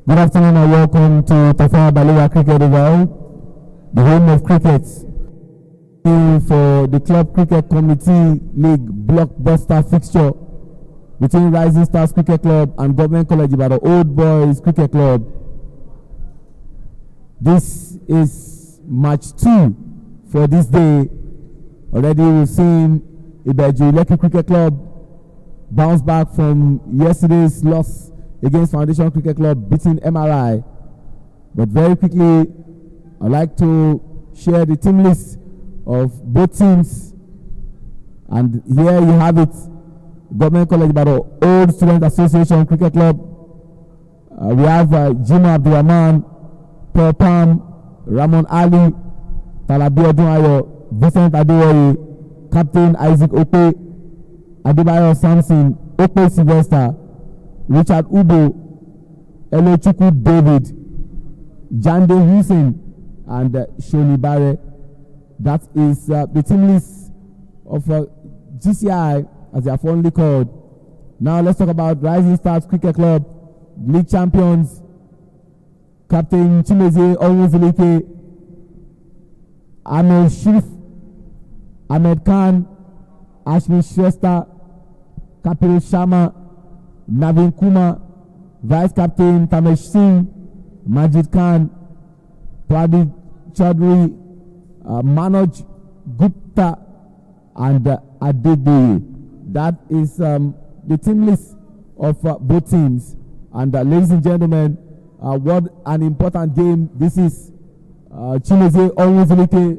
Good afternoon and welcome to Tafawa Balewa Cricket Oval, the home of cricket. For the Club Cricket Committee League blockbuster fixture between Rising Stars Cricket Club and Government College Ibadan Old Boys Cricket Club. This is match 2 for this day. Already we've seen IBADAN Cricket Club bounce back from yesterday's loss against Foundation Cricket Club, beating MRI. But very quickly, I'd like to share the team list of both teams. And here you have it. Government College Ibadan Old Student Association Cricket Club. We have Jima Abdurrahman, Paul Palm, Ramon Ali, Talabi Odunayo, Vincent Adewoye, Captain Isaac Ope, Adebayo Samson, Ope Sylvester, Richard Ubo, Elochukwu David, Jande Hussein, and Shoni Bare. That is the team list of GCI, as they are fondly called. Now let's talk about Rising Stars Cricket Club, league champions. Captain Chimezie Onwuzulike, Ahmed Sharif, Ahmed Khan, Ashmi Shrestha, Kapil Sharma, Navin Kumar, Vice Captain Tamesh Singh, Majid Khan, Pradeep Chaudhary, Manoj Gupta, and Adegboye. That is the team list of both teams. And ladies and gentlemen, what an important game this is. Chimezie Onwuzulike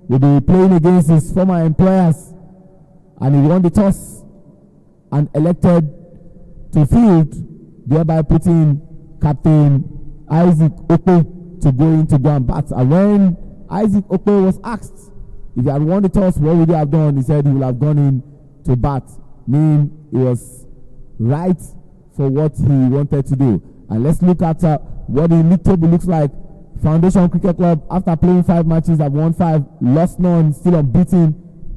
will be playing against his former employers, and he won the toss and elected to field, thereby putting Captain Isaac Ope to go and bat. And when Isaac Ope was asked if he had won the toss, what would he have done? He said he would have gone in to bat, meaning he was right for what he wanted to do. And let's look at what the league table looks like. Foundation Cricket Club, after playing 5 matches, have won 5, lost none, still unbeaten,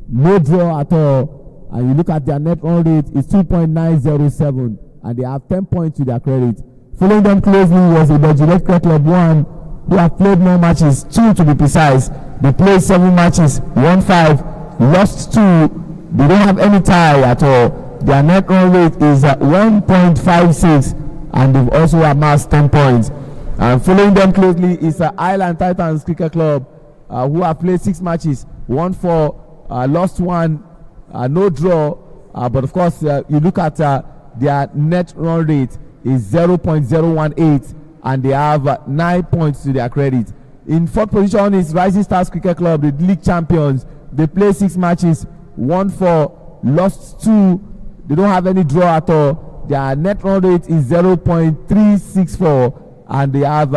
no draw at all. And you look at their net run rate, it's 2.907, and they have 10 points to their credit. Following them closely was IBADAN Cricket Club 1, who have played more matches, 2 to be precise. They played 7 matches, won 5, lost 2. They don't have any tie at all. Their net run rate is 1.56, and they've also amassed 10 points. And following them closely is Island Titans Cricket Club, who have played 6 matches, won 4, lost 1, no draw. But of course, you look at their net run rate is 0.018, and they have 9 points to their credit. In 4th position is Rising Stars Cricket Club, the league champions. They play 6 matches, won 4, lost 2. They don't have any draw at all. Their net run rate is 0.364, and they have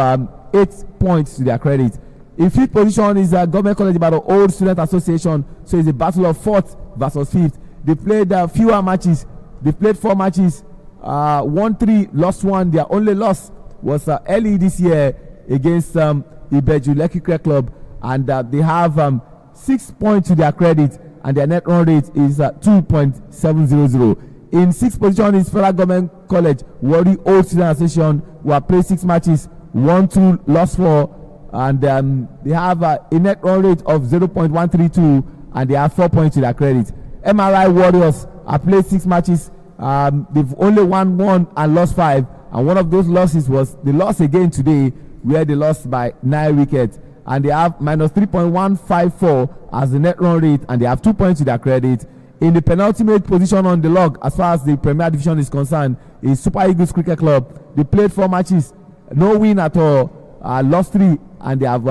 8 points to their credit. In 5th position is Government College Ibadan Old Student Association. So it's a battle of 4th versus 5th. They played fewer matches. They played 4 matches, won 3, lost 1. Their only loss was early this year against IBADAN Cricket Club, and they have 6 points to their credit, and their net run rate is 2.700. In 6th position is Federal Government College Warri Old Student Association, who have played 6 matches, won 2, lost 4, and they have a net run rate of 0.132, and they have 4 points to their credit. MRI Warriors have played 6 matches, they've only won 1 and lost 5, and one of those losses was the loss again today, where they lost by 9 wickets, and they have minus 3.154 as the net run rate, and they have 2 points to their credit. In the penultimate position on the log, as far as the Premier Division is concerned, is Super Eagles Cricket Club. They played 4 matches, no win at all, lost 3, and they have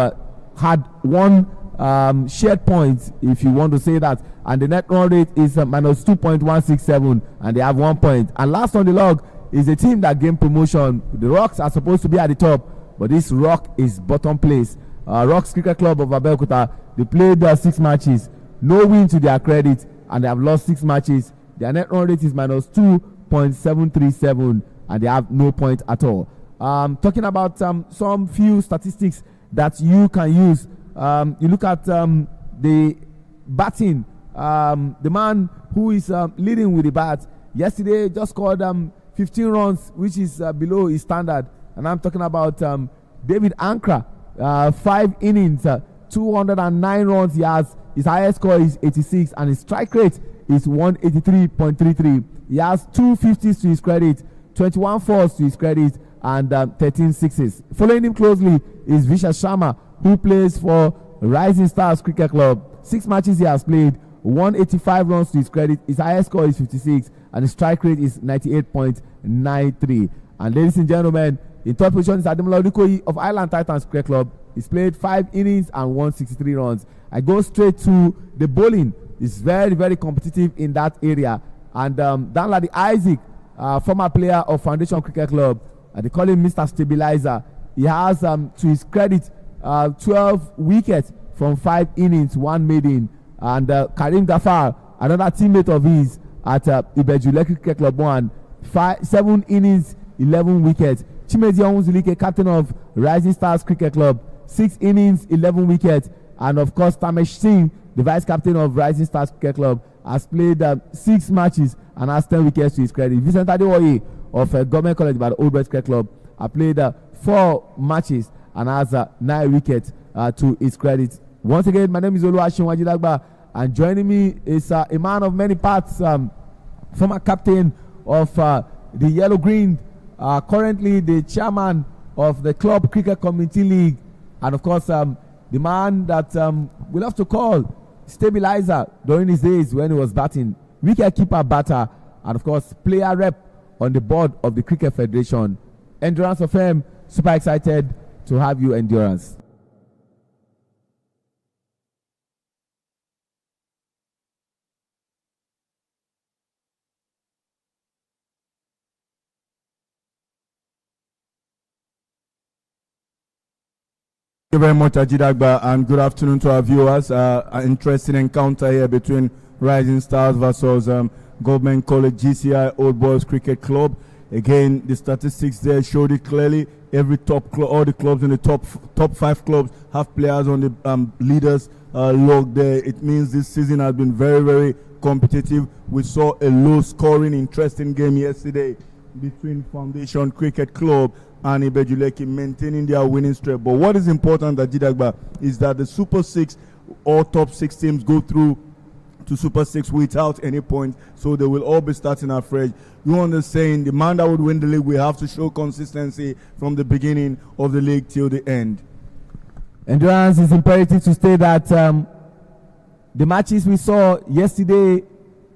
had 1 shared points, if you want to say that, and the net run rate is minus 2.167, and they have 1 point. And last on the log is a team that gained promotion. The Rocks are supposed to be at the top, but this Rock is bottom place. Rocks Cricket Club of Abeokuta, they played 6 matches, no win to their credit, and they have lost 6 matches. Their net run rate is minus 2.737, and they have no point at all. Talking about some few statistics that you can use. You look at the batting. The man who is leading with the bat yesterday just scored 15 runs, which is below his standard. and I'm talking about David Ankra. 5 innings, 209 runs. His highest score is 86, and his strike rate is 183.33. He has 2 50s to his credit, 21 fours to his credit, and 13 sixes. Following him closely is Vishal Sharma, who plays for Rising Stars Cricket Club. 6 matches he has played, 185 runs to his credit. His highest score is 56, and his strike rate is 98.93. And ladies and gentlemen, in third position is Ademola Olukoyi of Island Titans Cricket Club. He's played 5 innings and 163 runs. I go straight to the bowling. He's very, very competitive in that area. And Danladi Isaac, former player of Foundation Cricket Club, they call him Mr. Stabilizer. He has, to his credit, 12 wickets from 5 innings, 1 maiden. And Karim Gafar, another teammate of his at Ibejule Cricket Club, won 7 innings, 11 wickets. Chimezi Onwuzulike, captain of Rising Stars Cricket Club, 6 innings, 11 wickets. And of course, Tamesh Singh, the vice captain of Rising Stars Cricket Club, has played 6 matches and has 10 wickets to his credit. Vincent Adewoye of Government College by the Old Boys Cricket Club has played 4 matches and has 9 wickets to his credit. Once again, my name is Oluwaseun Wajidagba, and joining me is a man of many parts, former captain of the Yellow Green, currently the chairman of the Club Cricket Community League, and of course the man that we love to call Stabilizer during his days when he was batting, wicket-keeper batter, and of course player rep on the board of the Cricket Federation. Endurance of FM, super excited to have you, Endurance. Thank you very much, Ajidagba, and good afternoon to our viewers. An interesting encounter here between Rising Stars versus Government College GCI Old Boys Cricket Club. Again, the statistics there showed it clearly. Every all the clubs in the top 5 clubs have players on the leaders log there. It means this season has been very, very competitive. We saw a low-scoring, interesting game yesterday between Foundation Cricket Club and Ibejuleki, maintaining their winning streak. But what is important at Jidagba is that the Super 6 or top 6 teams go through to Super 6 without any points, so they will all be starting afresh. You understand, the man that would win the league will have to show consistency from the beginning of the league till the end. Endurance, is imperative to state that the matches we saw yesterday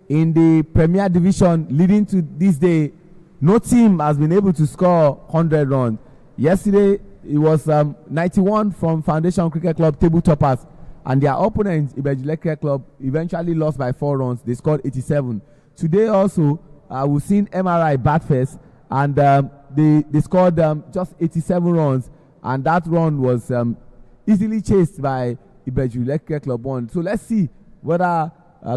in the Premier Division leading to this day, no team has been able to score 100 runs. Yesterday, it was 91 from Foundation Cricket Club table toppers, and their opponents, Ibejule Cricket Club, eventually lost by 4 runs. They scored 87. Today also, we've seen MRI bat first, and they scored just 87 runs, and that run was easily chased by Ibejule Cricket Club 1. So let's see whether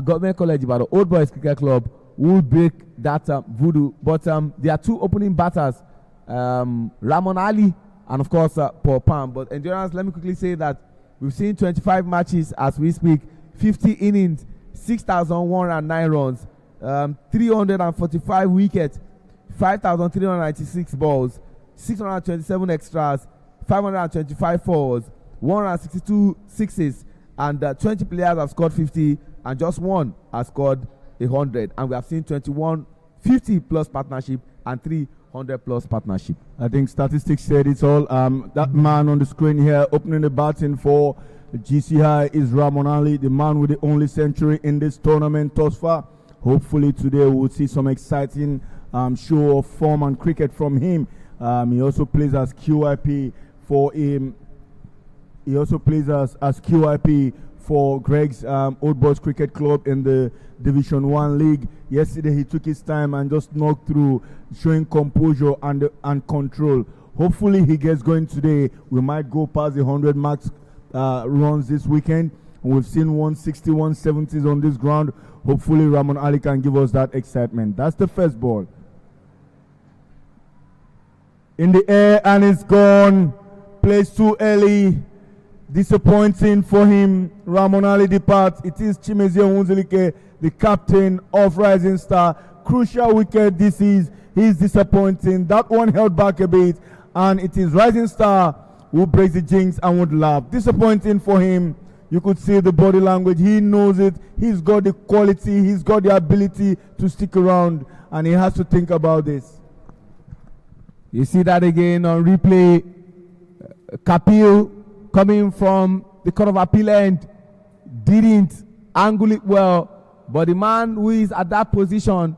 Government College, by the Old Boys Cricket Club, will break that voodoo. But there are 2 opening batters, Ramon Ali and of course Paul Palm. But Endurance, let me quickly say that we've seen 25 matches as we speak, 50 innings, 6,109 runs, 345 wickets, 5,396 balls, 627 extras, 525 fours, 162 sixes, and 20 players have scored 50, and just 1 has scored 100, and we have seen 21 50-plus partnership and 300-plus partnership. I think statistics said it's all. That man on the screen here opening the batting for GCI is Ramon Ali, the man with the only century in this tournament thus far. Hopefully today we'll see some exciting show of form and cricket from him. He also plays as QIP for him. He also plays as QIP for Greg's Old Boys Cricket Club in the Division 1 League. Yesterday he took his time and just knocked through, showing composure and control. Hopefully he gets going today. We might go past the 100 marks runs this weekend. We've seen 160, 170s on this ground. Hopefully Ramon Ali can give us that excitement. That's the first ball. In the air and it's gone. Plays too early. Disappointing for him. Ramon Ali departs. It is Chimezie Onwuzulike, the captain of Rising Star. Crucial wicket this is. He's disappointing. That one held back a bit. and it is Rising Star who breaks the jinx and would laugh. Disappointing for him. You could see the body language. He knows it. He's got the quality. He's got the ability to stick around, and he has to think about this. You see that again on replay. Kapil coming from the Court of Appeal end didn't angle it well, but the man who is at that position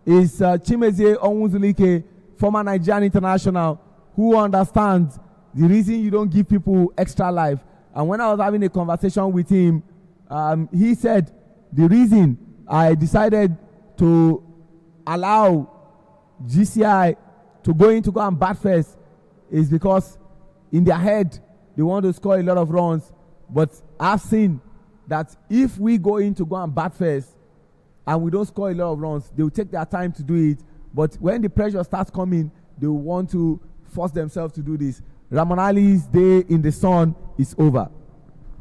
is Chimezie Onwuzulike, former Nigerian international, who understands the reason you don't give people extra life. And when I was having a conversation with him, he said the reason I decided to allow GCI to go and bat first is because in their head they want to score a lot of runs. But I've seen that if we go and bat first and we don't score a lot of runs, they will take their time to do it. But when the pressure starts coming, they will want to force themselves to do this. Ramon Ali's day in the sun is over.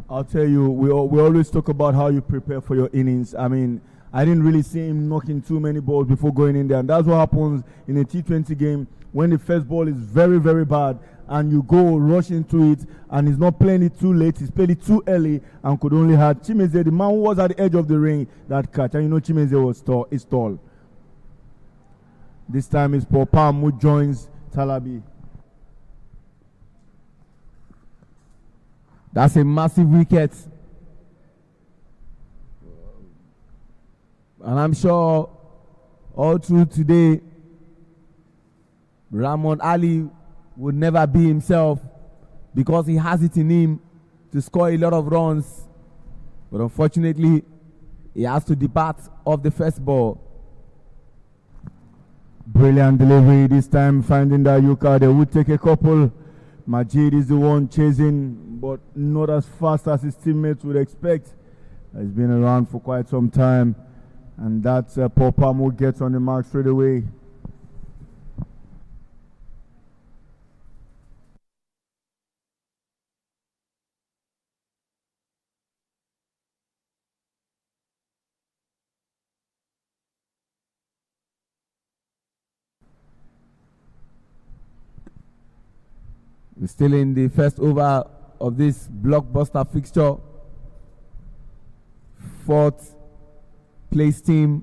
I'll tell you, we always talk about how you prepare for your innings. I mean, I didn't really see him knocking too many balls before going in there. And that's what happens in a T20 game when the first ball is very, very bad and you go rush into it, and he's not playing it too late. He's played it too early and could only have Chimezie, the man who was at the edge of the ring, that catch. And you know Chimezie is tall. This time it's Paul Palm who joins Talabi. That's a massive wicket. And I'm sure all through today, Ramon Ali would never be himself because he has it in him to score a lot of runs. But unfortunately, he has to depart off the first ball. Brilliant delivery this time, finding that Yuka. They would take a couple. Majid is the one chasing, but not as fast as his teammates would expect. He's been around for quite some time, and that's Paul Palm who gets on the mark straight away. We're still in the first over of this blockbuster fixture. Fourth place team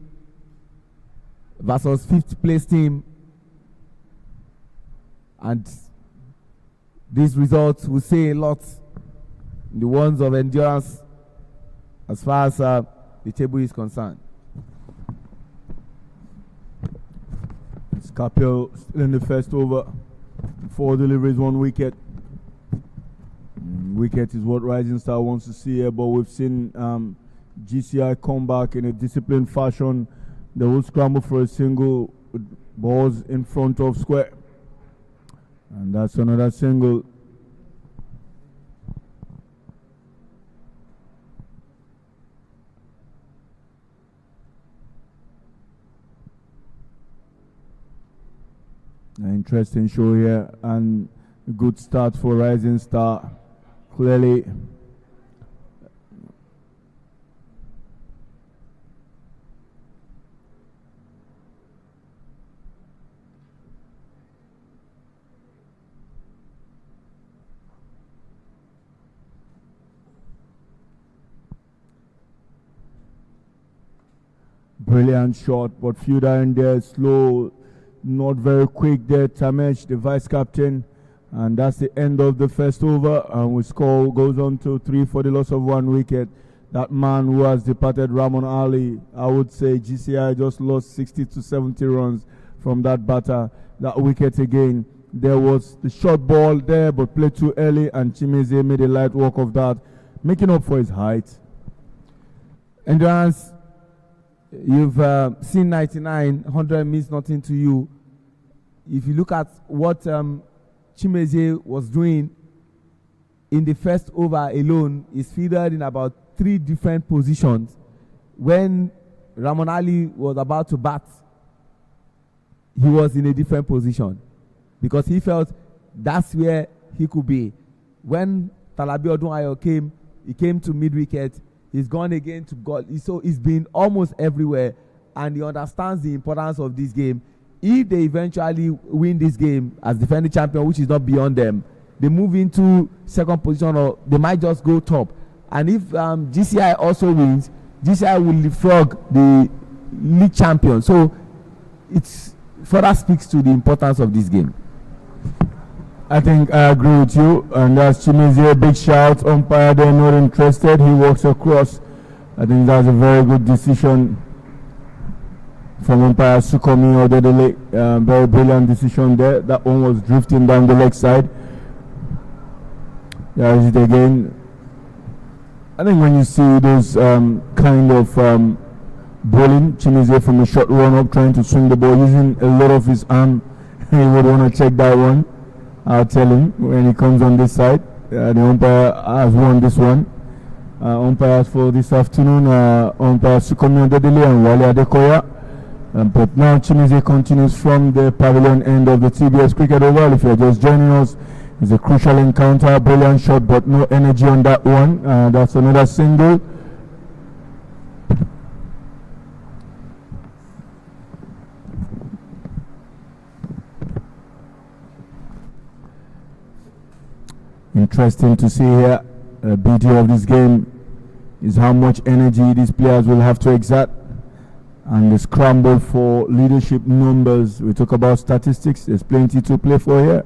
versus fifth place team. And these results will say a lot in the ones of endurance as far as the table is concerned. It's Kapil still in the first over. 4 deliveries, 1 wicket. Wicket is what Rising Star wants to see here, but we've seen GCI come back in a disciplined fashion. They will scramble for a single with balls in front of square. And that's another single. An interesting show here and a good start for Rising Star. Clearly, brilliant shot, but fielder in there slow. Not very quick there, Tamesh, the vice captain, and that's the end of the first over. And we score goes on to 3 for the loss of 1 wicket. That man who has departed, Ramon Ali, I would say GCI just lost 60 to 70 runs from that batter. That wicket again. There was the short ball there, but played too early, and Chimezie made a light work of that, making up for his height. Endurance, you've seen 99, 100 means nothing to you. If you look at what Chimezie was doing in the first over alone, he's fielded in about 3 different positions. When Ramon Ali was about to bat, he was in a different position because he felt that's where he could be. When Talabi Odunayo came, he came to mid-wicket. He's gone again to God. So he's been almost everywhere, and he understands the importance of this game. if they eventually win this game as defending champion, which is not beyond them, they move into second position or they might just go top. And if GCI also wins, GCI will leapfrog the league champion. So it further speaks to the importance of this game. I think I agree with you, and that's Chimizie. Big shout. Umpire, they're not interested. He walks across. I think that's a very good decision from umpire Sukomi Odedele. Very brilliant decision there. That one was drifting down the leg side. There is it again. I think when you see those kind of bowling, Chimizie from a short run up trying to swing the ball using a lot of his arm, he would want to check that one. I'll tell him when he comes on this side. The umpire has won this one. Umpires for this afternoon, umpire Sukomi Odedele and Wale Adekoya. But now Chimizie continues from the pavilion end of the TBS Cricket Oval. If you're just joining us, it's a crucial encounter, brilliant shot, but no energy on that one. That's another single. Interesting to see here. The beauty of this game is how much energy these players will have to exert, and the scramble for leadership numbers. We talk about statistics, there's plenty to play for here.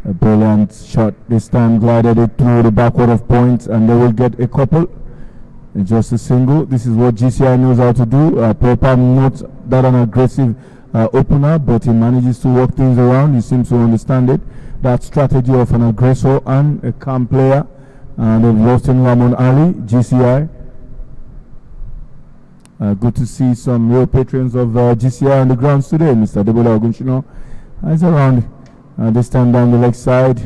A brilliant shot this time, glided it through the backward of points, and they will get a couple. It's just a single. This is what GCI knows how to do. Proper, not that an aggressive opener, but he manages to work things around. He seems to understand it. That strategy of an aggressor and a calm player. They've lost in Ramon Ali, GCI. Good to see some real patrons of GCI on the grounds today. Mr. Debola Ogunshino is around. This time down the leg side,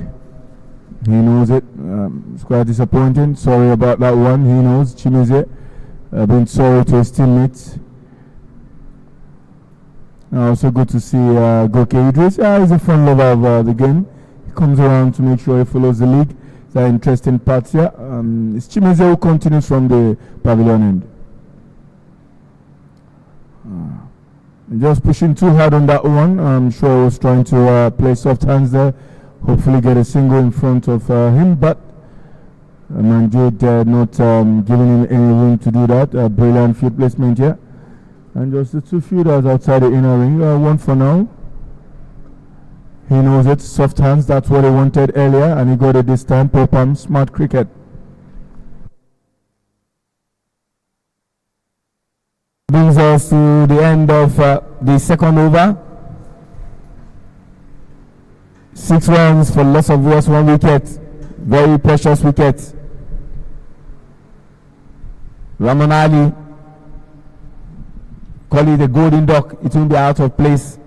he knows it. It's quite disappointing. Sorry about that one. He knows. Chimizie being sorry to his teammates. Also good to see Goke Idris. He's a fun lover of the game. He comes around to make sure he follows the league. It's an interesting part here. It's Chimizie who continues from the pavilion end. Just pushing too hard on that one. I'm sure he was trying to play soft hands there. Hopefully get a single in front of him, but Manjid not giving him any room to do that. Brilliant field placement here. And just the two fielders outside the inner ring. One for now. He knows it. Soft hands. That's what he wanted earlier, and he got it this time. Popam, smart cricket. Brings us to the end of the second over. 6 runs for loss of just 1 wicket. Very precious wicket. Ramon Ali, call it a golden duck. It won't be out of place.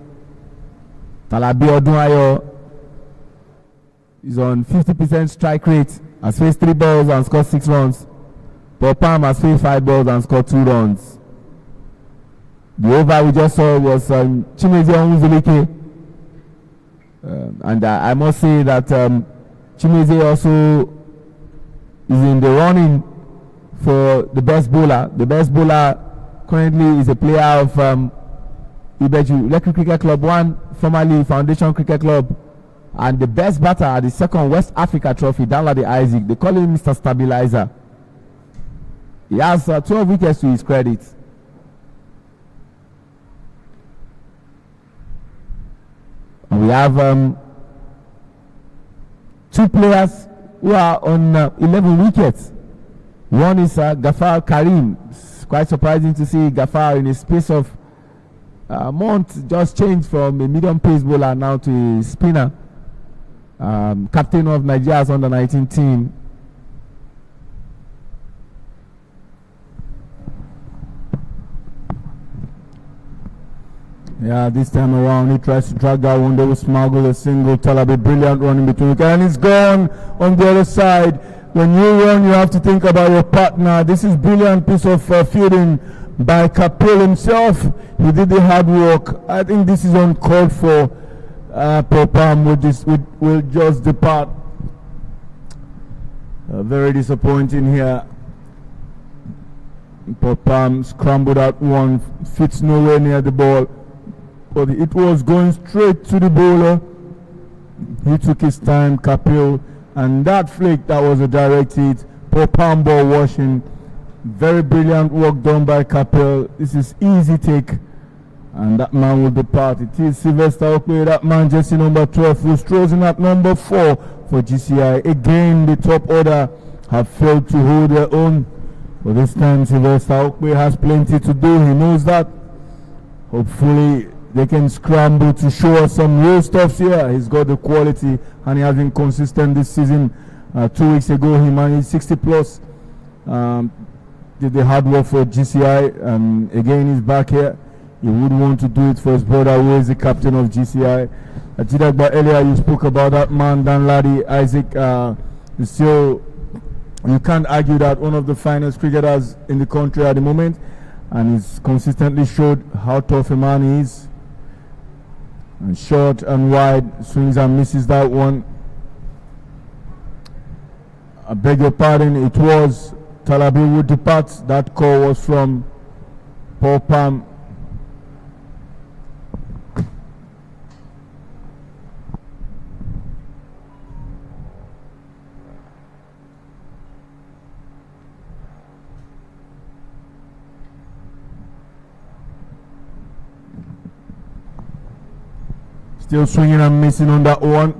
Talabi Odunayo is on 50% strike rate. Has faced 3 balls and scored 6 runs. Popam has faced 5 balls and scored 2 runs. The over we just saw was Chimizie Onwuzulike. And I must say that Chimizie also is in the running for the best bowler. The best bowler currently is a player of Ibeju Electric Cricket Club 1, formerly Foundation Cricket Club, and the best batter at the second West Africa Trophy, Danladi Isaac. They call him Mr. Stabilizer. He has 12 wickets to his credit. And we have 2 players who are on 11 wickets. One is Gafar Karim. It's quite surprising to see Gafar in a space of a month just changed from a medium pace bowler now to a spinner. Captain of Nigeria's under-19 team. Yeah, this time around he tries to drag that one. They will smuggle a single. Talabi, brilliant run in between. And it's gone on the other side. When you run, you have to think about your partner. This is brilliant piece of fielding by Kapil himself. He did the hard work. I think this is uncalled for. Popam will just depart. Very disappointing here. Popam scrambled out one, fits nowhere near the ball. but it was going straight to the bowler. He took his time, Kapil, and that flick, that was a direct hit. Poor palm ball washing. Very brilliant work done by Kapil. This is easy take, and that man will depart. It is Sylvester Okwe, that man, jersey number 12, who strolls in at number 4 for GCI. Again, the top order have failed to hold their own. But this time, Sylvester Okwe has plenty to do. He knows that. Hopefully, they can scramble to show us some real stuff here. He's got the quality, and he has been consistent this season. 2 weeks ago, he managed 60 plus. Did the hard work for GCI. Again, he's back here. He would want to do it for his brother, who is the captain of GCI. Jidagba, earlier you spoke about that man, Dan Laddie, Isaac. Still, you can't argue that one of the finest cricketers in the country at the moment, and he's consistently showed how tough a man he is. And short and wide, swings and misses that one. I beg your pardon, it was Talabi would depart. That call was from Paul Palm. Still swinging and missing on that one.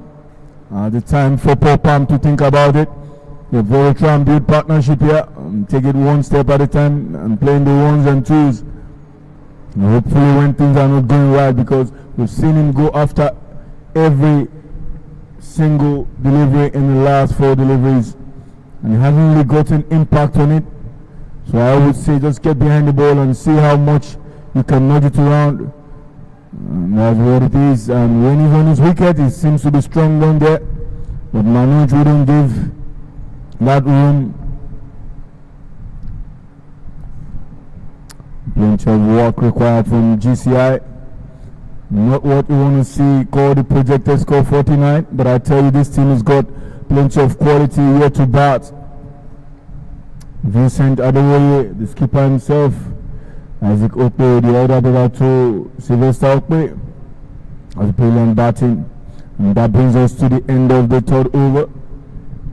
The time for Paul Palm to think about it. They've got to try and build partnership here. Take it one step at a time and playing the ones and twos. And hopefully when things are not going right, because we've seen him go after every single delivery in the last 4 deliveries, and he hasn't really gotten impact on it. So I would say just get behind the ball and see how much you can nudge it around. That's what it is. And when he's on his wicket, he seems to be strong down there, but Manoj wouldn't give that room. Plenty of work required from GCI. Not what you want to see called the projected score 49, but I tell you, this team has got plenty of quality here to bat. Vincent Adewoye, the skipper himself, Isaac Okwe, the other brother to Sylvester Okwe, has brilliant batting. And that brings us to the end of the third over.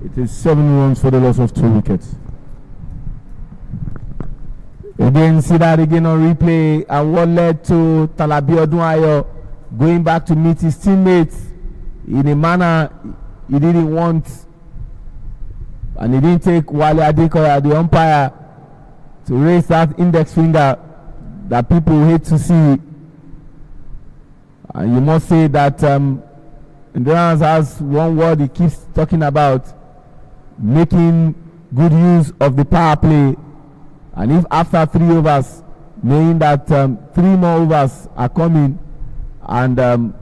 It is 7 runs for the loss of 2 wickets. Again, see that again on replay, and what led to Talabi Odunayo going back to meet his teammates in a manner he didn't want, and he didn't take Wale Adekoya, the umpire, to raise that index finger that people hate to see. And you must say that Endurance has one word he keeps talking about: making good use of the power play. And if after 3 overs, meaning that 3 more overs are coming, and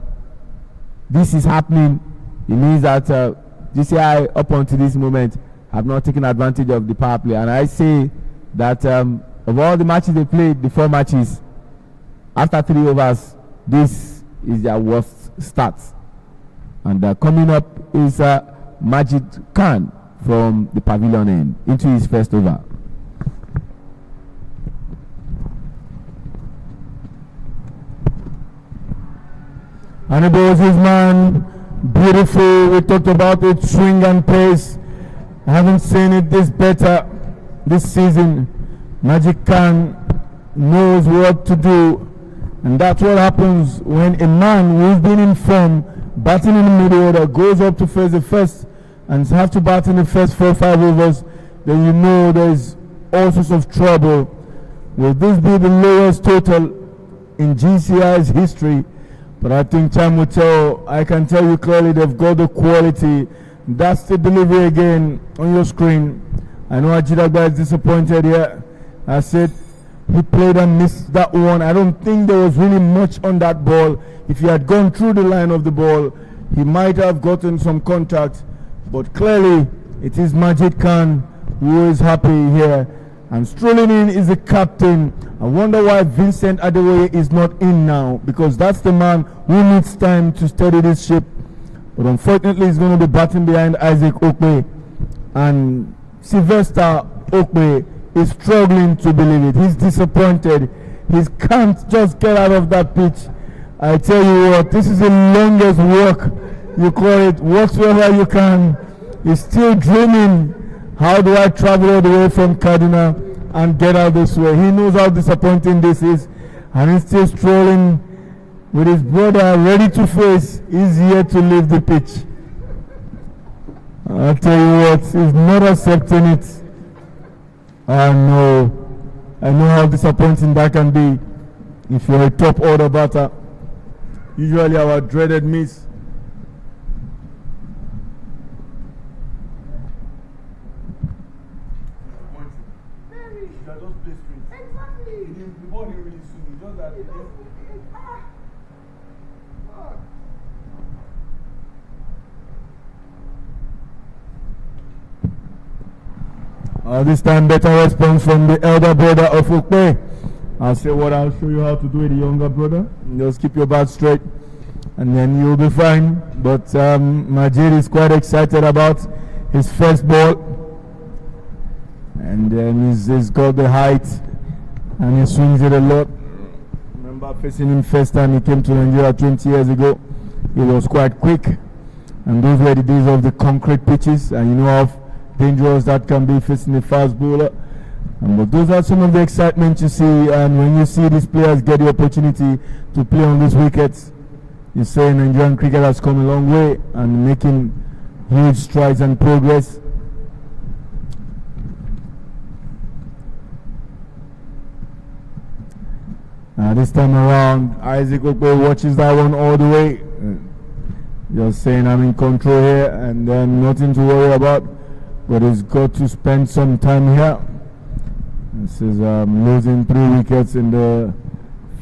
this is happening, it means that GCI up until this moment have not taken advantage of the power play. And I say that of all the matches they played, the 4 matches, after 3 overs, this is their worst start. And coming up is Majid Khan from the pavilion end into his first over. And it was his man, beautiful. We talked about it, swing and pace. I haven't seen it this better this season. Majid Khan knows what to do, and that's what happens when a man who's been in form, batting in the middle order, goes up to face the first and have to bat in the first 4 or 5 overs. Then you know there's all sorts of trouble. Will this be the lowest total in GCI's history? But I think time will tell. I can tell you clearly they've got the quality. That's the delivery again on your screen. I know Ajidagba is disappointed here. I said he played and missed that one. I don't think there was really much on that ball. If he had gone through the line of the ball, he might have gotten some contact. But clearly it is Majid Khan who is happy here. And strolling in is the captain. I wonder why Vincent Adewoye is not in now, because that's the man who needs time to steady this ship. But unfortunately, he's going to be batting behind Isaac Okwe. And Sylvester Okwe is struggling to believe it. He's disappointed. He can't just get out of that pitch. I tell you what, this is the longest walk. You call it whatsoever you can. He's still dreaming. How do I travel all the way from Kaduna and get out this way? He knows how disappointing this is, and he's still strolling with his brother ready to face. He's here to leave the pitch. I'll tell you what, he's not accepting it. I know how disappointing that can be if you're a top order batter. Usually our dreaded miss. This time better response from the elder brother of Ukpe. I'll say what I'll show you how to do with the younger brother. Just keep your bat straight and then you'll be fine. But Majid is quite excited about his first ball. And he's got the height and he swings it a lot. Remember facing him first time he came to Nigeria 20 years ago. He was quite quick. And those were the days of the concrete pitches, and you know how dangerous that can be facing a fast bowler. But those are some of the excitement you see, and when you see these players get the opportunity to play on these wickets, you say Nigerian cricket has come a long way and making huge strides and progress. This time around, Isaac Okwe watches that one all the way. Just saying I'm in control here and nothing to worry about. But he's got to spend some time here. This is losing 3 wickets in the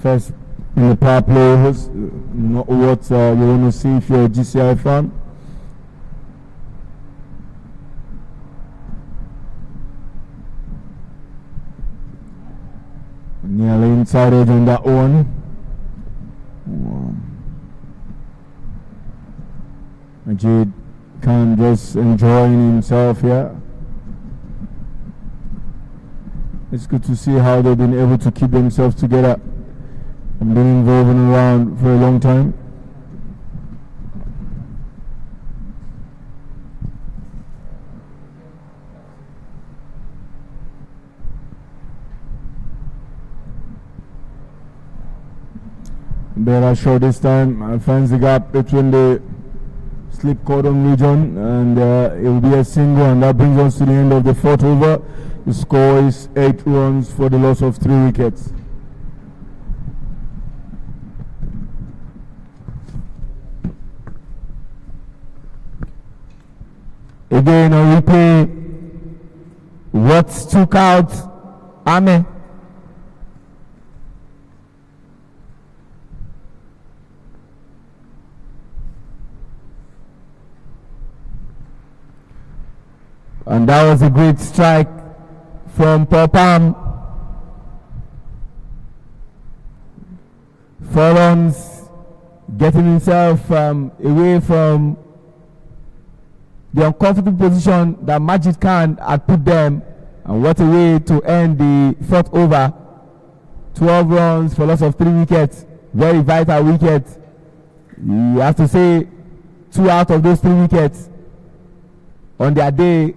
first in the power play overs. Not what you want to see if you're a GCI fan. Nearly inside edge on that one. Majid Khan just enjoying himself here. It's good to see how they've been able to keep themselves together and been involved around for a long time. Better shot this time, finds the gap between the slip cordon region, and it will be a single, and that brings us to the end of the 4th over. The score is 8 runs for the loss of 3 wickets. Again, a replay. What took out Ame? And that was a great strike from Popam. 4 runs, getting himself away from the uncomfortable position that Majid Khan had put them. And what a way to end the 4th over. 12 runs for loss of 3 wickets. Very vital wicket. You have to say 2 out of those 3 wickets on their day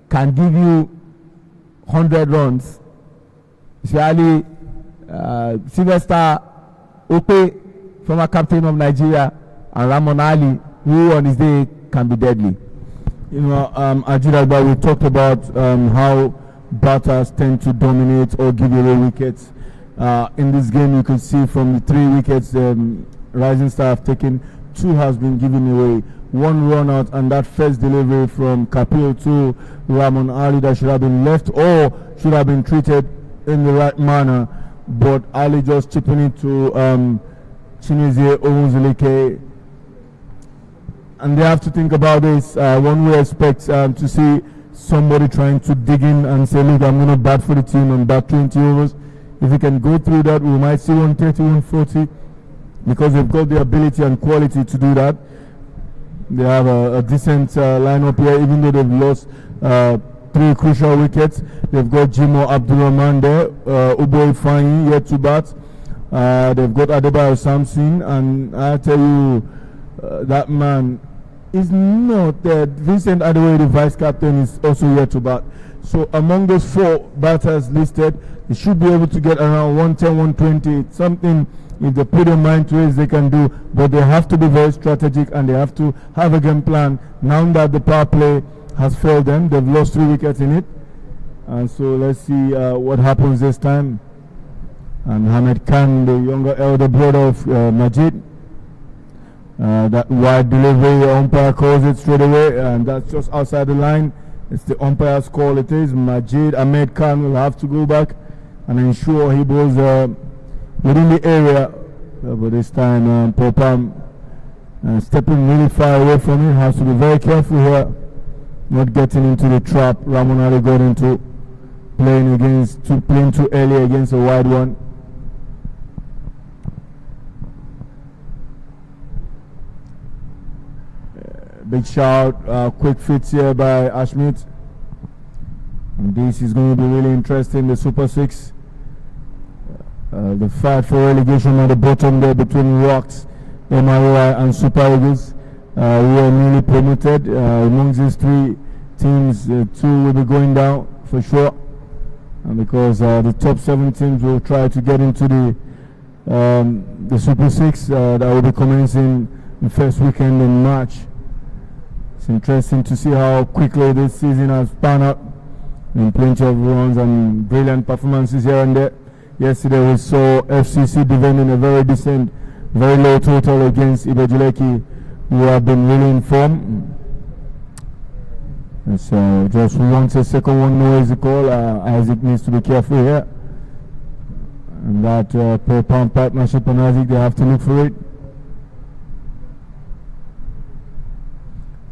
can give you 100 runs. Especially Sylvester Ope, former captain of Nigeria, and Ramon Ali, who on his day can be deadly. You know, Ajidagba, we talked about how batters tend to dominate or give away wickets. In this game, you can see from the 3 wickets Rising Star have taken, 2 has been given away. 1 run out, and that first delivery from Kapil to Ramon Ali that should have been left or should have been treated in the right manner, but Ali just chipping it to Chimezie Owunzulike. And they have to think about this. One way expect to see somebody trying to dig in and say, look, I'm going to bat for the team and bat 20 overs. If we can go through that, we might see 130, 140, because they've got the ability and quality to do that. They have a decent lineup here, even though they've lost 3 crucial wickets. They've got Jimo Abdulrahman there, Ubo Ifanyi yet to bat, They've got Adebayo Samson, and I tell you, that man is not there. Vincent Adebayo, the vice captain, is also here to bat. So among those 4 batters listed, they should be able to get around 110, 120. It's something, if they put their mind to it, they can do. But they have to be very strategic, and they have to have a game plan. Now that the power play has failed them, they've lost 3 wickets in it. And so let's see what happens this time. And Hamid Khan, the younger elder brother of Majid, that wide delivery, the umpire calls it straight away, and that's just outside the line. It's the umpire's call. It is Majid Ahmed Khan will have to go back and ensure he goes within the area. But this time, Popam stepping really far away from it, has to be very careful here, not getting into the trap Ramon Ali got into, playing too early against a wide one. Big shout, quick fits here by Ashmit. And this is going to be really interesting, the Super 6. The fight for relegation at the bottom there between Rocks, MRY and Super Eagles. We are newly promoted. Amongst these 3 teams, 2 will be going down for sure. And because the top 7 teams will try to get into the Super 6 that will be commencing the first weekend in March. It's interesting to see how quickly this season has panned out. Plenty of runs and brilliant performances here and there. Yesterday we saw FCC defending a very decent, very low total against Ibejuleki, who have been really in form. And so just once a second one noise call. Isaac needs to be careful here. And that per pound partnership on Isaac, they have to look for it.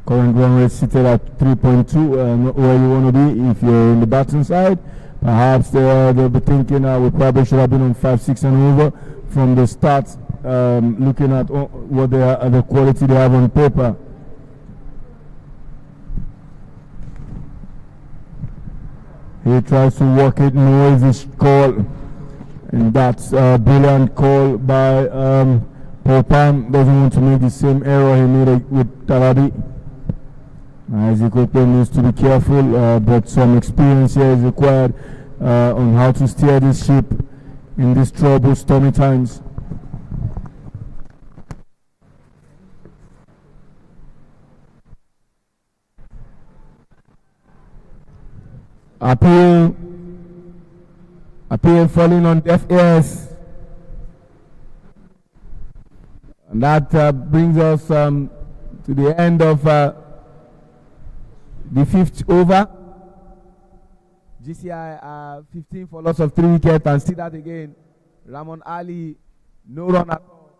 Current run rate seated at 3.2, not where you want to be if you're in the batting side. Perhaps they'll be thinking we probably should have been on 5, 6 and over from the start, looking at what the quality they have on paper. He tries to work it, noisy call, and that's a brilliant call by Popam. Doesn't want to make the same error he made with Tarabi. Isaac needs to be careful, but some experience here is required on how to steer this ship in these troubled, stormy times. Appeal falling on deaf ears. And that brings us to the end of the 5th over. GCI 15 for loss of 3 wickets, and see that again. Ramon Ali, no run at all.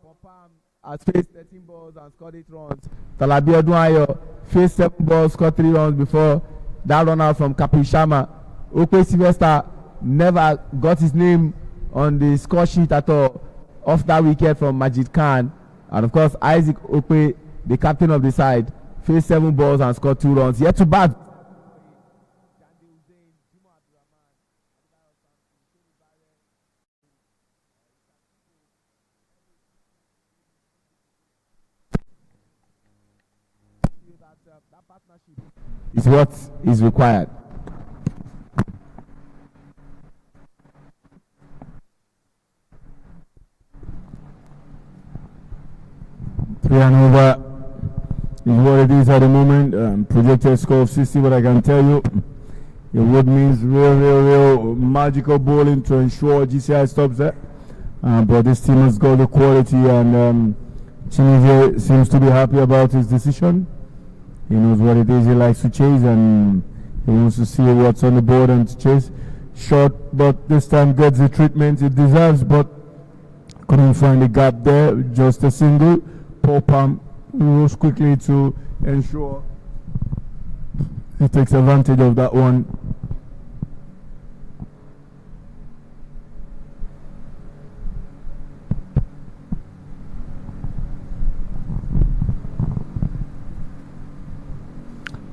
Popam has faced 13 balls and scored 8 runs. Talabi Odunayo faced 7 balls, scored 3 runs before that run out from Kapil Sharma. Okwe Sylvester never got his name on the score sheet at all off that wicket from Majid Khan. And of course, Isaac Okwe, the captain of the side, faced 7 balls and scored 2 runs. Yet to bat. That partnership is what is required. Three and over is what it is at the moment. Projected score of 60, but I can tell you, it would means real magical bowling to ensure GCI stops there. But this team has got the quality, and Chinese seems to be happy about his decision. He knows what it is he likes to chase, and he wants to see what's on the board and to chase. Short, but this time gets the treatment it deserves, but couldn't find the gap there. Just a single. Popam rose quickly to ensure he takes advantage of that one.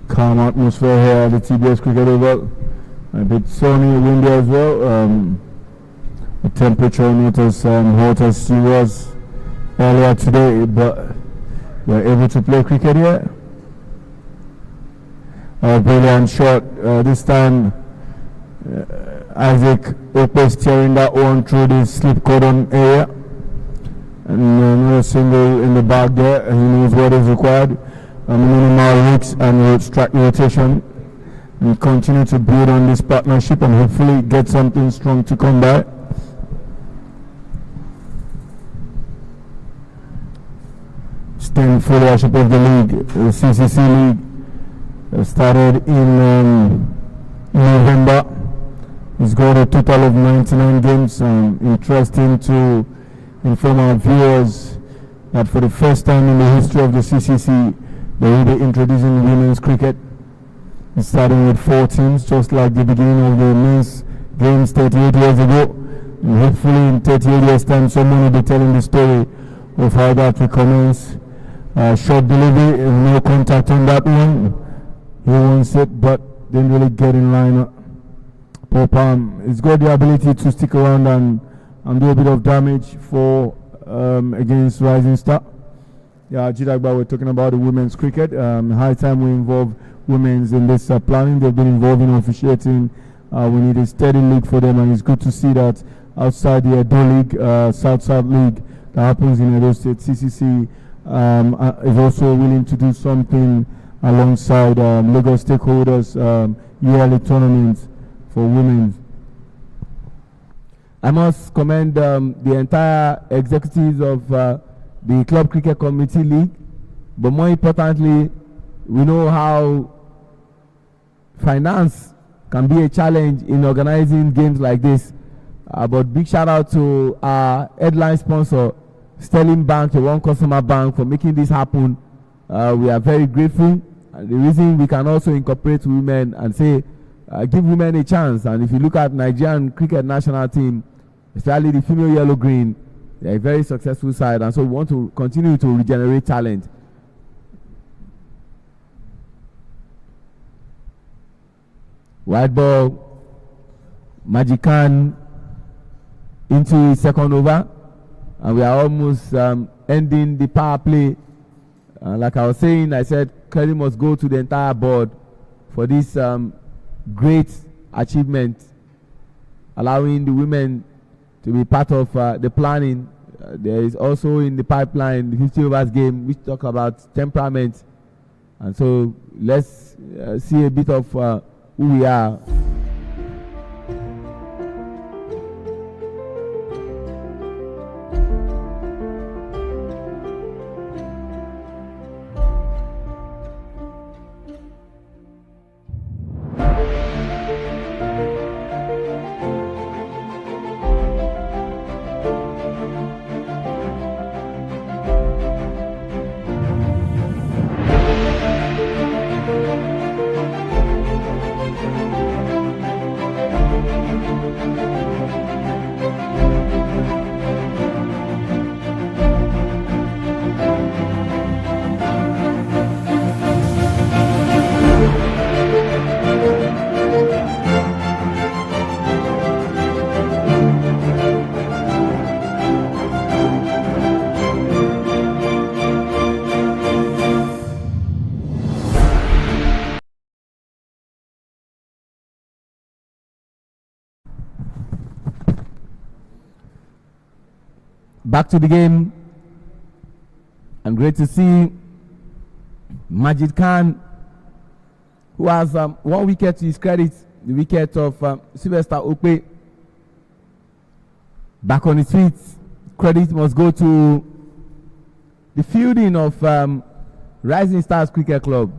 Calm atmosphere here at the TBS Cricket Oval. A bit sunny, windy as well. the temperature not as hot as it was earlier today, but we're able to play cricket here. A brilliant shot this time. Isaac Ope steering that one through the slip cordon area, and another single in the back there. He knows what is required. Minimal risks and strike rotation, and continue to build on this partnership and hopefully get something strong to come by. Staying full ownership of the league, the CCC league started in November. It's got a total of 99 games. Interesting to inform our viewers that for the first time in the history of the CCC, they will be introducing women's cricket. It's starting with 4 teams, just like the beginning of the men's games 38 years ago. And hopefully in 38 years' time, someone will be telling the story of how that will commence. Short delivery, no contact on that one. He wants it, but didn't really get in line. Paul Palm, he's got the ability to stick around and do a bit of damage for against Rising Star. Yeah, Jidagba, we're talking about the women's cricket. High time we involve women's in this planning. They've been involved in officiating. We need a steady league for them, and it's good to see that outside the Edo League, South League that happens in Edo State, CCC is also willing to do something alongside Lagos stakeholders, yearly tournaments for women. I must commend the entire executives of the Club Cricket Committee League, but more importantly, we know how finance can be a challenge in organizing games like this. But big shout out to our headline sponsor, Sterling Bank, a One Customer Bank, for making this happen. We are very grateful. And the reason we can also incorporate women and say, give women a chance. And if you look at Nigerian cricket national team, especially the female yellow-green, they're a very successful side. And so we want to continue to regenerate talent. White ball, Magican into his second over. And we are almost ending the power play. Like I was saying, I said credit must go to the entire board for this great achievement, allowing the women to be part of the planning. There is also in the pipeline the 50 overs game, which talk about temperament. And so let's see a bit of who we are. Back to the game, and great to see Majid Khan, who has 1 wicket to his credit, the wicket of Sylvester Okpe. Back on his feet, credit must go to the fielding of Rising Stars Cricket Club.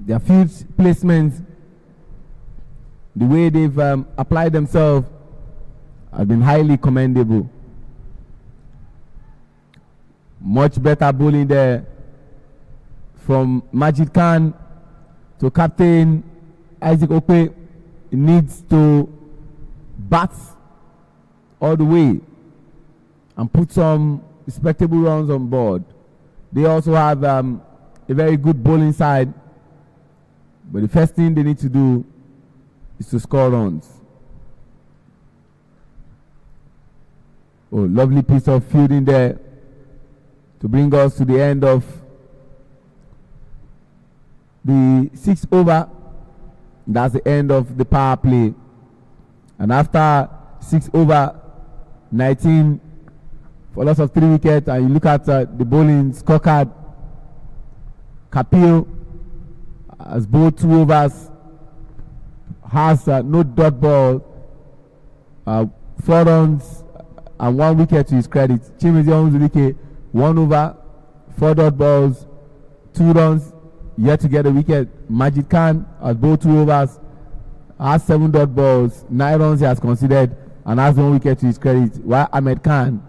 Their field placements, the way they've applied themselves, have been highly commendable. Much better bowling there from Majid Khan to Captain Isaac Okpe. He needs to bat all the way and put some respectable runs on board. They also have a very good bowling side, but the first thing they need to do is to score runs. Oh, lovely piece of fielding there to bring us to the end of the 6th over. That's the end of the power play. And after 6 over, 19 for loss of 3 wickets, and you look at the bowling scorecard, Kapil has bowled 2 overs, has no dot ball, 4 runs and 1 wicket to his credit. Chimizi Onwuzulike, 1 over, 4 dot balls, 2 runs, yet to get a wicket. Majid Khan has bowled 2 overs, has 7 dot balls, 9 runs he has considered, and has 1 wicket to his credit. While Ahmed Khan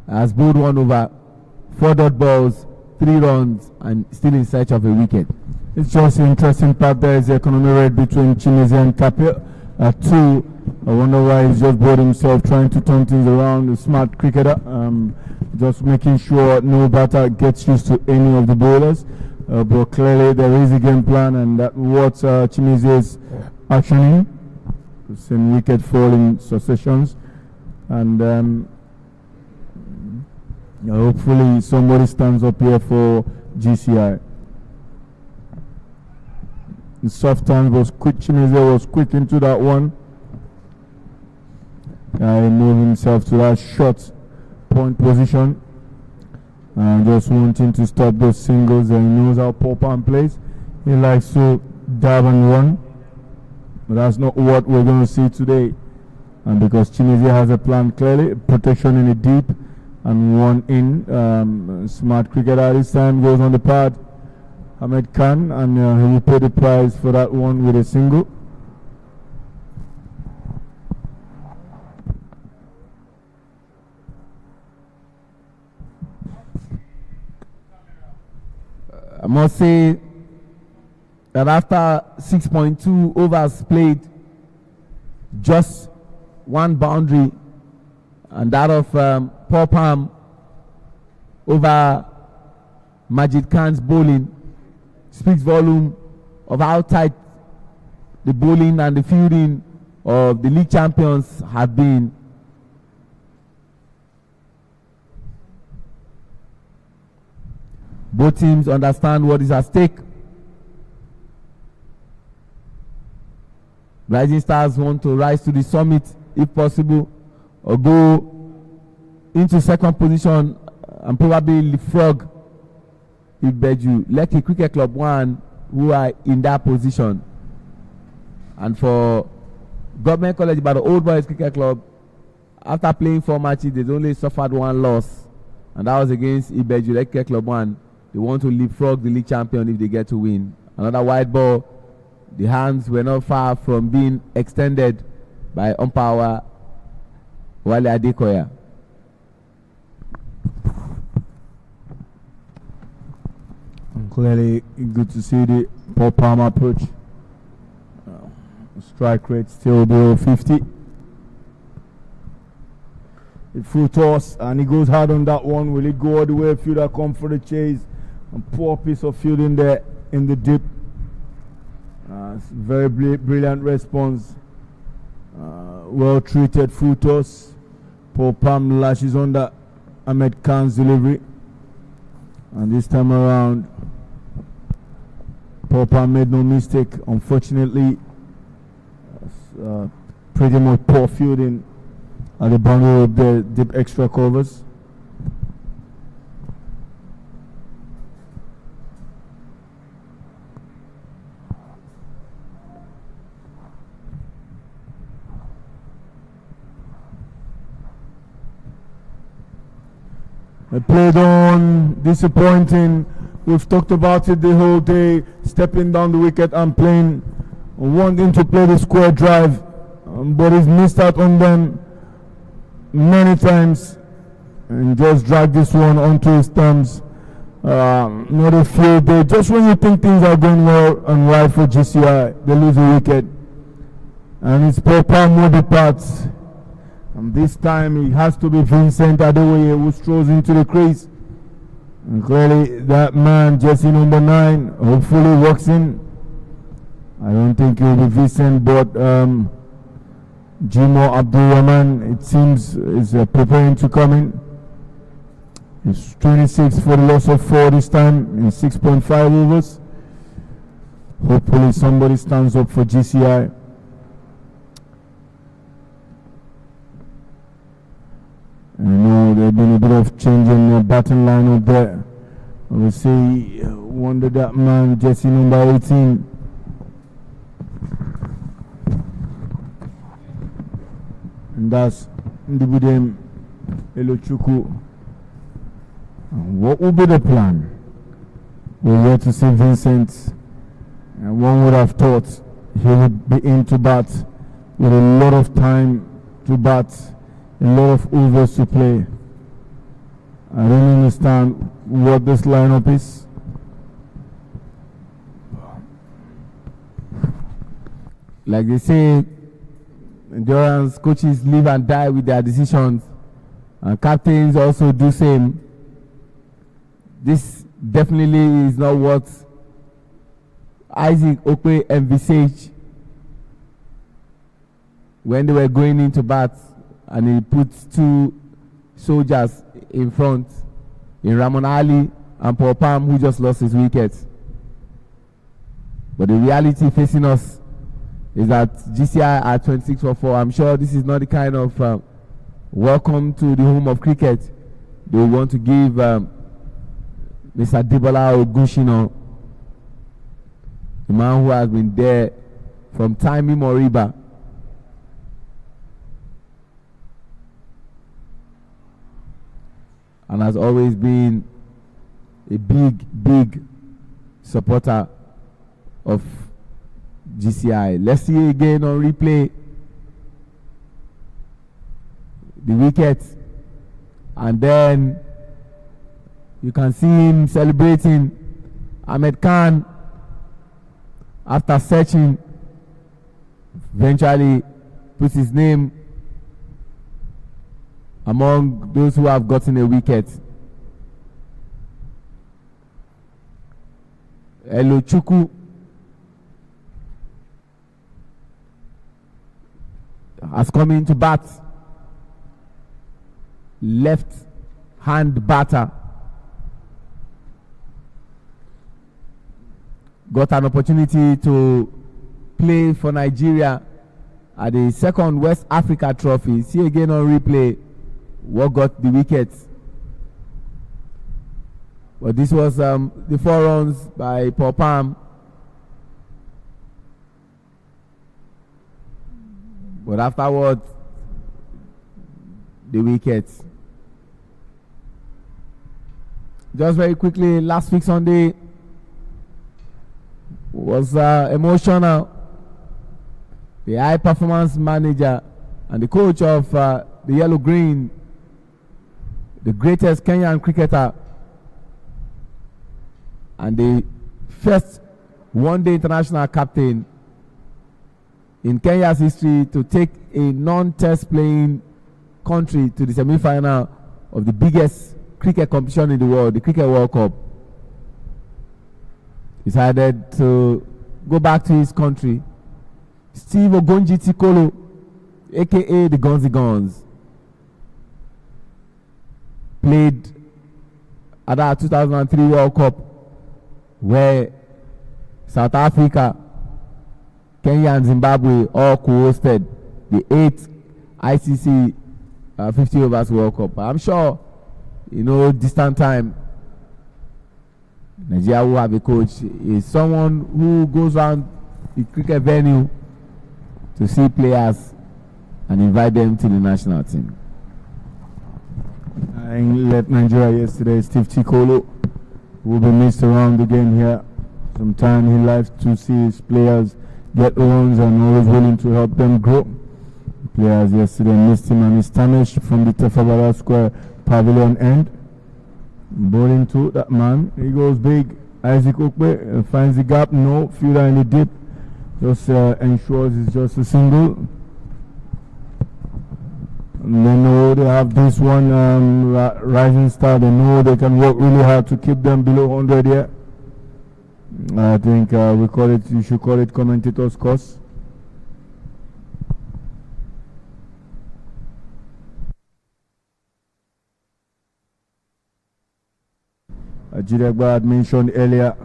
has bowled 1 over, 4 dot balls, 3 runs, and still in search of a wicket. It's just an interesting part. There is the economy rate between Chimizi and Kapil. 2. I wonder why he's just bored himself trying to turn things around. A smart cricketer, just making sure no batter gets used to any of the bowlers. But clearly there is a game plan, and that's what Chimizi is actioning. Same wicket fall in successions, and hopefully somebody stands up here for GCI. The soft hand was quick. Chimizi was quick into that one. He moved himself to that short point position. Just wanting to stop those singles, and he knows how Popan plays. He likes to dab and run. But that's not what we're going to see today. And because Chimizi has a plan clearly, protection in the deep and 1 in. Smart cricketer this time goes on the pad. Ahmed Khan, and he will pay the price for that one with a single. I must say that after 6.2 overs played, just 1 boundary, and that of Paul Palm over Majid Khan's bowling, speaks volume of how tight the bowling and the fielding of the league champions have been. Both teams understand what is at stake. Rising Stars want to rise to the summit if possible, or go into 2nd position and probably leapfrog Ibeju, Lekki Cricket Club 1, who are in that position. And for Government College by the Old Boys Cricket Club, after playing 4 matches, they've only suffered 1 loss, and that was against Ibeju, Lekki Cricket Club 1. They want to leapfrog the league champion if they get to win. Another wide ball. The hands were not far from being extended by umpire Wale Adekoya. Clearly good to see the Paul Palmer approach. Strike rate still below 50. The full toss, and he goes hard on that one. Will it go all the way? Fielder come for the chase. And poor piece of fielding there in the dip. Very brilliant response. Well treated full toss. Paul Palm lashes under Ahmed Khan's delivery. And this time around, Paul Palm made no mistake. Unfortunately, pretty much poor fielding at the boundary of the deep extra covers. They played on, disappointing. We've talked about it the whole day, stepping down the wicket and playing, wanting to play the square drive, but he's missed out on them many times and just dragged this one onto his thumbs. Not a field day. Just when you think things are going well and right for GCI, they lose a wicket. And it's Papa Modi parts. And this time it has to be Vincent Adewoye who strolls into the crease. And clearly that man, jersey number 9, hopefully walks in. I don't think it will be Vincent, but Jimo Abdulrahman, it seems, is preparing to come in. It's 26 for the loss of 4 this time in 6.5 overs. Hopefully somebody stands up for GCI. I know there's been a bit of change in the batting lineup there. I will say, wonder that man, jersey number 18. And that's Ndibudem Elochukwu. What will be the plan? We're here to see Vincent, and one would have thought he would be in to bat with a lot of time to bat, a lot of overs to play. I don't understand what this lineup is. Like they say, endurance coaches live and die with their decisions, and captains also do same. This definitely is not what Isaac Okwe envisaged when they were going into bat, and he put 2 soldiers in front, in Ramon Ali and Paul Palm, who just lost his wicket. But the reality facing us is that GCI are 26 for 4. I'm sure this is not the kind of welcome to the home of cricket they want to give Mr. Debola Ogunshina, the man who has been there from time immemorial. And has always been a big supporter of GCI. Let's see again on replay the wicket, and then you can see him celebrating. Ahmed Khan, after searching, eventually puts his name among those who have gotten a wicket. Elochukwu has come into bat. Left hand batter. Got an opportunity to play for Nigeria at the 2nd West Africa Trophy. See again on replay what got the wicket. But this was the 4 runs by Paul Palm. But afterwards, the wicket. Just very quickly, last week Sunday was emotional. The high performance manager and the coach of the Yellow Green, the greatest Kenyan cricketer and the first one-day international captain in Kenya's history to take a non-test playing country to the semi-final of the biggest cricket competition in the world, the Cricket World Cup, decided to go back to his country. Steve Ogonji Tikolo, aka the Gonzi Guns, played at that 2003 World Cup where South Africa, Kenya and Zimbabwe all co-hosted the 8th ICC 50 overs World Cup. I'm sure, distant time, Nigeria will have a coach, is someone who goes around the cricket venue to see players and invite them to the national team. I left Nigeria yesterday. Steve Tikolo will be missed around the game here. Sometimes he likes to see his players get runs and always willing to help them grow. The players yesterday missed him and his Tamish from the Tafabara Square pavilion end. Bowling to that man. He goes big. Isaac Okwe finds the gap. No fielder in the deep. Just ensures it's just a single. And they know they have this one rising star. They know they can work really hard to keep them below 100 here. I think you should call it commentator's curse. Jidegba had mentioned earlier.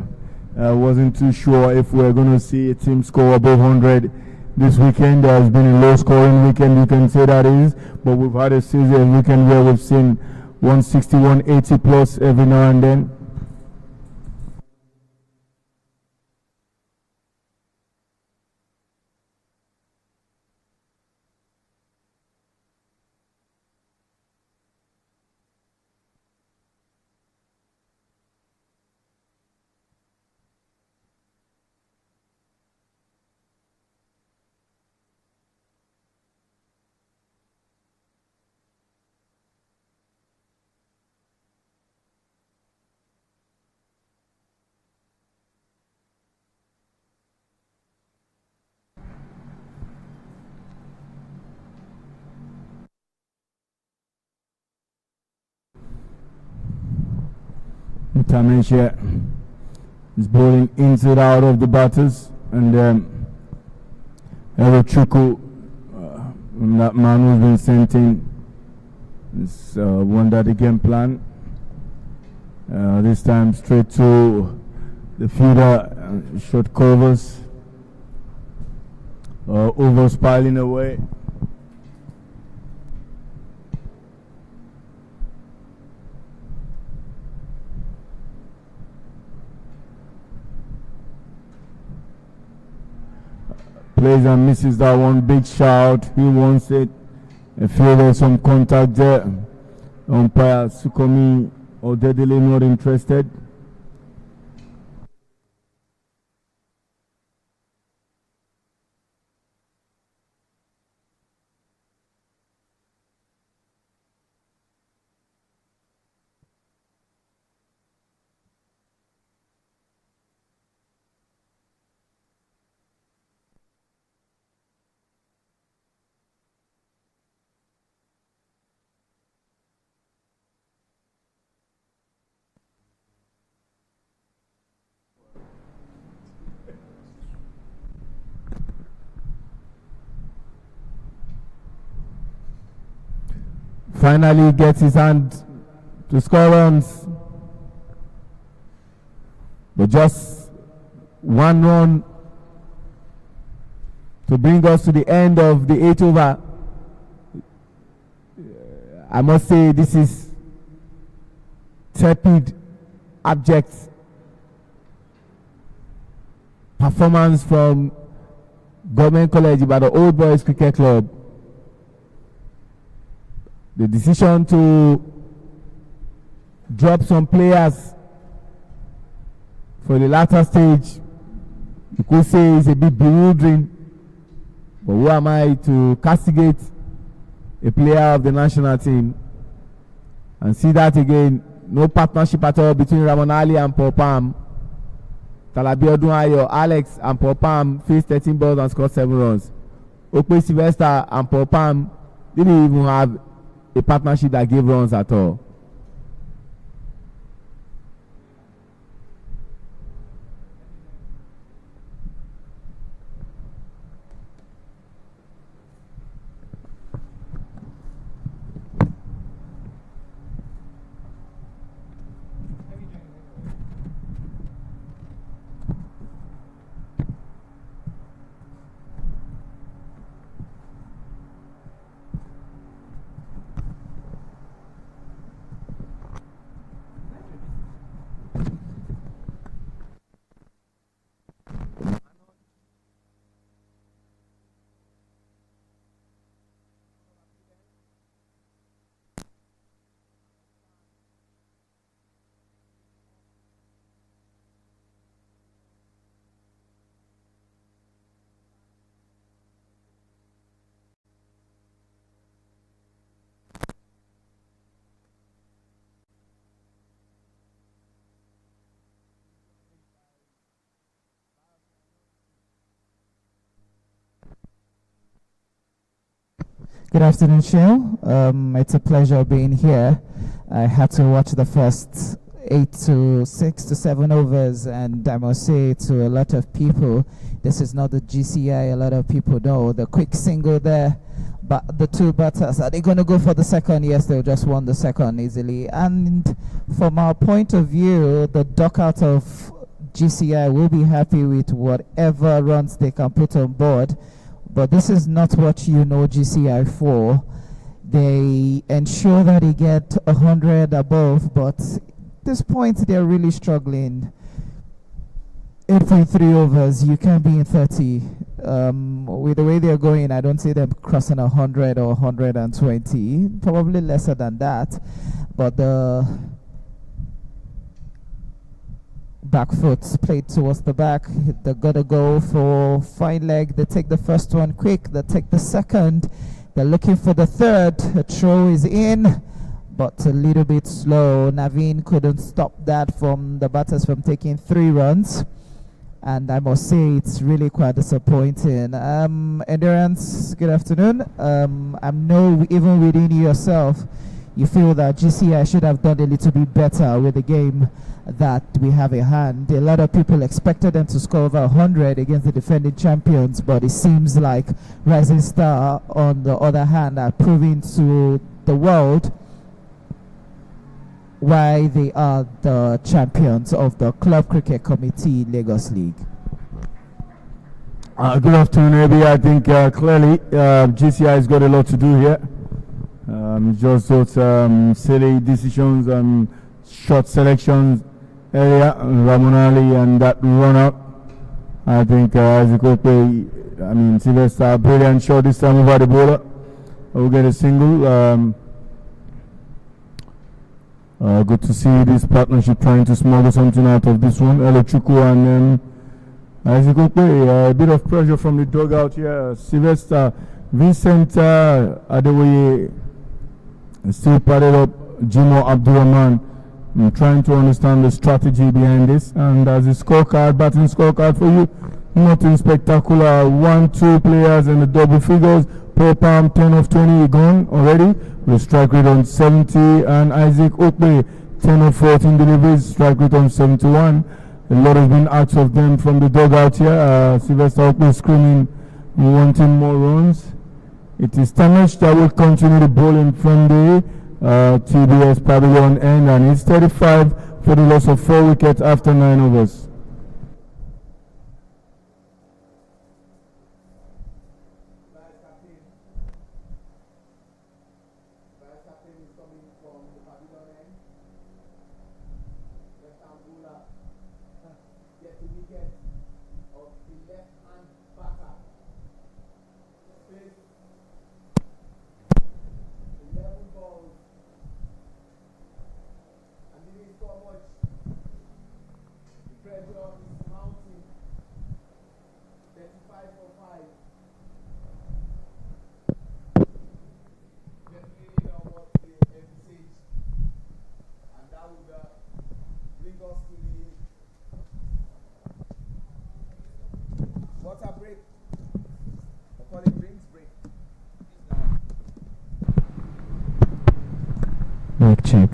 Wasn't too sure if we're going to see a team score above 100 this weekend. There has been a low scoring weekend, you can say that is, but we've had a season weekend where we've seen 160, 180 plus every now and then. Tamenshia is bowling inside out of the batters, and Erochuku, that man who's been sent in, is won that game plan. This time straight to the fielder, short covers, overs piling away. Plays and misses that one, big shout, he wants it. I feel there's some contact there. Umpire Sukomi or Dedele not interested. Finally gets his hand to score runs, but just one run to bring us to the end of the 8 over. I must say this is tepid, abject performance from Government College by the Old Boys Cricket Club. The decision to drop some players for the latter stage, you could say, is a bit bewildering. But who am I to castigate a player of the national team? And see that again, no partnership at all between Ramon Ali and Paul Palm. Talabi Odunayo, Alex and Paul Palm faced 13 balls and scored 7 runs. Okwe Sylvester and Paul Palm didn't even have a partnership that gave runs at all. Good afternoon, Shale. It's a pleasure being here. I had to watch the first 6 to 7 overs, and I must say to a lot of people, this is not the GCI. A lot of people know the quick single there But the two batters, are they going to go for the second? Yes, they'll just won the second easily. And from our point of view, the dugout of GCI will be happy with whatever runs they can put on board. But this is not what you know GCI for. They ensure that they get 100 above, but at this point they're really struggling. 8.3 overs, you can't be in 30. With the way they're going, I don't see them crossing 100 or 120, probably lesser than that. But the back foot's played towards the back. They're gonna go for fine leg. They take the first one quick, they take the second. They're looking for the third. The throw is in, but a little bit slow. Naveen couldn't stop that from the batters from taking 3 runs. And I must say it's really quite disappointing. Endurance, good afternoon. I know even within yourself, you feel that GCI should have done a little bit better with the game that we have in hand. A lot of people expected them to score over 100 against the defending champions, but it seems like Rising Star, on the other hand, are proving to the world why they are the champions of the Club Cricket Committee Lagos League. Good afternoon, AB. I think clearly GCI has got a lot to do here. Just those silly decisions and short selections earlier, Ramonali and that run up. I think Sylvester, brilliant shot this time over the bowler. We'll get a single. Good to see this partnership trying to smuggle something out of this one. Electrical and a bit of pressure from the dugout here. Sylvester, Vincent Adewoye still padded up. Jimo Abdurrahman trying to understand the strategy behind this. And as a scorecard, batting scorecard for you, nothing spectacular. 1-2 players in the double figures. Paul Palm 10 of 20 gone already with strike rate on 70, and Isaac Okpe 10 of 14 deliveries, strike rate on 71. A lot has been asked of them from the dugout here. Sylvester Okpe screaming, wanting more runs. It is Tamesh that will continue the bowling from the TBS Pavilion end, and it's 35 for the loss of 4 wickets after 9 overs. Check.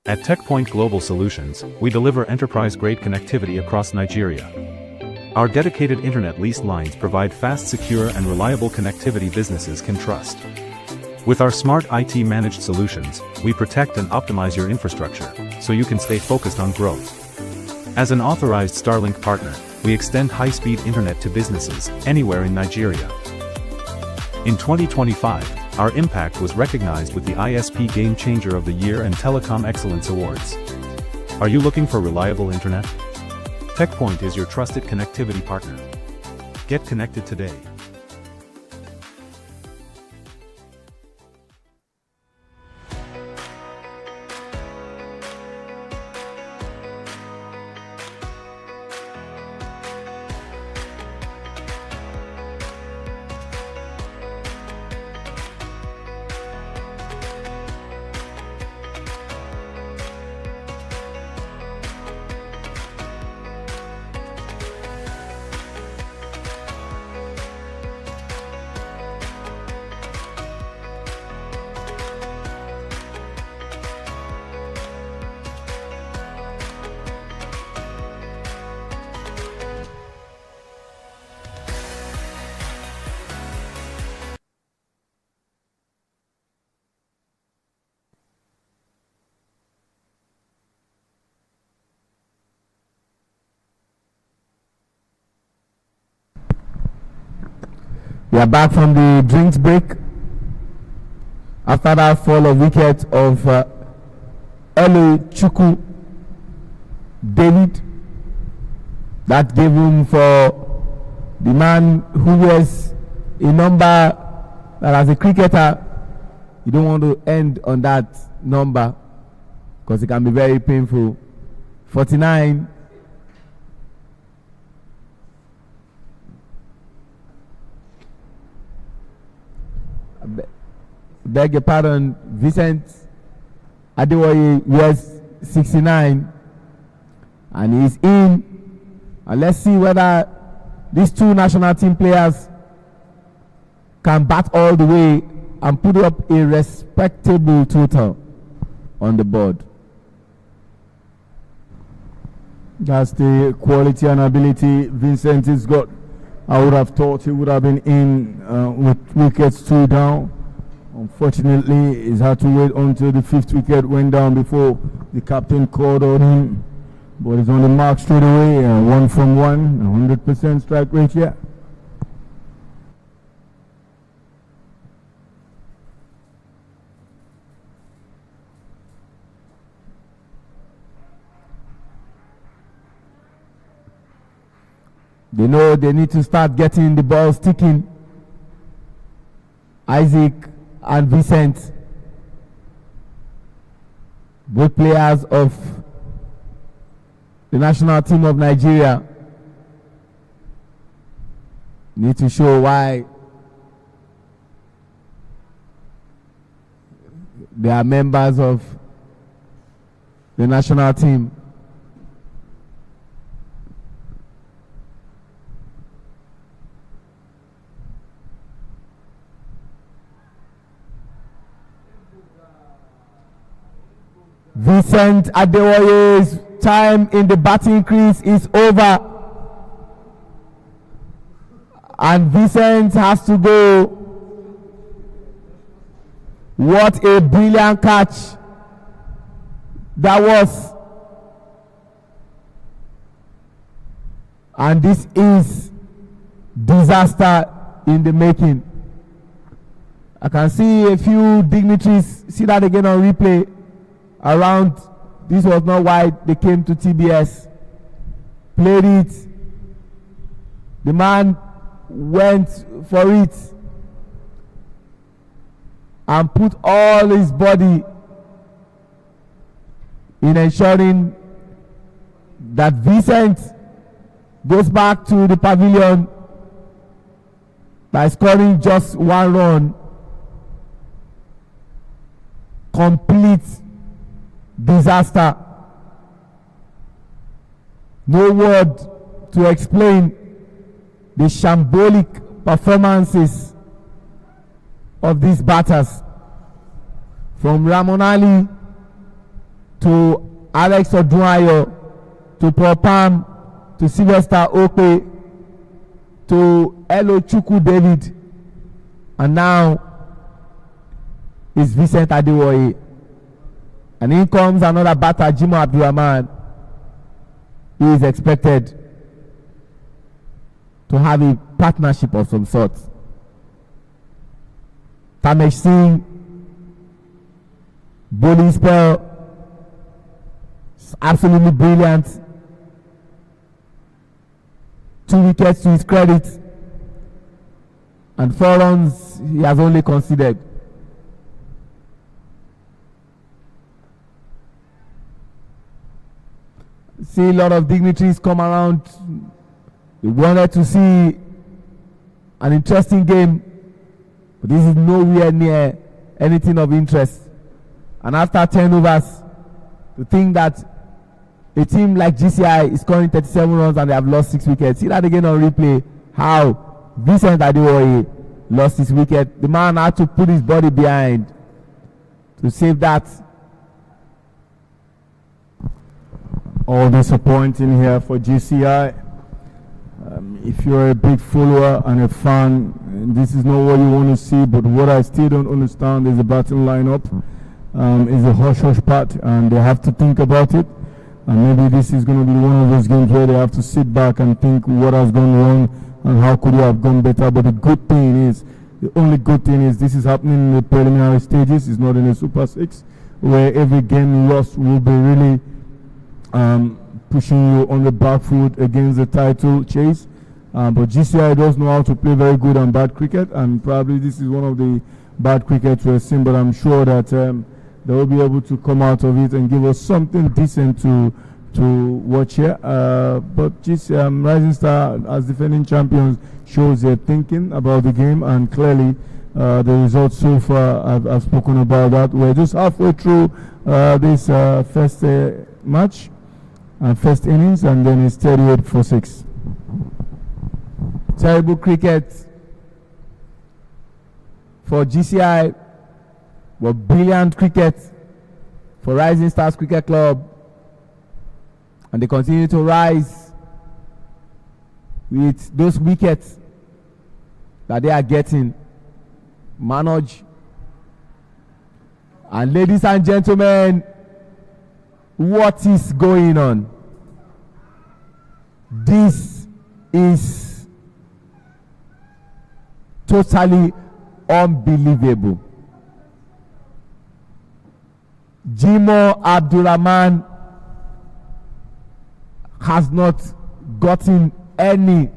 At TechPoint Global Solutions, we deliver enterprise-grade connectivity across Nigeria. Our dedicated internet leased lines provide fast, secure, and reliable connectivity businesses can trust. With our smart IT managed solutions, we protect and optimize your infrastructure, so you can stay focused on growth. As an authorized Starlink partner, we extend high-speed internet to businesses anywhere in Nigeria. In 2025, our impact was recognized with the ISP Game Changer of the Year and Telecom Excellence Awards. Are you looking for reliable internet? TechPoint is your trusted connectivity partner. Get connected today. We are back from the drinks break after that fall of wicket of Oluchukwu David. That gave room for the man who wears a number that as a cricketer you don't want to end on that number because it can be very painful. 49. Beg your pardon, Vincent Adewoye wears 69 and he's in. And let's see whether these two national team players can bat all the way and put up a respectable total on the board. That's the quality and ability Vincent has got. I would have thought he would have been in with wickets 2 down. Unfortunately, he's had to wait until the 5th wicket went down before the captain called on him. But he's on the mark straight away. 1 from 1, 100% strike rate here. They know they need to start getting the ball sticking. Isaac and Vincent, both players of the national team of Nigeria, need to show why they are members of the national team. Vincent Adewoye's time in the batting crease is over, and Vincent has to go. What a brilliant catch that was, and this is disaster in the making. I can see a few dignitaries see that again on replay. Around, this was not why they came to TBS, played it, the man went for it and put all his body in ensuring that Vincent goes back to the pavilion by scoring just 1 run. Complete disaster. No word to explain the shambolic performances of these batters, from Ramonali to Alex Odunayo to Propam to Sylvester Okpe to Oluchukwu David, and now is Vincent Adewoye. And in comes another batter, Jimo Abdulrahman, who is expected to have a partnership of some sort. Tamesh Singh, bowling spell, absolutely brilliant. 2 wickets to his credit, and 4 runs he has only conceded. See a lot of dignitaries come around. We wanted to see an interesting game, but this is nowhere near anything of interest. And after 10 overs, to think that a team like GCI is scoring 37 runs and they have lost 6 wickets. See that again on replay. How Vincent Adewoye lost his wicket. The man had to put his body behind to save that. All disappointing here for GCI. If you're a big follower and a fan, this is not what you want to see. But what I still don't understand is the batting lineup. Is a hush-hush part, and they have to think about it. And maybe this is going to be one of those games where they have to sit back and think what has gone wrong and how could it have gone better. But the only good thing is this is happening in the preliminary stages. It's not in the Super 6, where every game lost will be really pushing you on the back foot against the title chase. But GCI does know how to play very good and bad cricket, and probably this is one of the bad crickets we've seen, but I'm sure that they will be able to come out of it and give us something decent to watch here. But Rising Star, as defending champions, shows their thinking about the game, and clearly the results so far, I've spoken about that. We're just halfway through this first match and first innings, and then it's 38 for 6. Terrible cricket for GCI, but brilliant cricket for Rising Stars Cricket Club, and they continue to rise with those wickets that they are getting. Manoj, and ladies and gentlemen, what is going on? This is totally unbelievable. Jimo Abdulrahman has not gotten any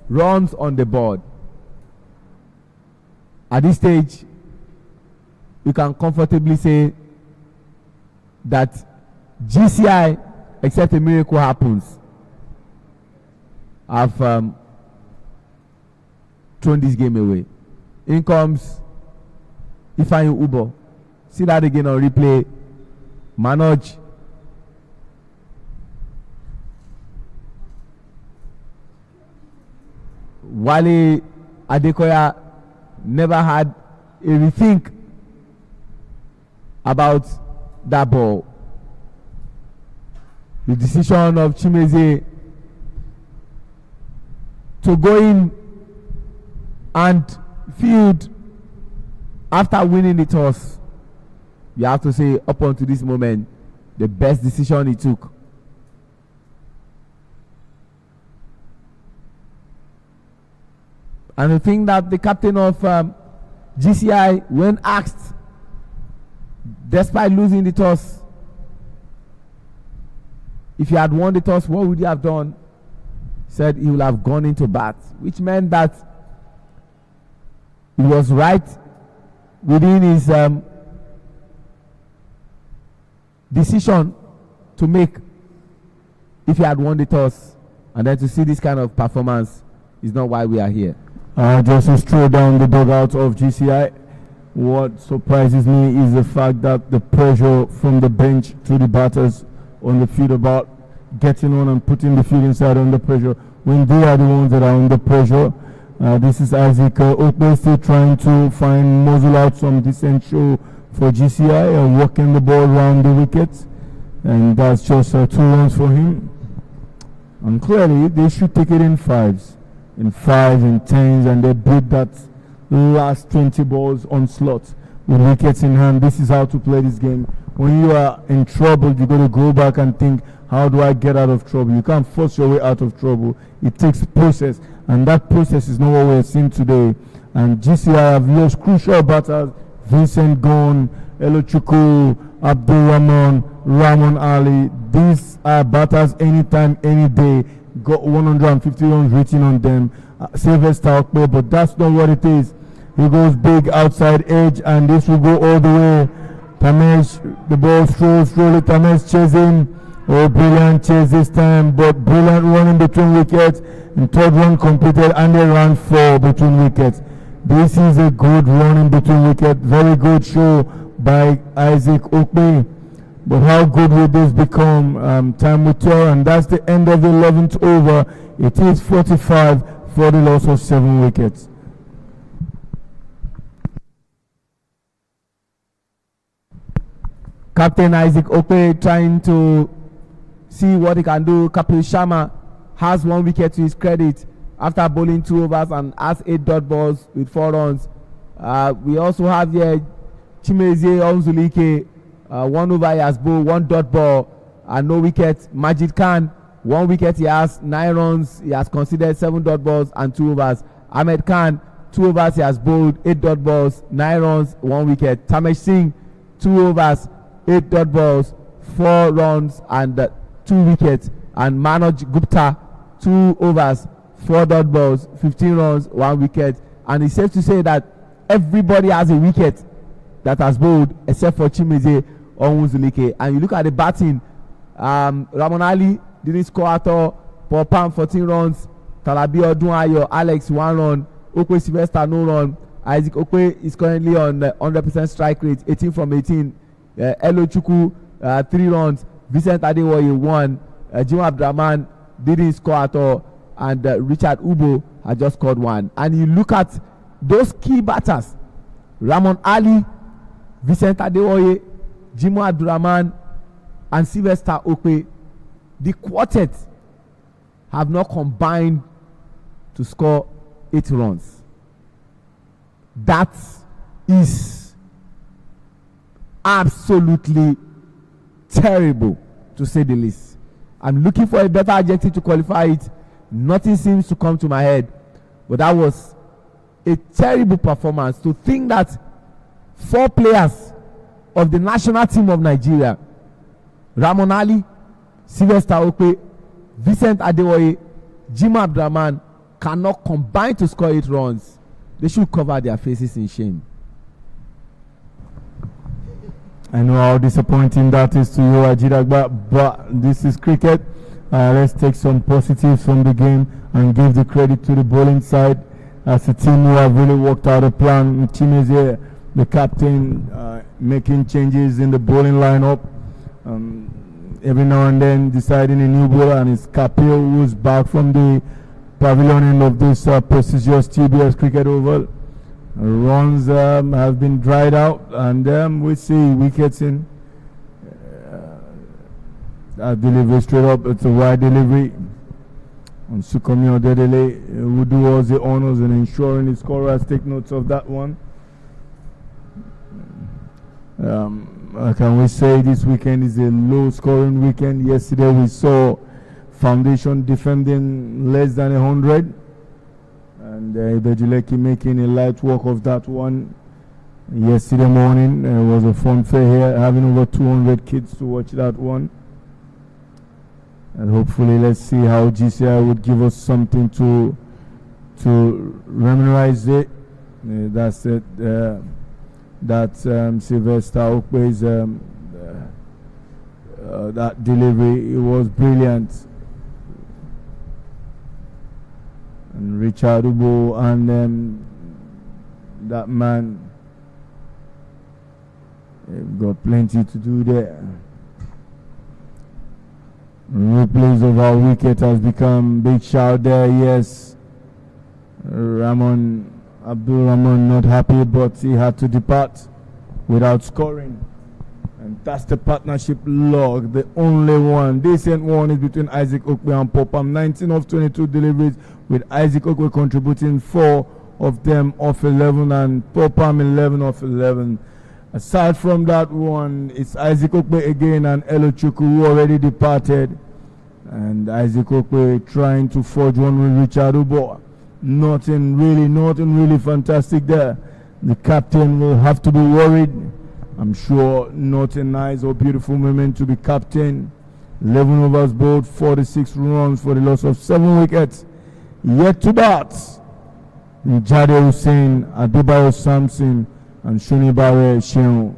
runs on the board. At this stage, you can comfortably say that GCI, except a miracle happens, have thrown this game away. In comes Ifeanyi Ubo. See that again on replay. Manoj. Wale Adekoya never had a rethink about that ball. The decision of Chimeze to go in and field after winning the toss, you have to say, up until this moment, the best decision he took. And I think that the captain of GCI, when asked, despite losing the toss, if he had won the toss, what would he have done? Said he would have gone into bat, which meant that he was right within his decision to make if he had won the toss. And then to see this kind of performance is not why we are here. Just to stroll down the dugout of GCI, what surprises me is the fact that the pressure from the bench to the batters on the field about getting on and putting the field inside under pressure, when they are the ones that are under pressure. This is Isaac Oakman still trying to muzzle out some decent show for GCI and working the ball around the wickets, and that's just 2 runs for him. And clearly they should take it in 5s, in 10s, and they beat that last 20 balls on slot with wickets in hand. This is how to play this game. When you are in trouble, you got to go back and think, how do I get out of trouble? You can't force your way out of trouble. It takes process, and that process is not what we're seeing today. And GCI have lost crucial batters. Vincent gone, Elochukwu, Abdul Rahman, Ramon Ali. These are batters anytime, any day. Got 150 runs written on them. Sylvester Okpe, but that's not what it is. He goes big outside edge, and this will go all the way. Tamesh, the ball slowly. Tamesh chasing. Oh, brilliant chase this time, but brilliant running between wickets. And third run completed, and they ran 4 between wickets. This is a good running between wickets. Very good show by Isaac Okpe. But how good will this become? Time will tell, and that's the end of the 11th over. It is 45 for the loss of 7 wickets. Captain Isaac Okpe trying to see what he can do. Kapil Sharma has 1 wicket to his credit after bowling 2 overs and has 8 dot balls with 4 runs. We also have here Chimezie Onzulike, 1 over he has bowled, 1 dot ball and no wicket. Majid Khan, 1 wicket, he has 9 runs, he has conceded 7 dot balls and 2 overs. Ahmed Khan, 2 overs, he has bowled, 8 dot balls, 9 runs, 1 wicket. Tamesh Singh, 2 overs, 8 dot balls, 4 runs and 2 wickets. And Manoj Gupta, 2 overs, 4 dot balls, 15 runs, 1 wicket. And it's safe to say that everybody has a wicket that has bowled except for Chimezie Onwuzulike. And you look at the batting, Ramon Ali didn't score at all. Paul Palm 14 runs, Talabi Odunayo, Alex 1 run, Okwe Sylvester no run. Isaac Okwe is currently on 100% strike rate, 18 from 18. Elochukwu 3 runs, Vincent Adewoye 1, Jim Abdurrahman didn't score at all, and Richard Ubo had just scored 1. And you look at those key batters, Ramon Ali, Vincent Adewoye, Jim Abdurrahman and Sylvester Okwe, the quartet have not combined to score 8 runs. That is absolutely terrible, to say the least. I'm looking for a better adjective to qualify it. Nothing seems to come to my head, but that was a terrible performance. To think that 4 players of the national team of Nigeria, Ramon Ali, Sylvester Okwe, Vincent Adewoye, Jim Abdurrahman, cannot combine to score 8 runs. They should cover their faces in shame. I know how disappointing that is to you, Ajidagba, but this is cricket. Let's take some positives from the game and give the credit to the bowling side as a team who have really worked out a plan. Chimezie, the captain, making changes in the bowling lineup. Every now and then deciding a new bowler, and it's Kapil who's back from the pavilion end of this prestigious TBS cricket oval. Runs have been dried out, and we see wickets in. That delivery straight up, it's a wide delivery. And Sukomi Odedele who do all the honors and ensuring the scorers take notes of that one. Can we say this weekend is a low scoring weekend? Yesterday we saw Foundation defending less than 100. And Ibejuleki making a light work of that one. Yesterday morning was a fun fair here, having over 200 kids to watch that one. And hopefully let's see how GCI would give us something to memorize it. That's it. That Sylvester Okwe's that delivery, it was brilliant. And Richard Ubo and that man, they've got plenty to do there. Replays of our wicket has become big shout there. Yes, Abdul Rahman not happy, but he had to depart without scoring. And that's the partnership log, the only one. Decent one is between Isaac Okwe and Popam. 19 of 22 deliveries, with Isaac Okwe contributing 4 of them off 11 and Popam 11 off 11. Aside from that one, it's Isaac Okpe again and Elochukwu who already departed. And Isaac Okpe trying to forge one with Richard Ubo. Nothing really fantastic there. The captain will have to be worried. I'm sure not a nice or beautiful moment to be captain. 11 overs bowled, 46 runs for the loss of 7 wickets. Yet to bat, Jade Hussain, Adebayo Samson, and Shonibare Sheon.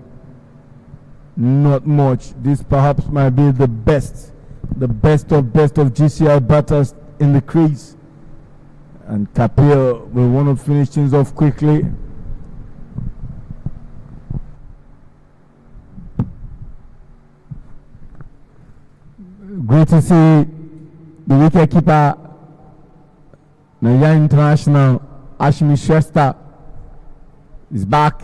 Not much. This perhaps might be the best of GCI batters in the crease. And Kapil will want to finish things off quickly. Great to see the wicketkeeper, Nigerian International, Ashmi Shrestha, is back.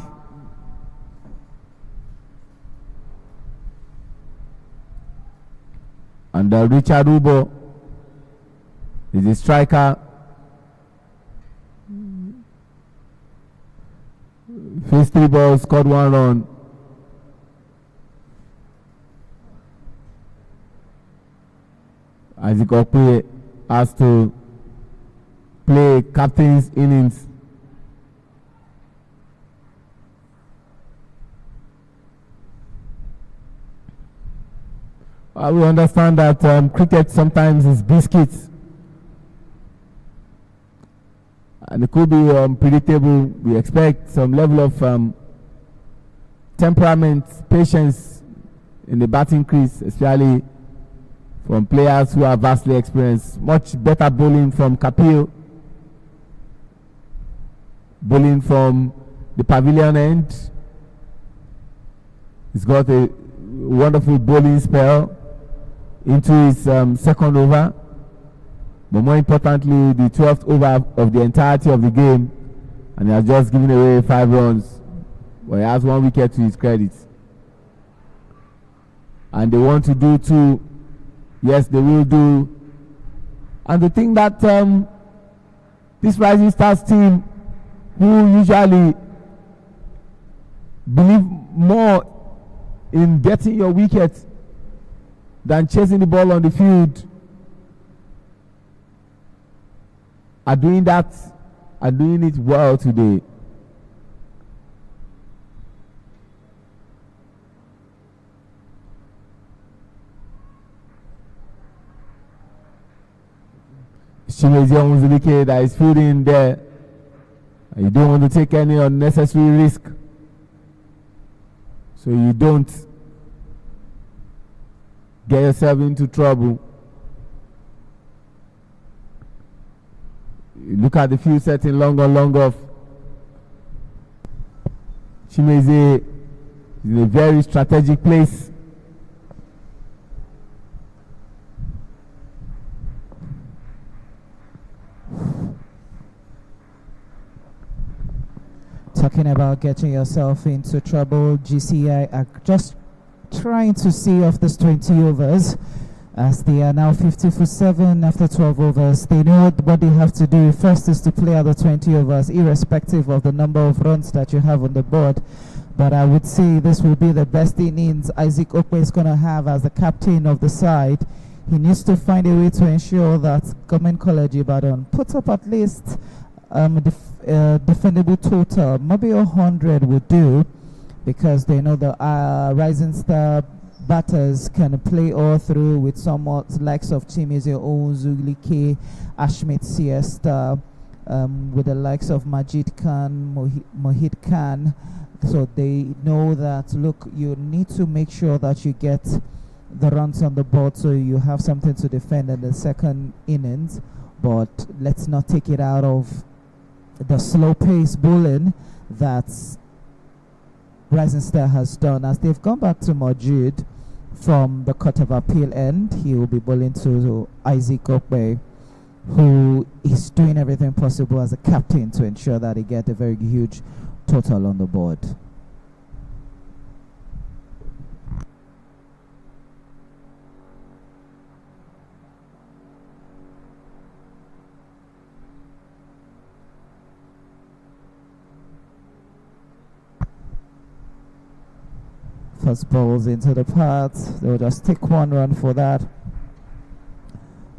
And Richard Ubo is the striker. Faced 3 balls, scored 1 run. Isaac Okpe has to play captain's innings. We understand that cricket sometimes is biscuits. And it could be unpredictable. We expect some level of temperament, patience in the batting crease, especially from players who are vastly experienced. Much better bowling from Kapil. Bowling from the pavilion end. He's got a wonderful bowling spell into his second over. But more importantly, the 12th over of the entirety of the game. And he has just given away 5 runs. But he has 1 wicket to his credit. And they want to do 2. Yes, they will do. And the thing that this Rising Stars team, who usually believe more in getting your wicket than chasing the ball on the field, are doing it well today. Chimezie Onwuzulike that is fielding there. You don't want to take any unnecessary risk, so you don't get yourself into trouble. You look at the field setting long on, long off. Chimezie is in a very strategic place. Talking about getting yourself into trouble, GCI are just trying to see off this 20 overs, as they are now 50 for 7 after 12 overs. They know what they have to do. First is to play out the 20 overs, irrespective of the number of runs that you have on the board. But I would say this will be the best innings Isaac Okpe is going to have as the captain of the side. He needs to find a way to ensure that Government College Ibadan puts up at least defendable total. Maybe 100 would do, because they know the Rising Star batters can play all through with somewhat likes of Chimezie Onwuzulike, Ashmit Siesta, with the likes of Majid Khan, Mohit Khan. So they know that, look, you need to make sure that you get the runs on the board so you have something to defend in the second innings. But let's not take it out of the slow pace bowling that Rising Star has done, as they've gone back to Majid from the Court of Appeal end. He will be bowling to Isaac Okpe, who is doing everything possible as a captain to ensure that he get a very huge total on the board. toss balls into the paths. They'll just take 1 run for that.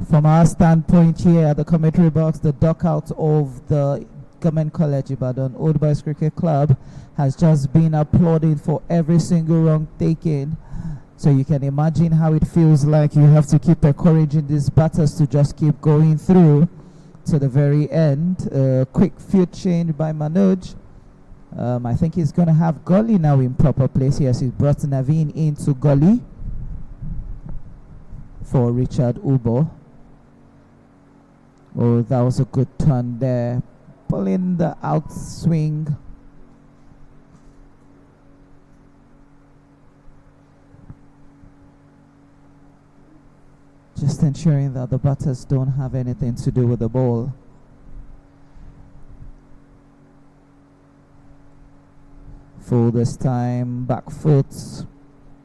From our standpoint here at the commentary box, the dugout of the Government College Ibadan Old Boys Cricket Club has just been applauding for every single run taken. So you can imagine how it feels like. You have to keep encouraging these batters to just keep going through to the very end. Quick field change by Manoj. I think he's going to have Gully now in proper place. Yes, he's brought Naveen into Gully for Richard Ubo. Oh, that was a good turn there. Pulling the outswing. Just ensuring that the batters don't have anything to do with the ball. Full this time, back foot.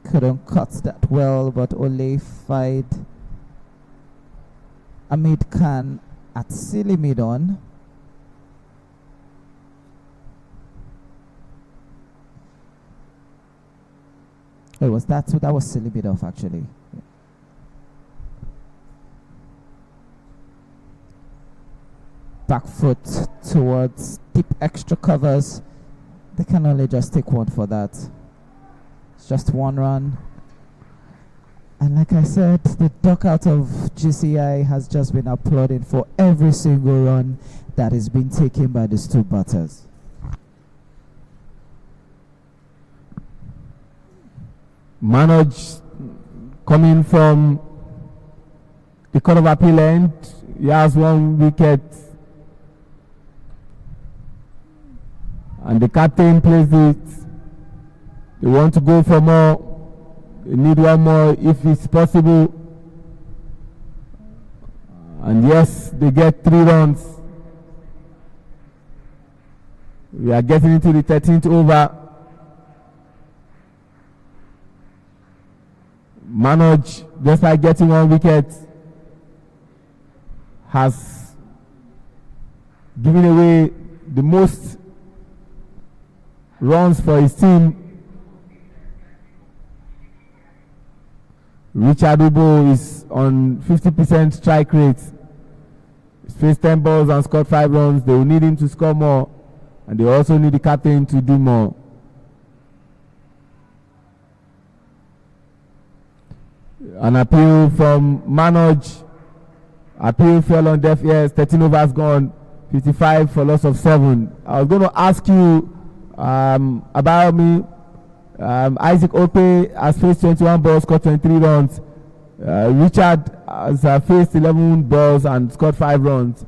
Couldn't cut that well, but only fied Amid Khan at silly mid on. It was that was silly mid off actually. Back foot towards deep extra covers. They can only just take 1 for that. It's just 1 run. And like I said, the dugout of GCI has just been applauding for every single run that is being taken by these 2 batters. Manoj coming from the Court of Appeal end. He has 1 wicket. And the captain plays it. They want to go for more. They need 1 more if it's possible. And yes, they get 3 runs. We are getting into the 13th over. Manoj, despite getting 1 wicket, has given away the most runs for his team. Richard Ubo is on 50% strike rate. He's faced 10 balls and scored 5 runs. They will need him to score more, and they also need the captain to do more. An appeal from Manoj. Appeal fell on deaf ears. 13 overs gone. 55 for loss of 7. I was going to ask you about me. Isaac Ope has faced 21 balls, scored 23 runs. Richard has faced 11 balls and scored 5 runs.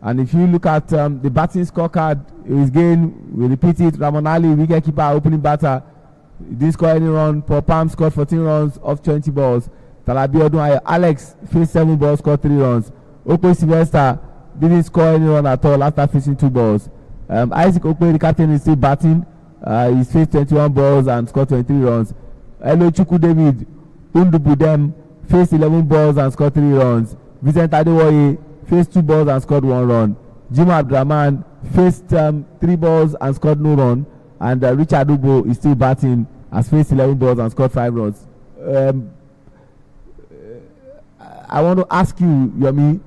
And if you look at the batting scorecard, his game, we repeat it, Ramon Ali, wicketkeeper, opening batter, he didn't score any run. Paul Palm scored 14 runs off 20 balls. Talabi Odun Alex faced 7 balls, scored 3 runs. Ope Sylvester didn't score any run at all after facing 2 balls. Isaac Ope, the captain, is still batting. He's faced 21 balls and scored 23 runs. Elo Chukwu David Undubudem faced 11 balls and scored 3 runs. Vincent Adewoye faced 2 balls and scored 1 run. Jim Abdurrahman faced 3 balls and scored no run. And Richard Ubo is still batting, has faced 11 balls and scored 5 runs. I want to ask you, Yomi,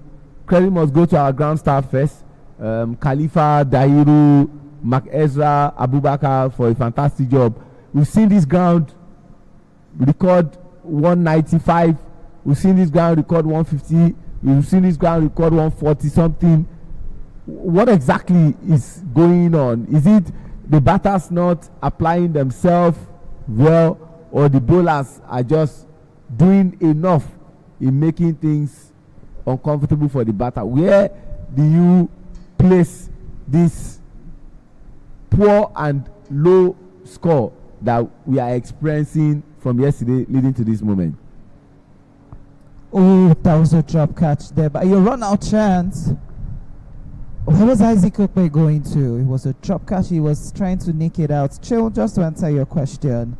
credit must go to our ground staff first. Khalifa, Dahiru, Mark Ezra, Abubakar for a fantastic job. We've seen this ground record 195. We've seen this ground record 150. We've seen this ground record 140 something. What exactly is going on? Is it the batters not applying themselves well, or the bowlers are just doing enough in making things uncomfortable for the batter? Where do you place this poor and low score that we are experiencing from yesterday leading to this moment? Oh, that was a drop catch there, but you run out chance. Where was Isaac Ope going to? It was a drop catch. He was trying to nick it out. Chill, just to answer your question.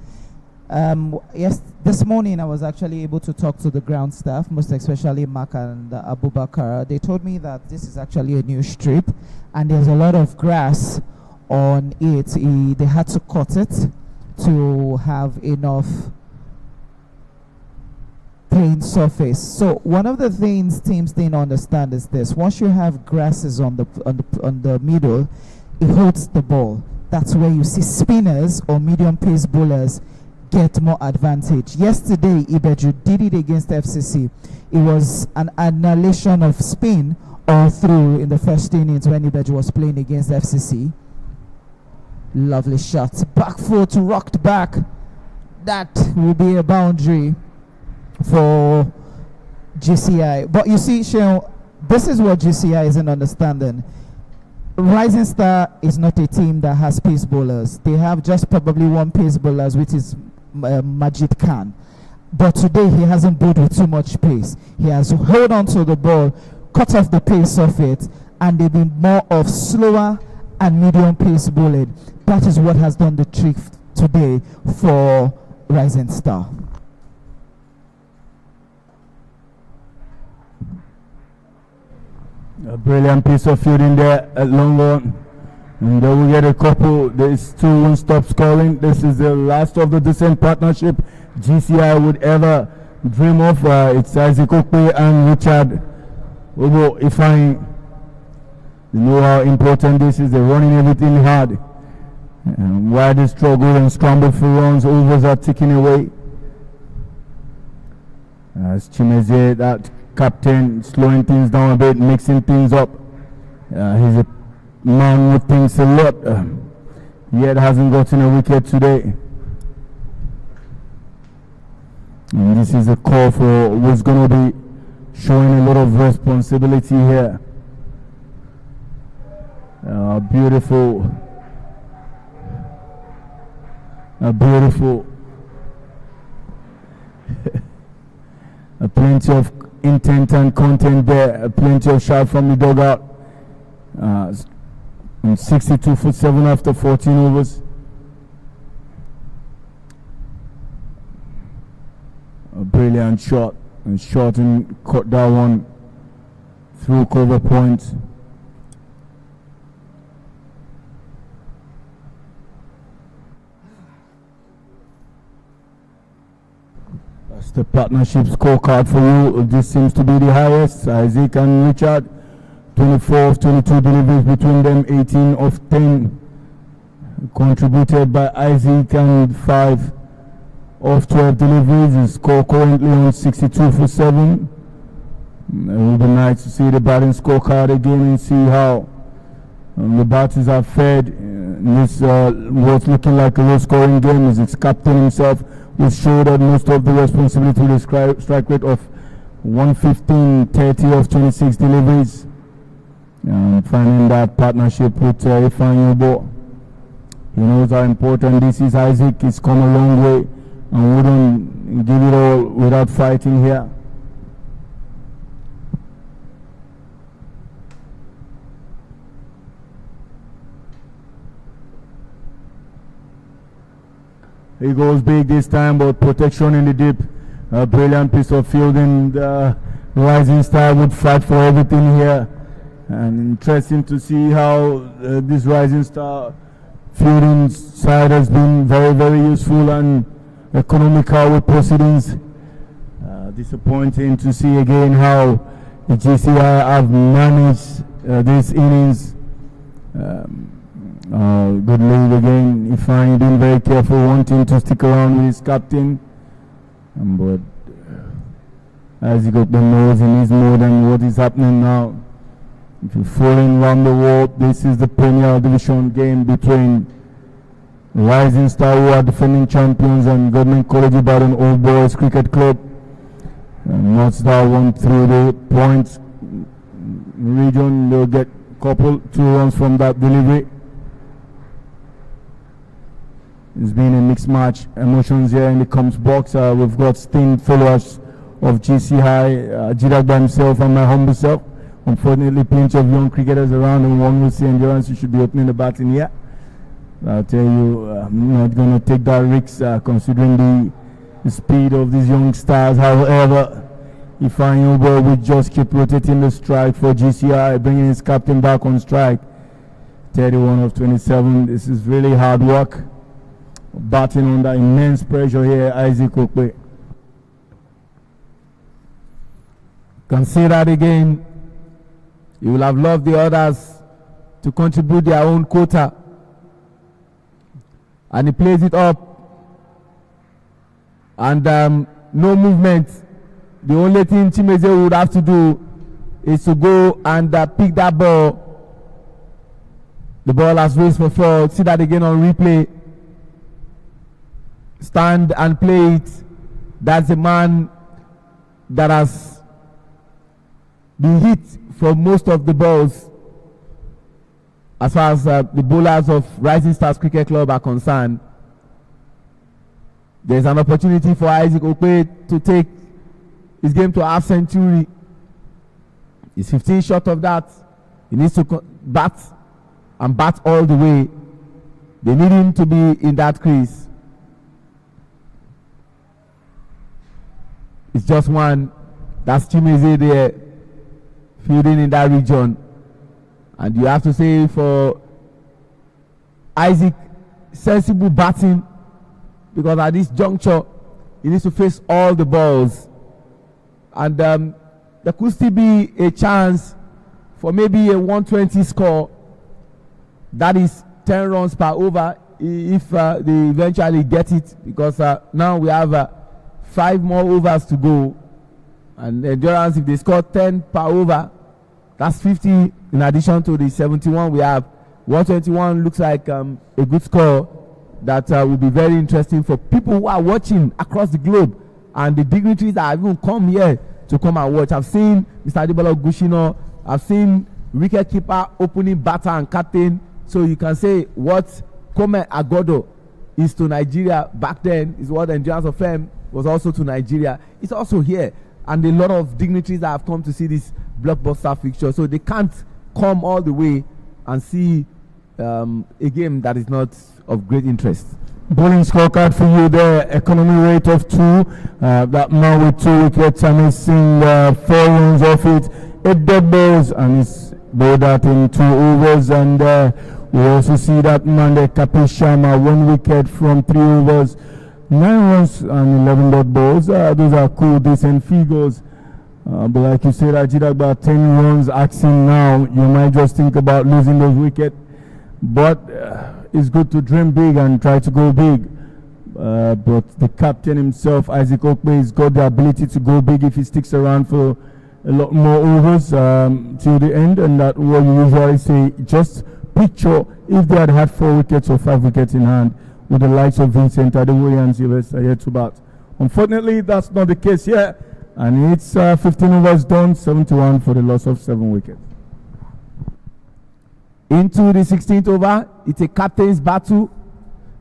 Yes, this morning I was actually able to talk to the ground staff, most especially Mark and Abubakar. They told me that this is actually a new strip and there's a lot of grass on it. They had to cut it to have enough playing surface. So one of the things teams didn't understand is this: once you have grasses on the middle, it holds the ball. That's where you see spinners or medium pace bowlers get more advantage. Yesterday, IBADAN did it against FCC. It was an annihilation of spin all through in the first innings when IBADAN was playing against FCC. Lovely shot. Back foot, rocked back. That will be a boundary for GCI. But you see, Sean, this is what GCI isn't understanding. Rising Star is not a team that has pace bowlers. They have just probably one pace bowler, which is Majid Khan. But today he hasn't bowled with too much pace. He has held on to the ball, cut off the pace of it, and they've been more of slower and medium pace bowling. That is what has done the trick today for Rising Star. A brilliant piece of fielding there at long run. And then we get a couple. There's 2 won't stop scoring. This is the last of the decent partnership GCI would ever dream of. It's Isaac Okwe and Richard Obo Ifeanyi. You know how important this is. They're running everything hard. And while they struggle and scramble for runs, overs are ticking away. As Chimeze, that captain, slowing things down a bit, mixing things up. He's a man who thinks a lot, yet hasn't gotten a wicket today. And this is a call for who's going to be showing a lot of responsibility here. Beautiful. Plenty of intent and content there. Plenty of shot from the dugout. 62 for 7 after 14 overs. A brilliant shot. And Shorten caught that one through cover point. That's the partnership scorecard for you. This seems to be the highest. Isaac and Richard, 24 of 22 deliveries between them, 18 of 10 contributed by Isaac, and 5 of 12 deliveries. His score currently on 62 for 7. It will be nice to see the batting scorecard again and see how the batters are fed. This what's looking like a low-scoring game is its captain himself will show that most of the responsibility to the strike rate of 115, 30 of 26 deliveries. Finding that partnership with Ifeanyi. He knows how important this is. Isaac has come a long way and wouldn't give it all without fighting here. He goes big this time, but protection in the deep. A brilliant piece of fielding. The Rising Star would fight for everything here. And interesting to see how this Rising Star fielding side has been very, very useful and economical with proceedings. Disappointing to see again how the GCI have managed this innings. Good lead again. Ifeanyi being very careful, wanting to stick around with his captain. But as he got the nose in his mode and what is happening now, if you're falling around the wall, this is the Premier Division game between Rising Star, who are defending champions, and Government College IBADAN Old Boys Cricket Club. North Star won through the points region. They'll get couple 2 runs from that delivery. It's been a mixed match. Emotions here in the comms box. We've got steamed followers of GCI, Jidagba himself and my humble self. Unfortunately, plenty of young cricketers around, and one will see endurance. You should be opening the batting here. I'll tell you, I'm not going to take that risk considering the speed of these young stars. However, Ifeanyi will just keep rotating the strike for GCI, bringing his captain back on strike. 31 of 27. This is really hard work. batting under immense pressure here, Isaac Okpe. Consider that again. You will have loved the others to contribute their own quota. And he plays it up. And no movement. The only thing Chimeze would have to do is to go and pick that ball. The ball has raced for 4. See that again on replay. Stand and play it. That's a man that has been hit for most of the balls as far as the bowlers of Rising Stars Cricket Club are concerned. There's an opportunity for Isaac Okpe to take his game to a half century. He's 15 short of that. He needs to bat and bat all the way. They need him to be in that crease. It's just one. That's Chimeze there, fielding in that region. And you have to say for Isaac, sensible batting, because at this juncture, he needs to face all the balls. And there could still be a chance for maybe a 120 score. That is 10 runs per over if they eventually get it, because now we have 5 more overs to go. And Endurance, if they score 10 per over, that's 50 in addition to the 71 we have. 121 looks like a good score that will be very interesting for people who are watching across the globe and the dignitaries that have even come here to come and watch. I've seen Mr. Adebola Gushino, I've seen wicketkeeper, opening batter and captain. So you can say what Kome Agodo is to Nigeria back then is what Endurance of FEB was also to Nigeria. It's also here. And a lot of dignitaries that have come to see this blockbuster fixture, so they can't come all the way and see a game that is not of great interest. Bowling scorecard for you there. Economy rate of 2. That man with 2 wickets and missing 4 runs off it. 8 dead balls and he's bowled that in 2 overs. And we also see that man there, Kapil Sharma, 1 wicket from 3 overs. 9 runs and 11 dead balls. Those are cool, decent figures. But like you said, Ajida, about 10 runs axing now, you might just think about losing those wickets. But it's good to dream big and try to go big. But the captain himself, Isaac Okpe, has got the ability to go big if he sticks around for a lot more overs till the end. And that's what you usually say. Just picture if they had 4 wickets or 5 wickets in hand with the likes of Vincent Adewoye and Sylvester here to bat. Unfortunately, that's not the case here. And it's 15 overs done, 71 for the loss of 7 wickets. Into the 16th over, it's a captain's battle.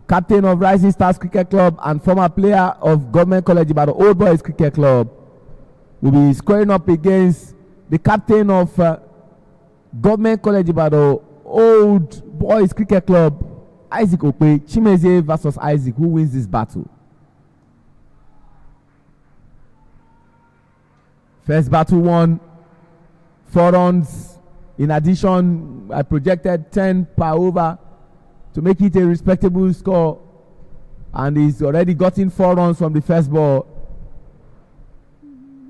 Captain of Rising Stars Cricket Club and former player of Government College Ibadan Old Boys Cricket Club will be squaring up against the captain of Government College Ibadan Old Boys Cricket Club, Isaac Okpe. Chimeze versus Isaac. Who wins this battle? First battle won, 4 runs. In addition, I projected 10 per over to make it a respectable score. And he's already gotten 4 runs from the first ball.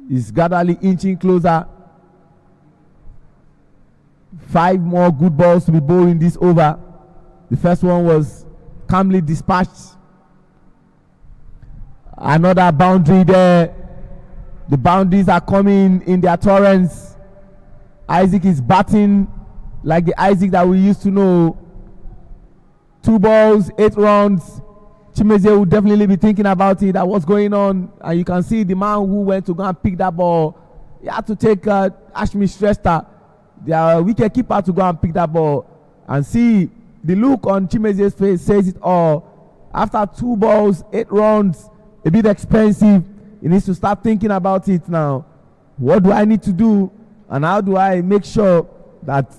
He's gradually inching closer. 5 more good balls to be bowled in this over. The first one was calmly dispatched. Another boundary there. The boundaries are coming in their torrents. Isaac is batting like the Isaac that we used to know. 2 balls, 8 runs. Chimeze will definitely be thinking about it, that what's going on. And you can see the man who went to go and pick that ball. He had to take Ashmi Shrestha, their wicket keeper, to go and pick that ball. And see the look on Chimeze's face says it all. After 2 balls, 8 runs, a bit expensive. He needs to start thinking about it now. What do I need to do? And how do I make sure that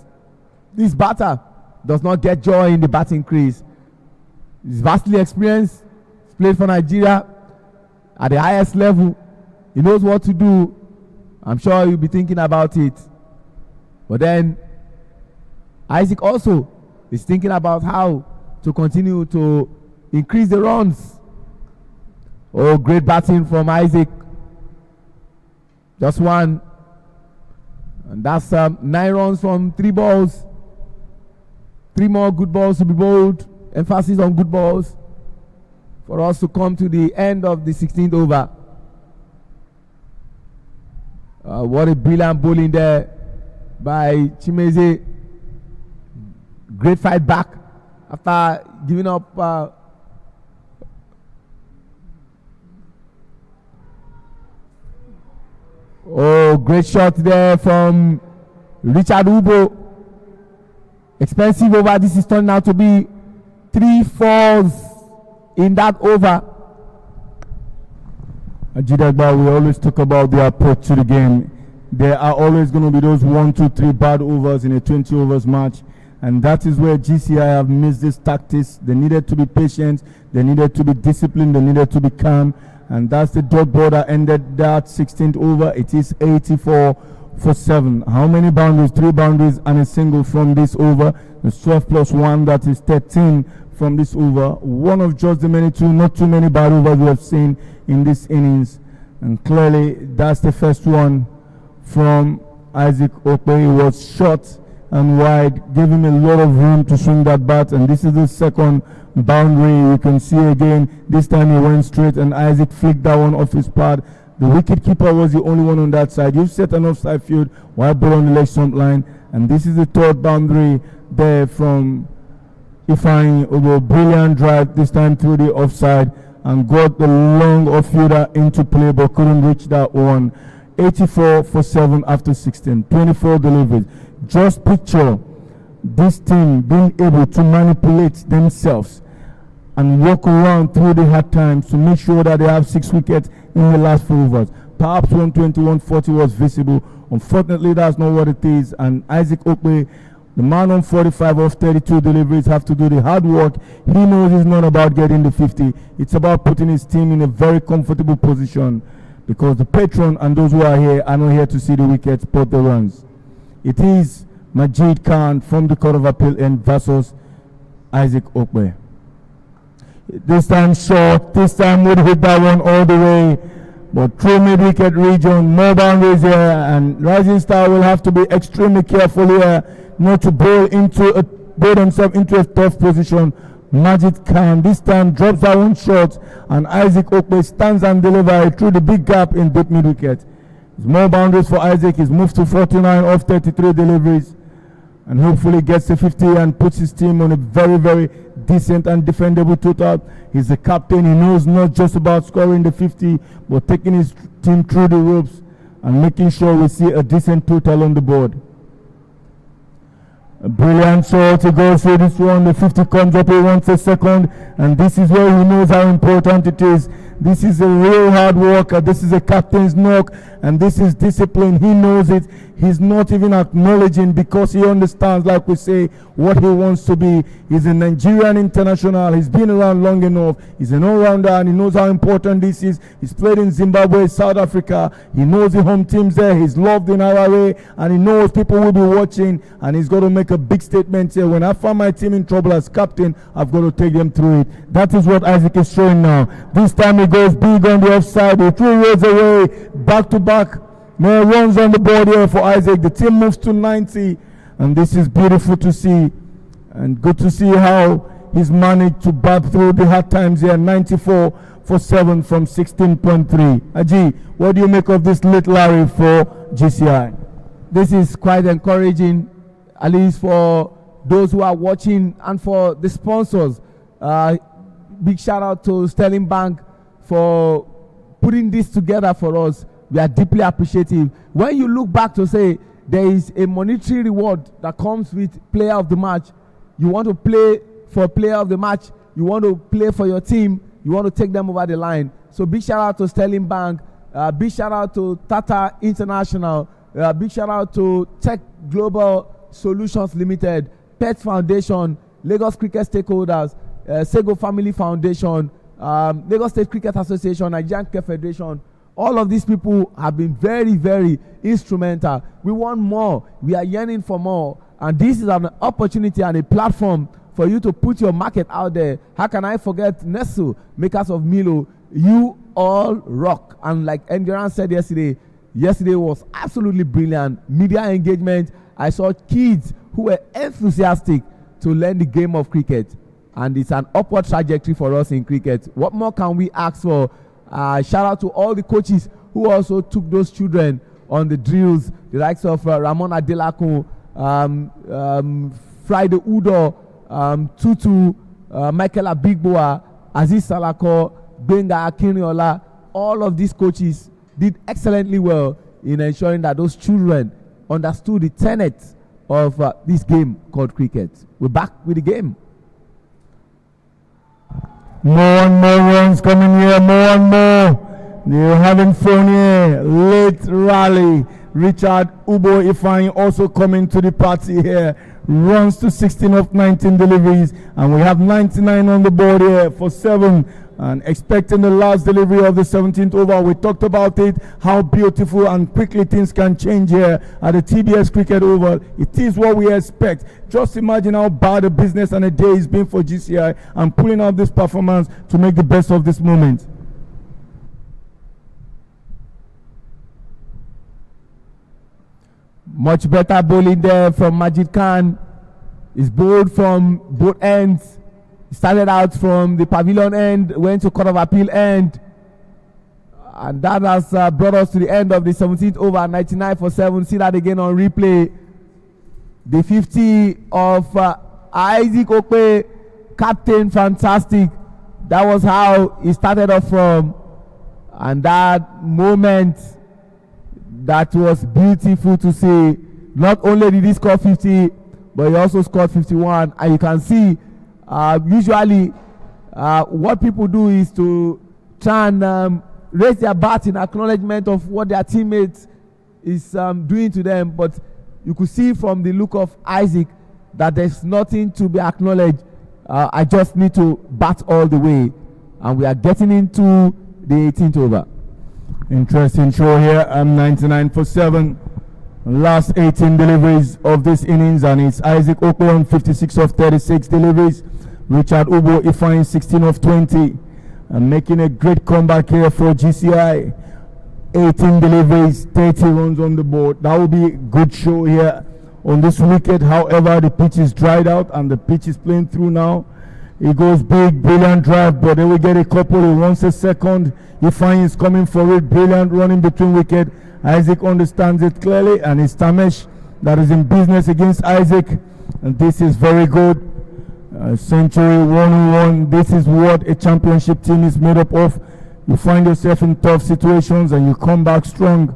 this batter does not get joy in the batting crease? He's vastly experienced. He's played for Nigeria at the highest level. He knows what to do. I'm sure you'll be thinking about it. But then Isaac also is thinking about how to continue to increase the runs. Oh, great batting from Isaac. Just one. And that's 9 runs from 3 balls. 3 more good balls to be bowled. Emphasis on good balls for us to come to the end of the 16th over. What a brilliant bowling there by Chimeze. Great fight back after giving up oh, great shot there from Richard Ubo. Expensive over. This is turning out to be 3 fours in that over. Ajidagba, we always talk about the approach to the game. There are always going to be those 1, 2, 3 bad overs in a 20 overs match. And that is where GCI have missed this tactics. They needed to be patient. They needed to be disciplined. They needed to be calm. And that's the dot ball that ended that 16th over. It is 84 for 7. How many boundaries? 3 boundaries and a single from this over. It's 12 plus 1. That is 13 from this over. One of just the many two, not too many bad overs we have seen in this innings. And clearly that's the first one from Isaac Okpe. He was short and wide, gave him a lot of room to swing that bat. And this is the second boundary. You can see again, this time he went straight and Isaac flicked that one off his pad. The wicket keeper was the only one on that side. You've set an offside field, wide ball on the leg stump line. And this is the third boundary there from Ifeanyi Ubo. Brilliant drive this time through the offside and got the long off-fielder into play but couldn't reach that one. 84 for 7 after 16. 24 deliveries. Just picture this team being able to manipulate themselves and walk around through the hard times to make sure that they have 6 wickets in the last 4 overs. Perhaps 120, 140 was visible. Unfortunately, that's not what it is. And Isaac Okpe, the man on 45 of 32 deliveries, have to do the hard work. He knows it's not about getting the 50. It's about putting his team in a very comfortable position, because the patron and those who are here are not here to see the wickets but the runs. It is Majid Khan from the Court of Appeal and versus Isaac Okpe. This time short, this time would hit that one all the way, but through mid-wicket region, more boundaries here, and Rising Star will have to be extremely careful here not to bowl themselves into a tough position. Majid Khan this time drops that one short, and Isaac Okpe stands and delivers through the big gap in deep mid-wicket. There's more boundaries for Isaac. He's moved to 49 of 33 deliveries and hopefully gets to 50 and puts his team on a very, very decent and defendable total. He's the captain. He knows not just about scoring the 50 but taking his team through the ropes and making sure we see a decent total on the board. A brilliant shot to go through this one. The 50 comes up, he wants a second, and this is where he knows how important it is. This is a real hard worker. This is a captain's knock, and this is discipline. He knows it. He's not even acknowledging, because he understands, like we say, what he wants to be. He's a Nigerian international. He's been around long enough. He's an all-rounder, and he knows how important this is. He's played in Zimbabwe, South Africa. He knows the home teams there. He's loved in RRA, and he knows people will be watching, and he's got to make a big statement here. When I find my team in trouble as captain, I've got to take them through it. That is what Isaac is showing now. This time he goes big on the offside. He 3 rows away, back to back. More runs on the board here for Isaac. The team moves to 90, and this is beautiful to see, and good to see how he's managed to bat through the hard times here. 94 for 7 from 16.3. Aji, what do you make of this late Larry for GCI? This is quite encouraging, at least for those who are watching and for the sponsors. Big shout out to Sterling Bank for putting this together for us. We are deeply appreciative. When you look back to say there is a monetary reward that comes with player of the match, you want to play for player of the match, you want to play for your team, you want to take them over the line. So big shout out to Sterling Bank, big shout out to Tata International, big shout out to Tech Global Solutions Limited, Pets Foundation, Lagos Cricket Stakeholders, Sego Family Foundation, Lagos State Cricket Association, Nigerian Cricket Federation. All of these people have been very, very instrumental. We want more. We are yearning for more. And this is an opportunity and a platform for you to put your market out there. How can I forget Nestle, makers of Milo? You all rock. And like Endurance said yesterday was absolutely brilliant. Media engagement. I saw kids who were enthusiastic to learn the game of cricket. And it's an upward trajectory for us in cricket. What more can we ask for? Shout out to all the coaches who also took those children on the drills. The likes of Ramon Adelakun, Friday Udo, Tutu, Michael Abigboa, Aziz Salako, Benga Akinriola. All of these coaches did excellently well in ensuring that those children understood the tenets of this game called cricket. We're back with the game. More and more runs coming here, more and more. They're having fun here. Late rally. Richard Ubo Ifeanyi also coming to the party here. Runs to 16 of 19 deliveries. And we have 99 on the board here for 7. And expecting the last delivery of the 17th over. We talked about it, how beautiful and quickly things can change here at the TBS Cricket Oval. It is what we expect. Just imagine how bad a business and a day has been for GCI, and pulling out this performance to make the best of this moment. Much better bowling there from Majid Khan. He's bowled from both ends. Started out from the pavilion end, went to Court of Appeal end, and that has brought us to the end of the 17th over. 99 for 7. See that again on replay. The 50 of Isaac Okpe, captain, fantastic. That was how he started off from, and that moment, that was beautiful to see. Not only did he score 50, but he also scored 51, and you can see. Usually, what people do is to try and raise their bat in acknowledgement of what their teammates is doing to them. But you could see from the look of Isaac that there's nothing to be acknowledged. I just need to bat all the way. And we are getting into the 18th over. Interesting show here. 99 for 7. Last 18 deliveries of this innings, and it's Isaac Okpe on 56 of 36 deliveries. Richard Ubo Ifeanyi 16 of 20, and making a great comeback here for GCI. 18 deliveries, 30 runs on the board. That will be a good show here on this wicket. However, the pitch is dried out and the pitch is playing through now. He goes big, brilliant drive, but then we get a couple. He wants a second. Ifeanyi is coming for it. Brilliant running between wicket. Isaac understands it clearly, and it's Tamesh that is in business against Isaac, and this is very good. Century 1-1. This is what a championship team is made up of. You find yourself in tough situations and you come back strong.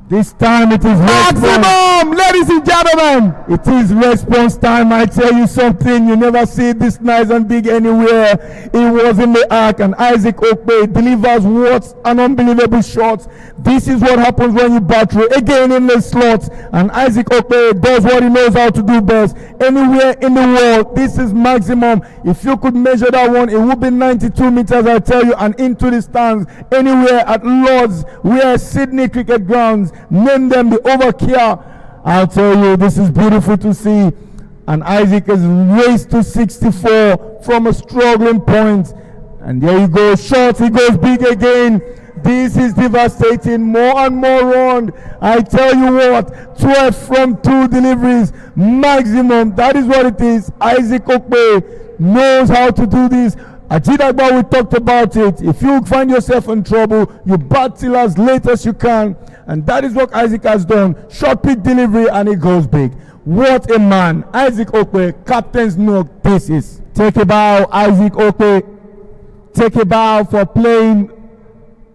This time it is maximum, ladies and gentlemen. It is response time. I tell you something, you never see it this nice and big anywhere. It was in the arc, and Isaac Okpe delivers what an unbelievable shot. This is what happens when you bat through again in the slot, and Isaac Okpe does what he knows how to do best. Anywhere in the world, this is maximum. If you could measure that one, it would be 92 meters, I tell you, and into the stands. Anywhere at Lord's, where Sydney Cricket Grounds, name them the Overcare. I'll tell you, this is beautiful to see. And Isaac is raised to 64 from a struggling point. And there you go, short, he goes big again. This is devastating. More and more run. I tell you what, 12 from 2 deliveries, maximum. That is what it is. Isaac Okpe knows how to do this. Ajidagba, we talked about it. If you find yourself in trouble, you bat till as late as you can. And that is what Isaac has done. Short pitch delivery, and it goes big. What a man. Isaac Okpe, captain's note, this is. Take a bow, Isaac Okpe. Take a bow for playing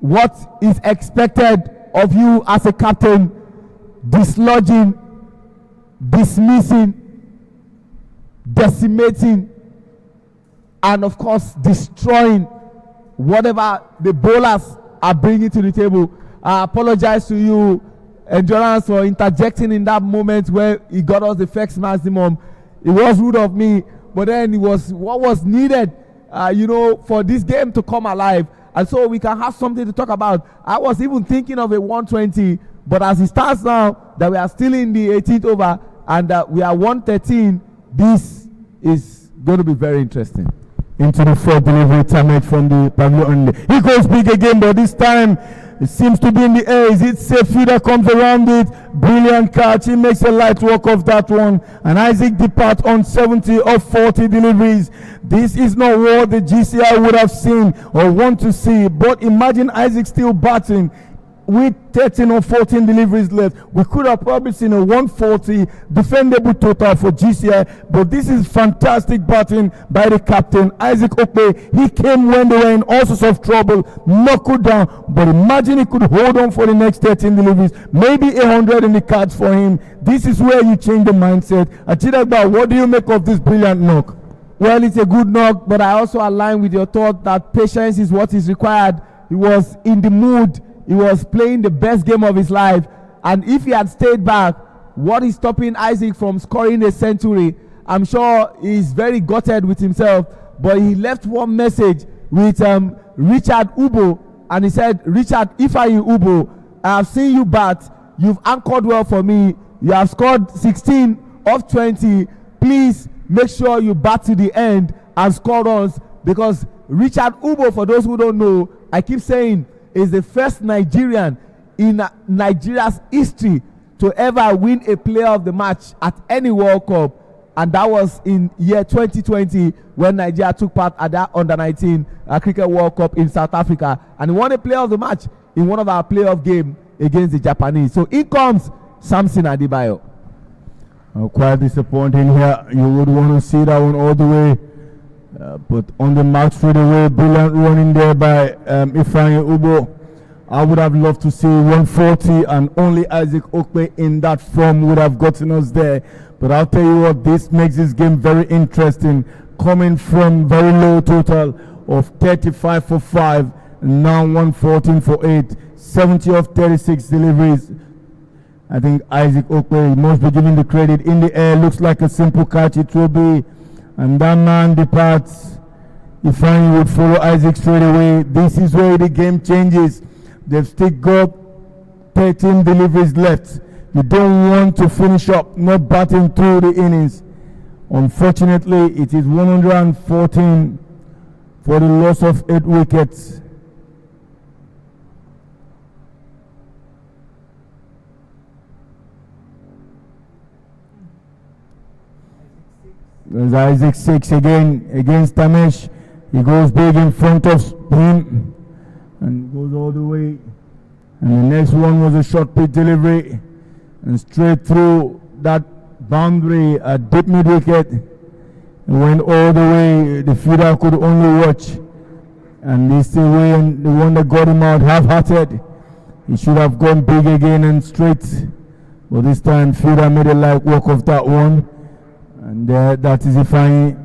what is expected of you as a captain. Dislodging, dismissing, decimating, and of course destroying whatever the bowlers are bringing to the table. I apologize to you, Endurance, for interjecting in that moment where he got us the first maximum. It was rude of me, but then it was what was needed, for this game to come alive. and so we can have something to talk about. I was even thinking of a 120, but as it starts now that we are still in the 18th over and we are 113, this is going to be very interesting. Into the fourth delivery, Tamek from the pavilion. He goes big again, but this time it seems to be in the air. Is it Sefu that comes around it? Brilliant catch. He makes a light work of that one. And Isaac departs on 70 of 40 deliveries. This is not what the GCI would have seen or want to see. But imagine Isaac still batting with 13 or 14 deliveries left. We could have probably seen a 140 defendable total for GCI, but this is fantastic batting by the captain, Isaac Okpe. He came when they were in all sorts of trouble, knocked it down, but imagine he could hold on for the next 13 deliveries, maybe 100 in the cards for him. This is where you change the mindset. Achidagba, what do you make of this brilliant knock? Well, it's a good knock, but I also align with your thought that patience is what is required. He was in the mood. He was playing the best game of his life, and if he had stayed back, what is stopping Isaac from scoring a century? I'm sure he's very gutted with himself, but he left one message with Richard Ubo, and he said, Richard Ifeanyi Ubo, I have seen you bat. You've anchored well for me. You have scored 16 of 20. Please make sure you bat to the end and score runs, because Richard Ubo, for those who don't know, I keep saying, is the first Nigerian in Nigeria's history to ever win a player of the match at any World Cup, and that was in year 2020 when Nigeria took part at that under-19 Cricket World Cup in South Africa, and he won a player of the match in one of our playoff games against the Japanese. So in comes Samson Adebayo. Quite disappointing here. You would want to see that one all the way. But on the mark straight away, brilliant running there by Ifeanyi Ubo. I would have loved to see 140, and only Isaac Okpe in that form would have gotten us there. But I'll tell you what, this makes this game very interesting. Coming from very low total of 35 for 5, now 114 for 8, 70 of 36 deliveries. I think Isaac Okpe must be given the credit. In the air, looks like a simple catch. It will be. And that man departs. Ifeanyi would follow Isaac straight away. This is where the game changes. They've still got 13 deliveries left. You don't want to finish up not batting through the innings. Unfortunately, it is 114 for the loss of 8 wickets. There's Isaac 6 again against Tamesh. He goes big in front of him and goes all the way. And the next one was a short pitch delivery and straight through that boundary at deep mid wicket. It went all the way. The fielder could only watch. And this is the one that got him out half-hearted. He should have gone big again and straight. But this time fielder made a light work of that one. And that is Ifeanyi,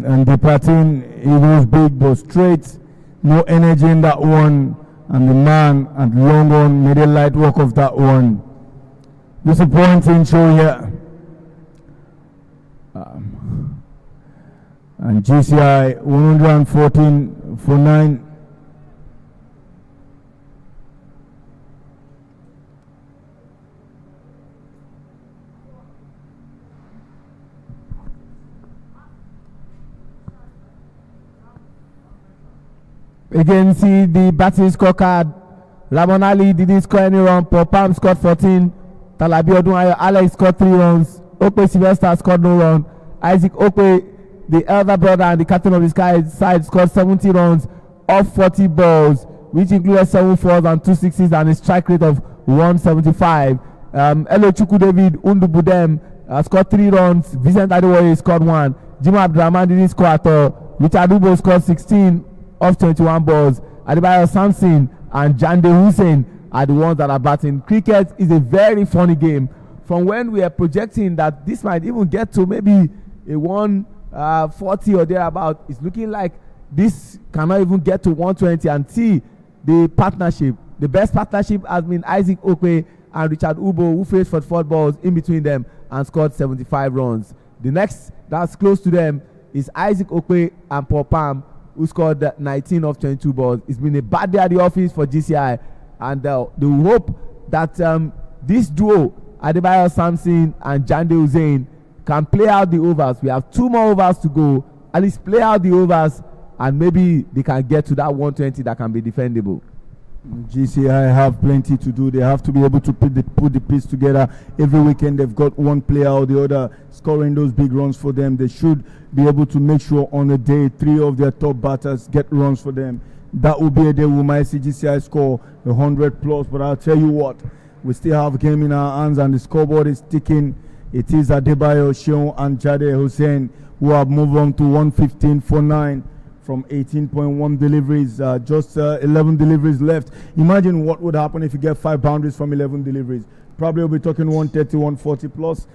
and departing, he was big but straight, no energy in that one, and the man at long on made a light work of that one. Disappointing show here. And GCI 114 for 9. Again, see the batting scorecard. Ramon Ali didn't score any run. Popam scored 14. Talabi Odun Alex scored 3 runs. Okpe Sylvester scored no run. Isaac Okpe, the elder brother and the captain of his side, scored 70 runs off 40 balls, which included 7 fours and 2 sixes and a strike rate of 175. Elo Chukwu David Undubudem scored 3 runs. Vincent Adewoye scored 1. Jim Abdurrahman didn't score at all. Richard Ubo scored 16 of 21 balls. Adebayo Samson and Jande Hussein are the ones that are batting. Cricket is a very funny game. From when we are projecting that this might even get to maybe a 140 or thereabout, it's looking like this cannot even get to 120. And see the partnership. The best partnership has been Isaac Okpe and Richard Ubo, who faced 44 balls in between them and scored 75 runs. The next that's close to them is Isaac Okpe and Paul Palm, who scored 19 of 22 balls. It's been a bad day at the office for GCI, and they will hope that this duo, Adebayo Samson and Jande Hussein, can play out the overs. We have 2 more overs to go. At least play out the overs, and maybe they can get to that 120 that can be defendable. GCI have plenty to do. They have to be able to put the piece together. Every weekend they've got one player or the other scoring those big runs for them. They should be able to make sure on a day 3 of their top batters get runs for them. That will be a day we might see GCI score 100 plus. But I'll tell you what, we still have a game in our hands and the scoreboard is ticking. It is Adebayo, Sheon and Jade Hussein who have moved on to 115 for 9 from 18.1 deliveries, just 11 deliveries left. Imagine what would happen if you get 5 boundaries from 11 deliveries. Probably we'll be talking 130, 140 plus,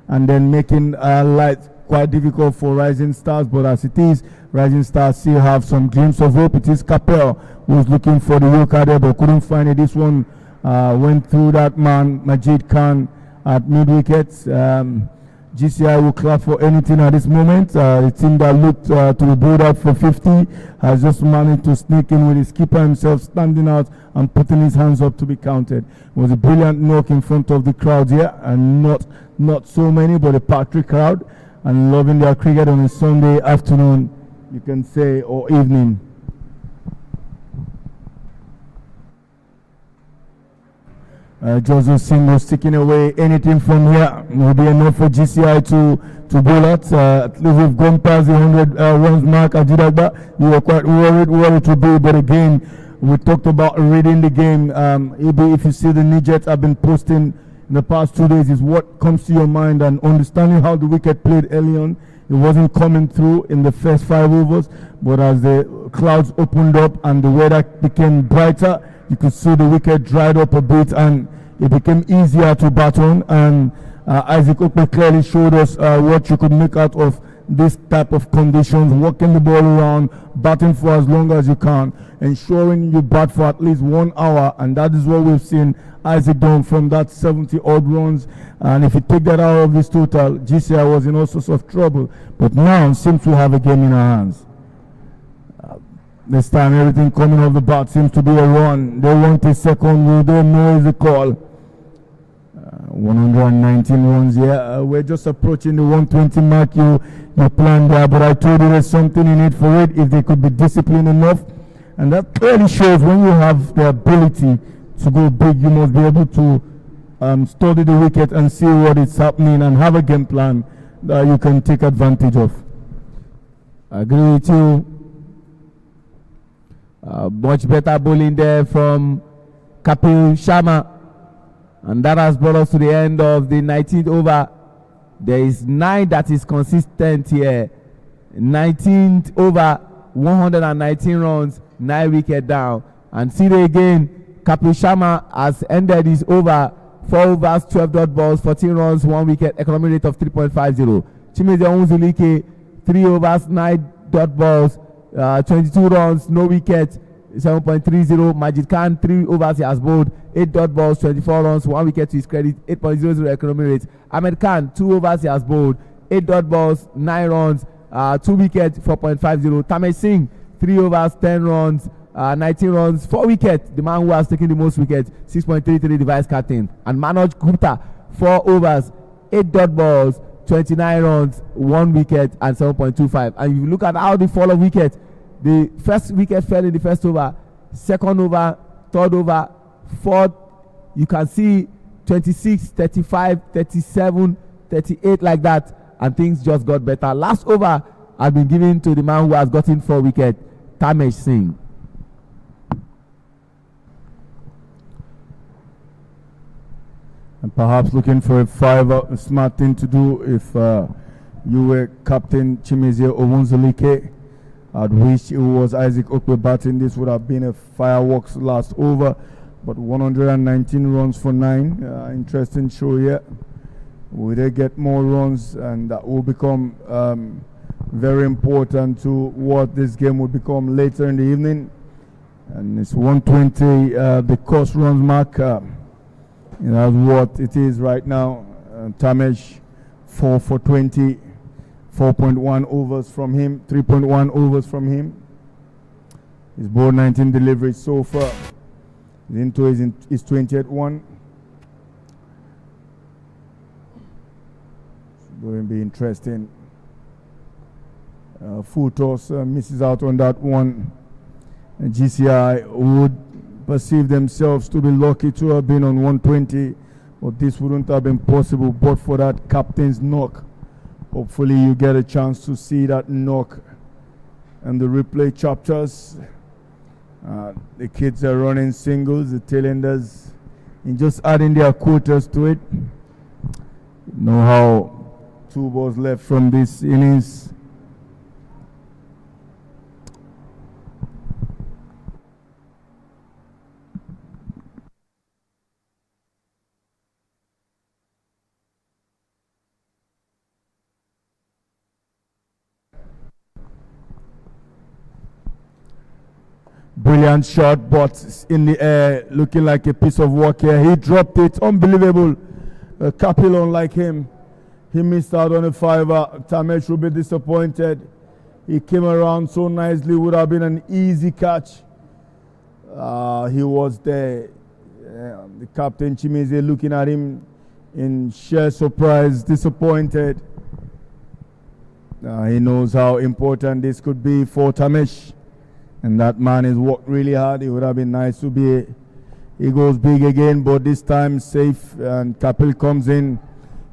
and then making life quite difficult for Rising Stars. But as it is, Rising Stars still have some glimpse of hope. It is Capel who's looking for the yoke there, but couldn't find it. This one went through that man, Majid Khan, at mid-wicket. GCI will clap for anything at this moment. The team that looked to be bowled out for 50 has just managed to sneak in with his keeper himself standing out and putting his hands up to be counted. It was a brilliant knock in front of the crowd here, and not so many, but a Patrick crowd, and loving their cricket on a Sunday afternoon, you can say, or evening. Joseph Singo sticking away. Anything from here will be enough for GCI to bowl at least we've gone past the 100 runs mark at Jidagba. You were quite worried to be, but again, we talked about reading the game. If you see the Nijets have been posting in the past 2 days, is what comes to your mind, and understanding how the wicket played early on. It wasn't coming through in the first 5 overs, but as the clouds opened up and the weather became brighter, you could see the wicket dried up a bit and it became easier to bat on. And Isaac Okpe clearly showed us what you could make out of this type of conditions, working the ball around, batting for as long as you can, ensuring you bat for at least 1 hour, and that is what we've seen Isaac done from that 70 odd runs. And if you take that out of this total, GCI was in all sorts of trouble, but now seems to have a game in our hands. This time everything coming off the bat seems to be a run. They want a second, we don't know is the call. 119 runs here. We're just approaching the 120 mark you planned there, but I told you there's something in it for it if they could be disciplined enough. And that clearly shows when you have the ability to go big, you must be able to study the wicket and see what is happening and have a game plan that you can take advantage of. I agree with you. Much better bowling there from Kapil Sharma, and that has brought us to the end of the 19th over. There is 9 that is consistent here. 19th over, 119 runs, 9 wicket down. And see there again, Kapil Sharma has ended his over, 4 overs, 12 dot balls, 14 runs, 1 wicket, economy rate of 3.50. Chimeze Onwuzulike, 3 overs, 9 dot balls, 22 runs, no wicket, 7.30. Majid Khan, 3 overs, he has bowled, 8 dot balls, 24 runs, 1 wicket to his credit, 8.00 economy rate. Ahmed Khan, 2 overs, he has bowled, 8 dot balls, 9 runs, 2 wickets, 4.50. Tamesh Singh, 3 overs, 10 runs, 19 runs, 4 wickets, the man who has taken the most wickets, 6.33, the vice captain. And Manoj Gupta, 4 overs, 8 dot balls, 29 runs, 1 wicket, and 7.25. And you look at how the fall of wicket, the first wicket fell in the first over, second over, third over, fourth, you can see 26, 35, 37, 38 like that, and things just got better. Last over has been given to the man who has gotten 4 wickets, Tamesh Singh. And perhaps looking for a 5, a smart thing to do if you were Captain Chimeze Onwuzulike. I'd wish it was Isaac Okpe batting. This would have been a fireworks last over, but 119 runs for 9. Interesting show here. Will they get more runs? And that will become very important to what this game will become later in the evening. And it's 120, the course runs mark. That's what it is right now. Tamesh 4 for 20, 4.1 overs from him, 3.1 overs from him. His ball 19 deliveries so far. He's into his 20th one. It's going to be interesting. Full toss misses out on that one. And GCI would perceive themselves to be lucky to have been on 120, but this wouldn't have been possible but for that captain's knock. Hopefully you get a chance to see that knock and the replay chapters. The kids are running singles, the tailenders in just adding their quarters to it. You know how 2 balls left from this innings. Brilliant shot, but in the air, looking like a piece of work here. He dropped it. Unbelievable. Kapil, unlike him, he missed out on a 5er. Tamesh will be disappointed. He came around so nicely. Would have been an easy catch. He was there. The captain, Chimize, looking at him in sheer surprise, disappointed. He knows how important this could be for Tamesh. And that man has worked really hard. It would have been nice to be. He goes big again, but this time safe. And Kapil comes in.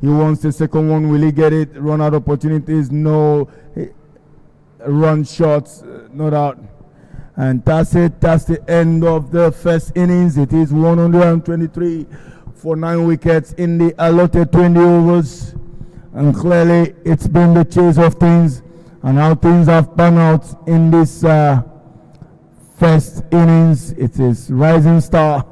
He wants the second one. Will he get it? Run out opportunities? No. Run shots? Not out. And that's it. That's the end of the first innings. It is 123 for 9 wickets in the allotted 20 overs. And clearly, it's been the chase of things and how things have panned out in this first innings. It is Rising Star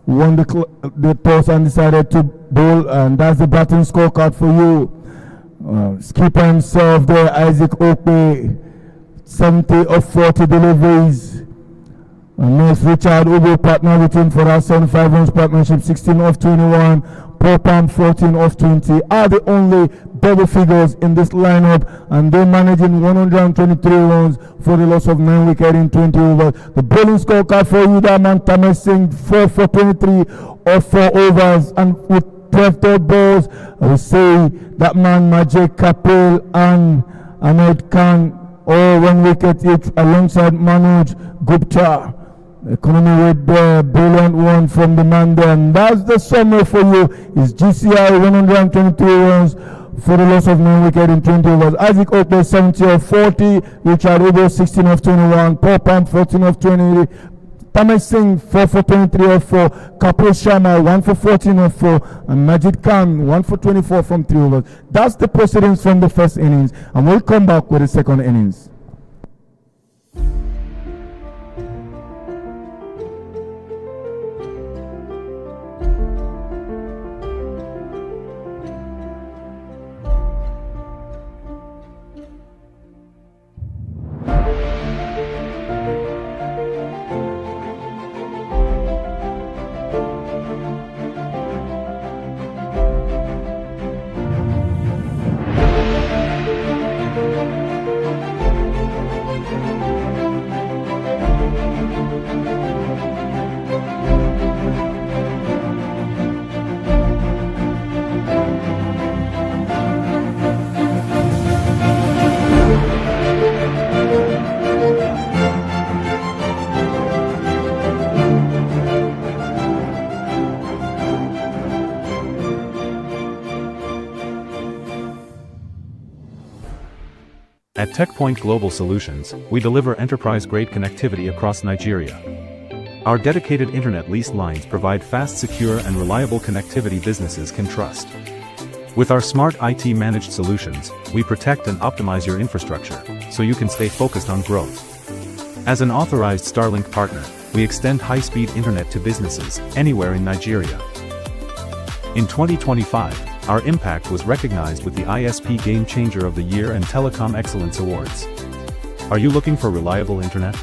won the toss and decided to bowl, and that's the batting scorecard for you. Skipper himself there, Isaac Okwe, 70 of 40 deliveries. Next, Richard Ubo partnered with him for that 75 runs partnership, 16 of 21. Popam 14 of 20 are the only double figures in this lineup, and they're managing 123 runs for the loss of 9 wickets in 20 overs. The bowling scorecard for you, that man Tamesh Singh, 4 for 23 of 4 overs, and with 12 third balls, I will say that man Majid Kapil and Ahmed Khan, all 1 wicket each, alongside Manoj Gupta. Economy with the brilliant one from the man there, and that's the summary for you. Is GCI 123 runs for the loss of 9 wickets in 20 overs. Isaac Okwe 70 of 40, Richard Ubo 16 of 21, Popam 14 of 20, Tamesh Singh 4 for 23 of 4, Kapil Sharma 1 for 14 of 4, and Majid Khan 1 for 24 from 3 overs. That's the proceedings from the first innings, and we'll come back with the second innings. At TechPoint Global Solutions, we deliver enterprise-grade connectivity across Nigeria. Our dedicated internet leased lines provide fast, secure, and reliable connectivity businesses can trust. With our smart IT managed solutions, we protect and optimize your infrastructure, so you can stay focused on growth. As an authorized Starlink partner, we extend high-speed internet to businesses anywhere in Nigeria. In 2025, our impact was recognized with the ISP Game Changer of the Year and Telecom Excellence Awards. Are you looking for reliable internet?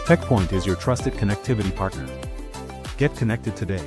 TechPoint is your trusted connectivity partner. Get connected today.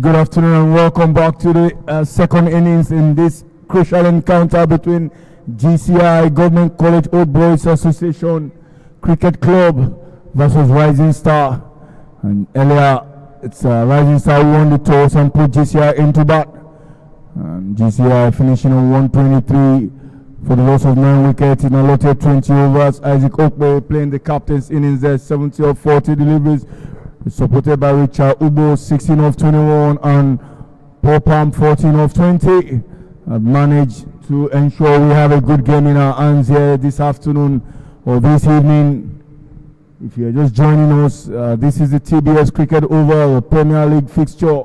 Good afternoon and welcome back to the second innings in this crucial encounter between GCI, Government College Old Boys Association Cricket Club versus Rising Star. And earlier, it's Rising Star who won the toss and put GCI into bat. And GCI finishing on 123 for the loss of 9 wickets in allotted 20 overs. Isaac Okwe playing the captain's innings there, 70 of 40 deliveries. Supported by Richard Ubo, 16 of 21, and Paul Palm, 14 of 20. Have managed to ensure we have a good game in our hands here this afternoon or this evening. If you're just joining us, this is the TBS Cricket Oval, Premier League fixture.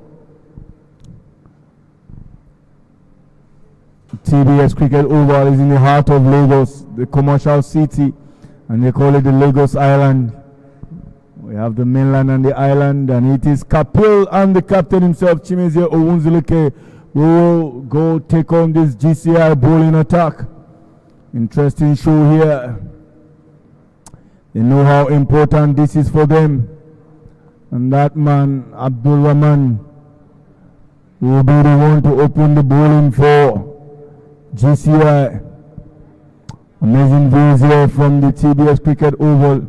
TBS Cricket Oval is in the heart of Lagos, the commercial city, and they call it the Lagos Island. We have the mainland and the island, and it is Kapil and the captain himself, Chimezie Owunzuluke, who will go take on this GCI bowling attack. Interesting show here. They know how important this is for them. And that man, Abdul Rahman, will be the one to open the bowling for GCI. Amazing views here from the TBS Cricket Oval.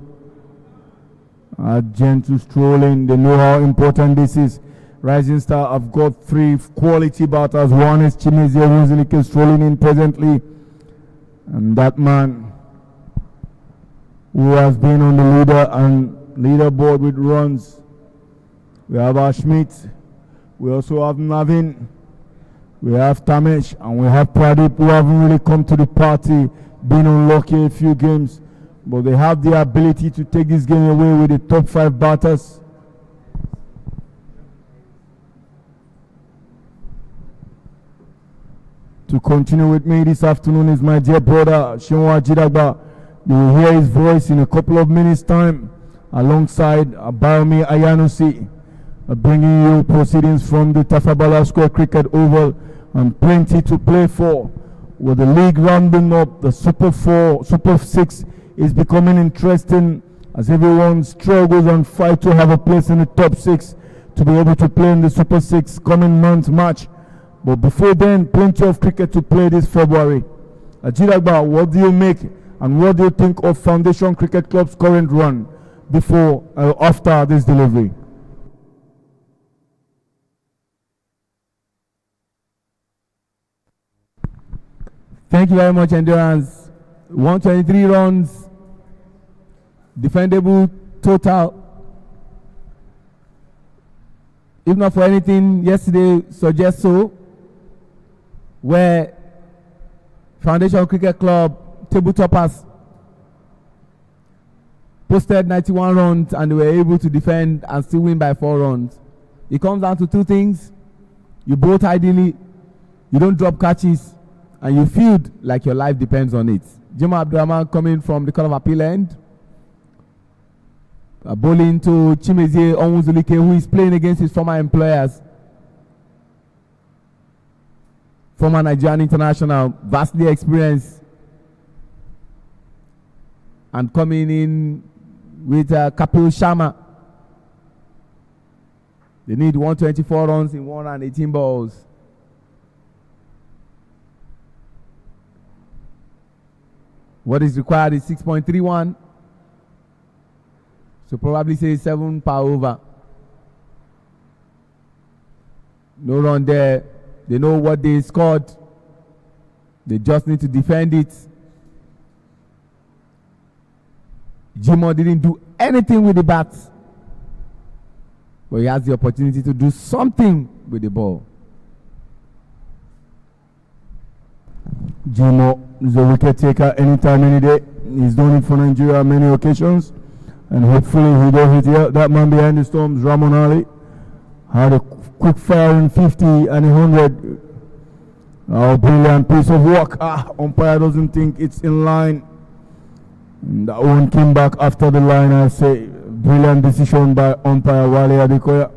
Gentle strolling, they know how important this is. Rising Star have got 3 quality batters. One is Chimezie Owunzuluke strolling in presently, and that man who has been on the leaderboard with runs. We have Ashmit, we also have Navin, we have Tamesh, and we have Pradeep, who haven't really come to the party, been unlucky a few games. But they have the ability to take this game away with the top 5 batters. To continue with me this afternoon is my dear brother, Shinwa Jidagba. You will hear his voice in a couple of minutes' time, alongside Bayomi Ayanusi, bringing you proceedings from the Tafabala Square Cricket Oval, and plenty to play for. With the league rounding up, the Super 4, Super 6 is becoming interesting as everyone struggles and fights to have a place in the top 6 to be able to play in the Super 6 coming month match. But before then, plenty of cricket to play this February. Ajidagba, what do you make and what do you think of Foundation Cricket Club's current run before after this delivery? Thank you very much, Endurance. 123 runs, defendable total. If not for anything, yesterday suggests so, where Foundation Cricket Club table toppers posted 91 runs and they were able to defend and still win by 4 runs. It comes down to 2 things. You bowl ideally, you don't drop catches, and you field like your life depends on it. Jim Abdurrahman coming from the Court of Appeal end. Bowling to Chimezie Owunzuluke, who is playing against his former employers. Former Nigerian international, vastly experienced. And coming in with Kapil Sharma. They need 124 runs in 118 balls. What is required is 6.31. So probably say 7 per over. No run there. They know what they scored. They just need to defend it. Jimo didn't do anything with the bat, but he has the opportunity to do something with the ball. Jimo is a wicket taker anytime, any day. He's done it for Nigeria on many occasions, and hopefully he does it here. That man behind the storms, Ramon Ali, had a quick firing 50 and 100. Oh, brilliant piece of work. Umpire doesn't think it's in line. And that one came back after the line. I say brilliant decision by umpire Wale Adekoya.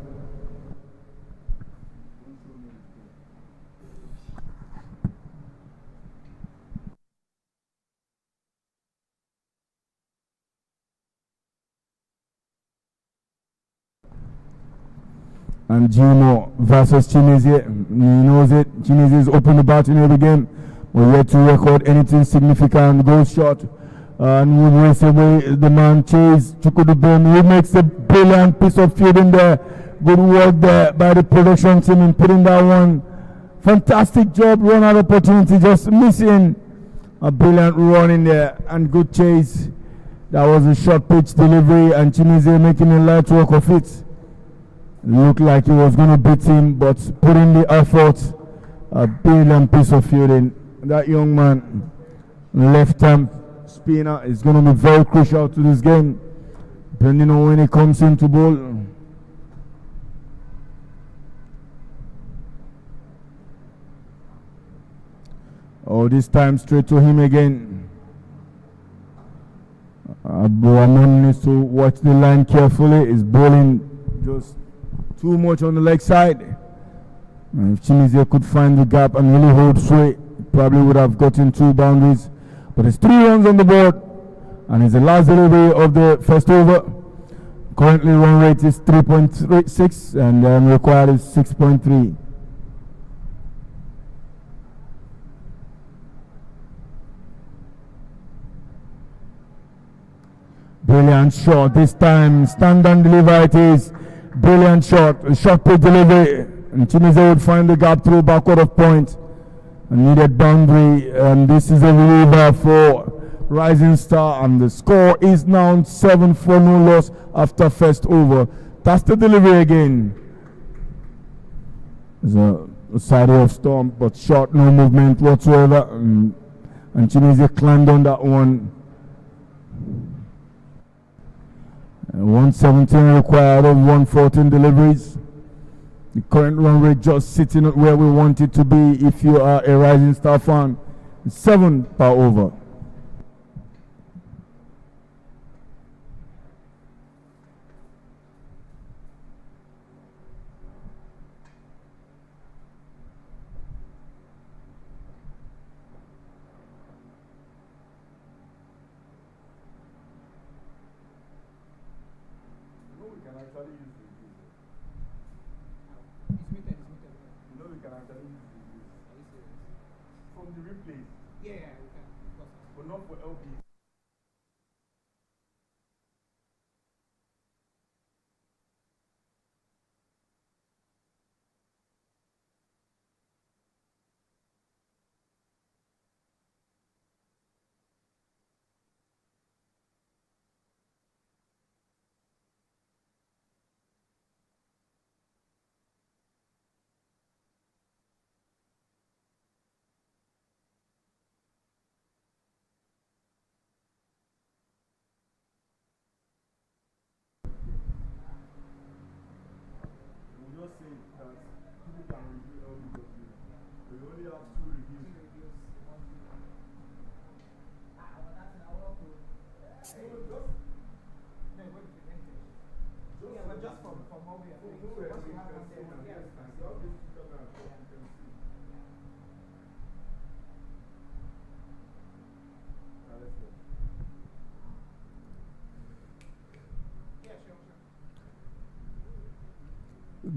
And Gino versus Chimezie. He knows it. Chimezie is open the batting every game. We're yet to record anything significant. Goal shot. And would race away the man Chase Chukudubem. He makes a brilliant piece of fielding there. Good work there by the production team in putting that one. Fantastic job. Run out opportunity. Just missing. A brilliant run in there. And good chase. That was a short pitch delivery. And Chimezie making a light work of it. Looked like he was going to beat him, but put in the effort. A brilliant piece of fielding. That young man, left-hand spinner, is going to be very crucial to this game, depending on when he comes into bowl. Oh, this time straight to him again. Abuamon needs to watch the line carefully. He's bowling just too much on the leg side. And if Chimezie could find the gap and really hold sway, probably would have gotten 2 boundaries. But it's 3 runs on the board, and it's the last delivery of the first over. Currently run rate is 3.36 and required is 6.3. Brilliant shot this time. Stand and deliver it is. Brilliant shot. A short pitch delivery. And Chimezie would find the gap through backward of point. A needed boundary. And this is a reliever for Rising Star. And the score is now 7 for no loss after first over. That's the delivery again. There's a side of stomp, but short, no movement whatsoever. And Chimezie climbed on that one. 117 required of 114 deliveries. The current run rate just sitting at where we want it to be if you are a Rising Star fan. 7 per over.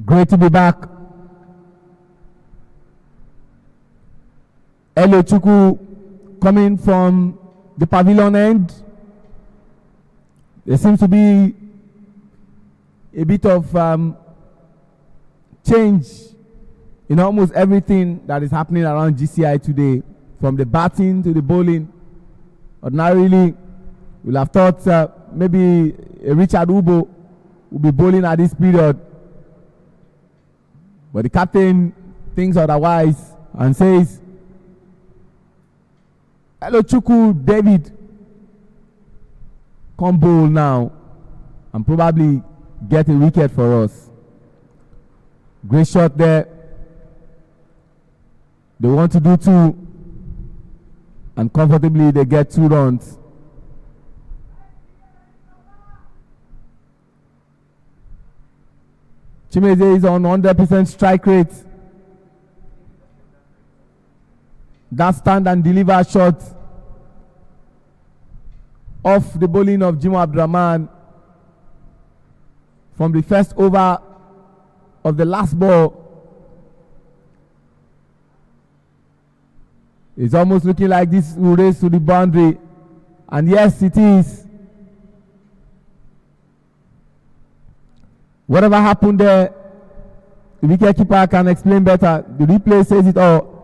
Great to be back. Hello Chuku coming from the pavilion end. There seems to be a bit of change in almost everything that is happening around GCI today, from the batting to the bowling. Ordinarily, we'll have thought maybe Richard Ubo will be bowling at this period. But the captain thinks otherwise and says, hello Chuku, David, come bowl now and probably get a wicket for us. Great shot there. They want to do 2 and comfortably they get 2 runs. Chimezie is on 100% strike rate. That stand and deliver shot off the bowling of Jimo Abdurrahman from the first over of the last ball. It's almost looking like this will race to the boundary. And yes, it is. Whatever happened there, the wicketkeeper can explain better. The replay says it all.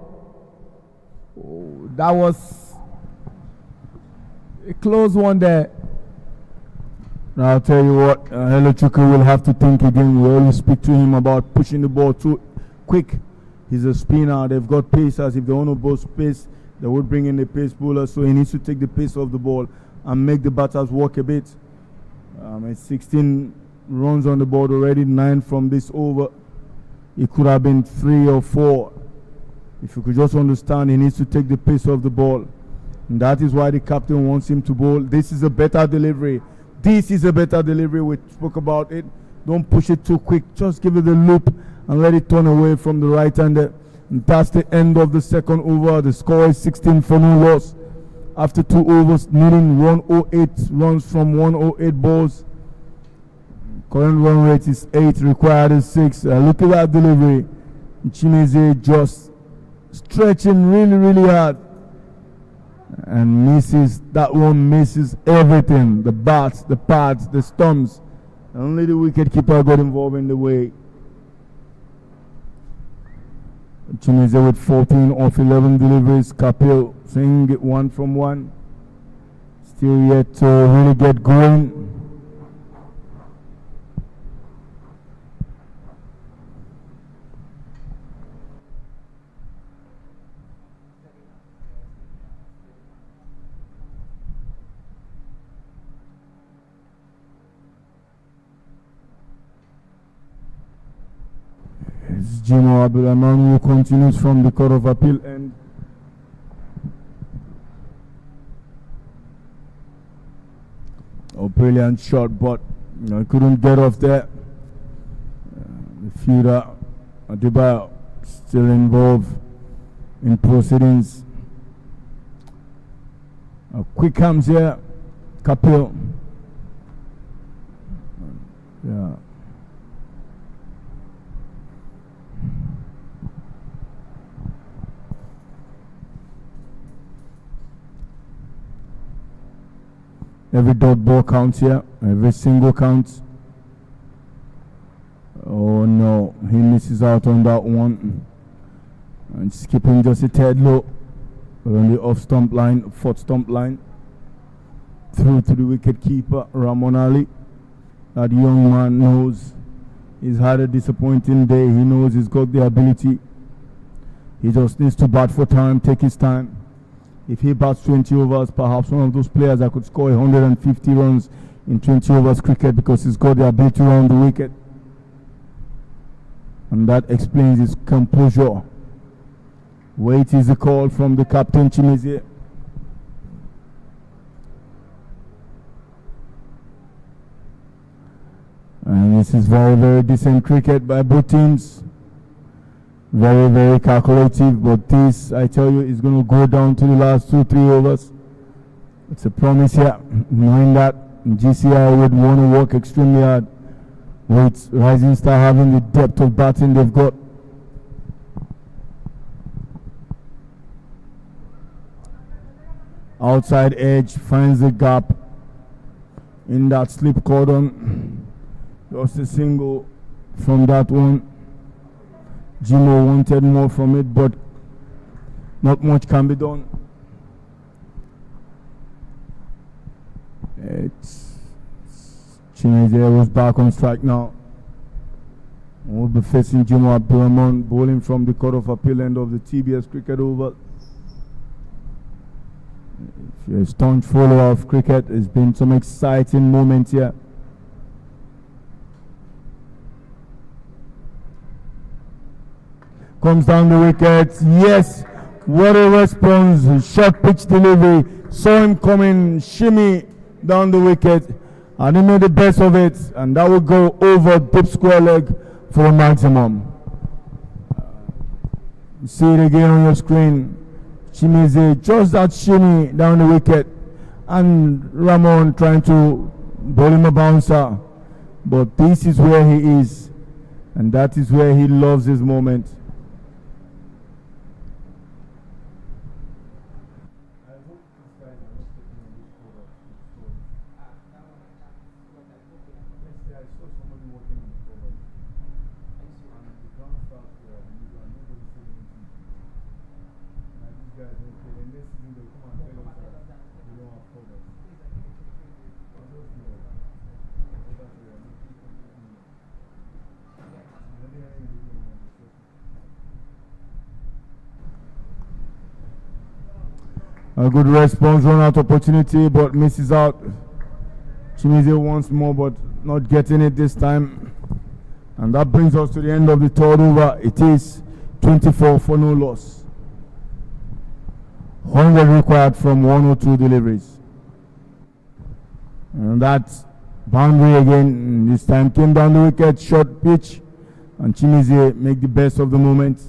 Oh, that was a close one there. Now I'll tell you what, Hello Chuka will have to think again. We always speak to him about pushing the ball too quick. He's a spinner. They've got pacers. If they want to bowl pace, they would bring in the pace bowler. So he needs to take the pace off the ball and make the batters work a bit. It's 16 runs on the board already, 9 from this over. It could have been 3 or 4. If you could just understand, he needs to take the pace off the ball. And that is why the captain wants him to bowl. This is a better delivery. This is a better delivery. We spoke about it. Don't push it too quick. Just give it a loop and let it turn away from the right hander. And that's the end of the second over. The score is 16 for no loss. After 2 overs, needing 108 runs from 108 balls. Current run rate is 8, required is 6. Look at that delivery. Chimeze just stretching really, really hard. And misses, that one misses everything. The bats, the pads, the stumps. Only the wicketkeeper got involved in the way. Chimeze with 14 off 11 deliveries. Kapil Singh 1 from 1. Still yet to really get going. Jimo Abdulrahman, who continues from the Court of Appeal end. Oh, brilliant shot, but couldn't get off there. The fielder, Adiba, still involved in proceedings. Quick comes here, Kapil. Yeah. Every dot ball counts here. Every single counts. Oh no, he misses out on that one. And skipping just a tad low. On the off stump line, 4th stump line. Through to the wicket keeper, Ramon Ali. That young man knows he's had a disappointing day. He knows he's got the ability. He just needs to bat for time, take his time. If he bats 20 overs, perhaps one of those players that could score 150 runs in 20 overs cricket, because he's got the ability to run the wicket. And that explains his composure. Wait is the call from the captain, Chimeze. And this is very, very decent cricket by both teams. Very, very calculative, but this, I tell you, is going to go down to the last 2-3 overs. It's a promise here, knowing that GCI would want to work extremely hard with Rising Star having the depth of batting they've got. Outside edge finds the gap in that slip cordon. Just a single from that one. Jimo wanted more from it, but not much can be done. Chimeze was back on strike now. We'll be facing Jimo Abdulrahman, bowling from the Court of Appeal end of the TBS cricket over. If you're a staunch follower of cricket, there's been some exciting moments here. Comes down the wicket. Yes, what a response. Short pitch delivery. Saw him coming, shimmy down the wicket, and he made the best of it. And that will go over deep square leg for a maximum. See it again on your screen. Chimeze, just that shimmy down the wicket. And Ramon trying to bowl him a bouncer. But this is where he is. And that is where he loves his moment. A good response, run out opportunity, but misses out. Chimize once more, but not getting it this time. And that brings us to the end of the third over. It is 24 for no loss. 100 required from 102 deliveries. And that boundary again, this time came down the wicket, short pitch. And Chimize make the best of the moment.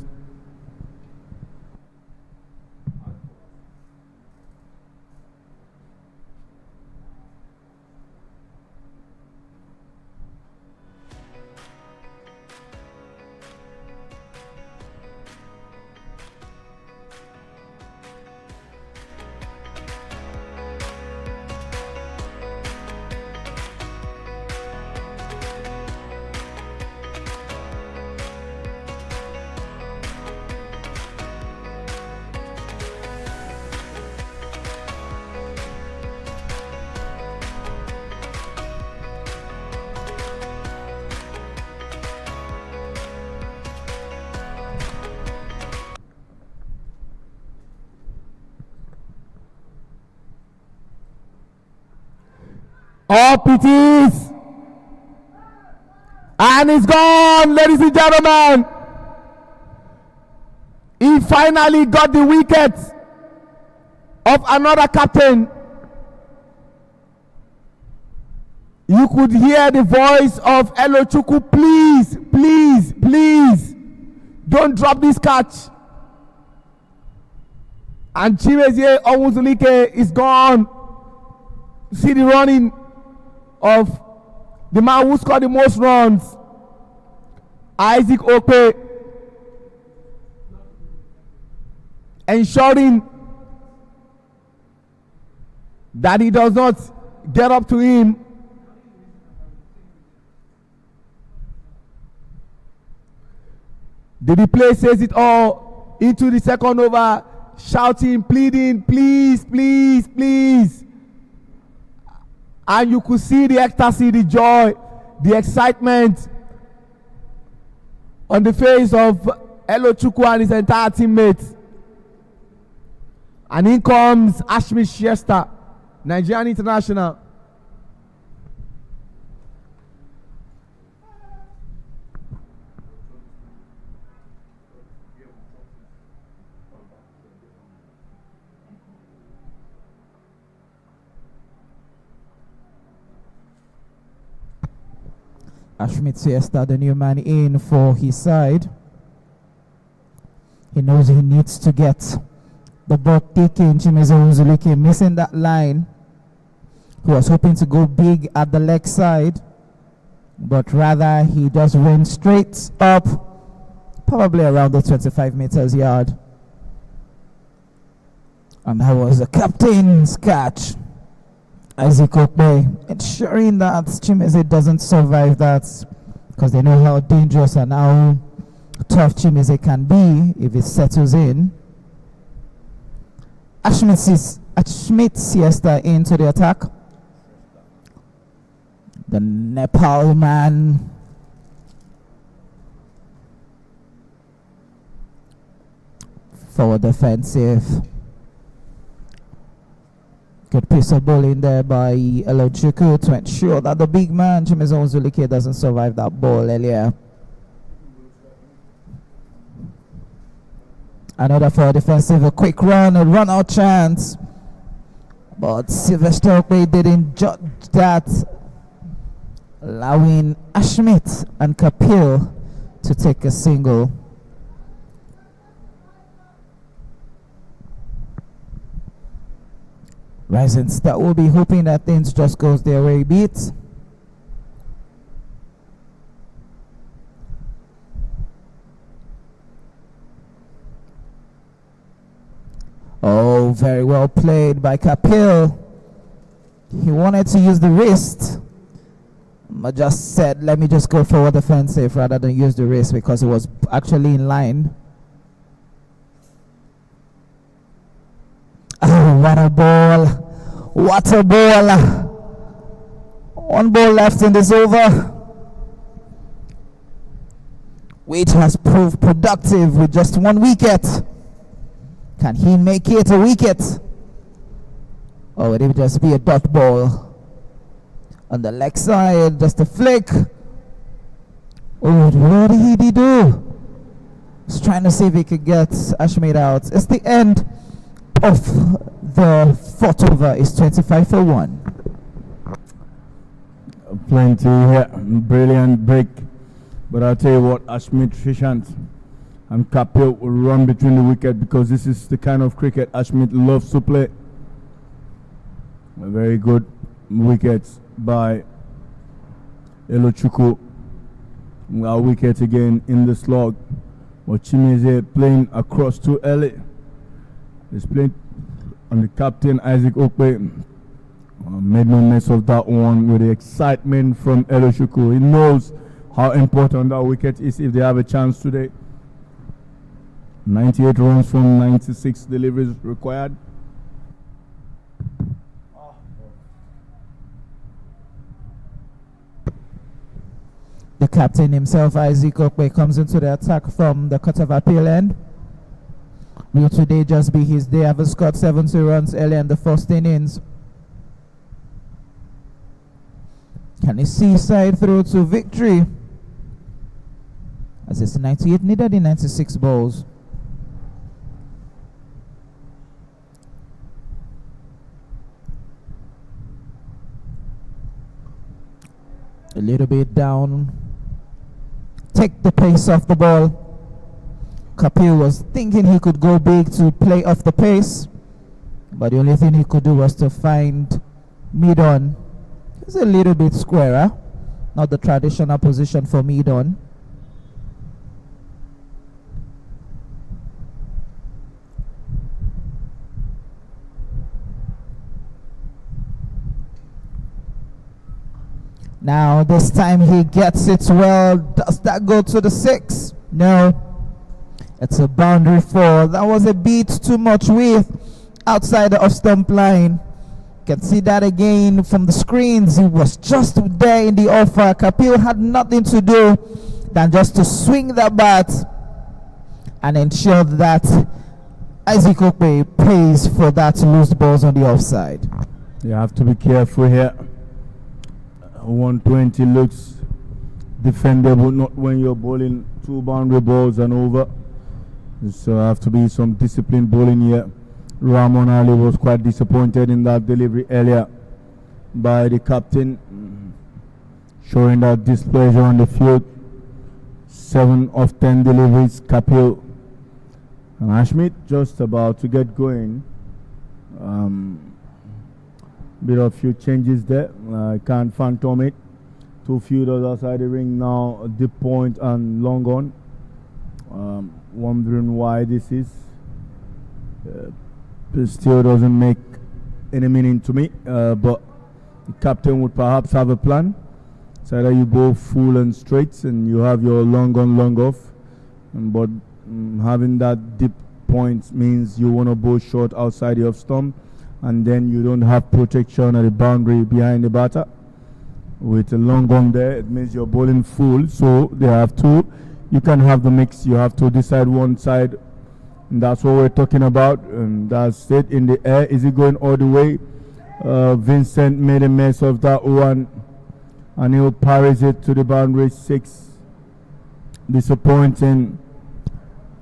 Up it is. And it's gone, ladies and gentlemen. He finally got the wicket of another captain. You could hear the voice of Elochukwu, please, please, please, don't drop this catch. And Chimezie Onwuzulike is gone. See the running of the man who scored the most runs, Isaac Okpe, ensuring that he does not get up to him. The replay says it all into the second over, shouting, pleading, please, please, please. And you could see the ecstasy, the joy, the excitement on the face of Elochukwu and his entire teammates. And in comes Ashmi Shesta, Nigerian international. Ashmit Siesta, the new man in for his side. He knows he needs to get the ball taken. Chimezie Onwuzulike missing that line. He was hoping to go big at the leg side, but rather he just went straight up, probably around the 25 meters yard. And that was the captain's catch. Isaac Okpe, ensuring that Chimezie doesn't survive that, because they know how dangerous and how tough Chimezie can be if it settles in. Ashmit Siesta into the attack. The Nepal man. Forward defensive. Good piece of bowling there by Elochukwu to ensure that the big man, Chimezie Onwuzulike, doesn't survive that ball earlier. Another forward defensive, a quick run, a run out chance. But Sylvester Okpe didn't judge that, allowing Ashmit and Kapil to take a single. Rising Star will be hoping that things just goes their way a bit. Very well played by Kapil. He wanted to use the wrist, but just said, let me just go forward defensive rather than use the wrist because it was actually in line. Oh, what a ball. What a ball. One ball left in this over, which has proved productive with just one wicket. Can he make it a wicket? Or would it just be a dot ball? On the leg side, just a flick. Oh, what did he do? He's trying to see if he could get Ashmead out. It's the end of the fourth over. It's 25 for 1. Plenty here. Brilliant break. But I'll tell you what, Ashmead Trishant and Kapil will run between the wicket because this is the kind of cricket Ashmead loves to play. A very good wicket by Elochukwu. Our wicket again in the slog. But Chimeze playing across too early. He's playing on the captain Isaac Okpe. Made no mess of that one with the excitement from Elochukwu. He knows how important that wicket is if they have a chance today. 98 runs from 96 deliveries required. The captain himself, Isaac Okpe, comes into the attack from the cut of appeal end. Will today just be his day, having scored 70 runs early in the first innings. Can he see side through to victory? As it's 98 needed in 96 balls. A little bit down. Take the pace off the ball. Kapil was thinking he could go big to play off the pace, but the only thing he could do was to find mid-on. It's a little bit squarer, not the traditional position for mid-on. Now this time he gets it well. Does that go to the 6? No. It's a boundary 4. That was a bit too much width outside the off-stump line. Can see that again from the screens. He was just there in the offer. Kapil had nothing to do than just to swing that bat and ensure that Isaac Okpe pays for that loose balls on the offside. You have to be careful here. 120 looks defendable, not when you're bowling 2 boundary balls and over. So have to be some disciplined bowling here. Ramon Ali was quite disappointed in that delivery earlier by the captain, showing that displeasure on the field. 7 of 10 deliveries, Kapil. And Ashmead just about to get going. Bit of few changes there. I can't phantom it. 2 fielders outside the ring now, deep point and long on. Wondering why this is. It still doesn't make any meaning to me. But the captain would perhaps have a plan. So either you go full and straight and you have your long on, long off. But having that deep point means you want to bowl short outside the off stump. And then you don't have protection at the boundary behind the batter. With a long on there, it means you're bowling full. So they have to. You can have the mix. You have to decide one side. And that's what we're talking about. And that's it in the air. Is it going all the way? Vincent made a mess of that one. And he'll parries it to the boundary 6. Disappointing.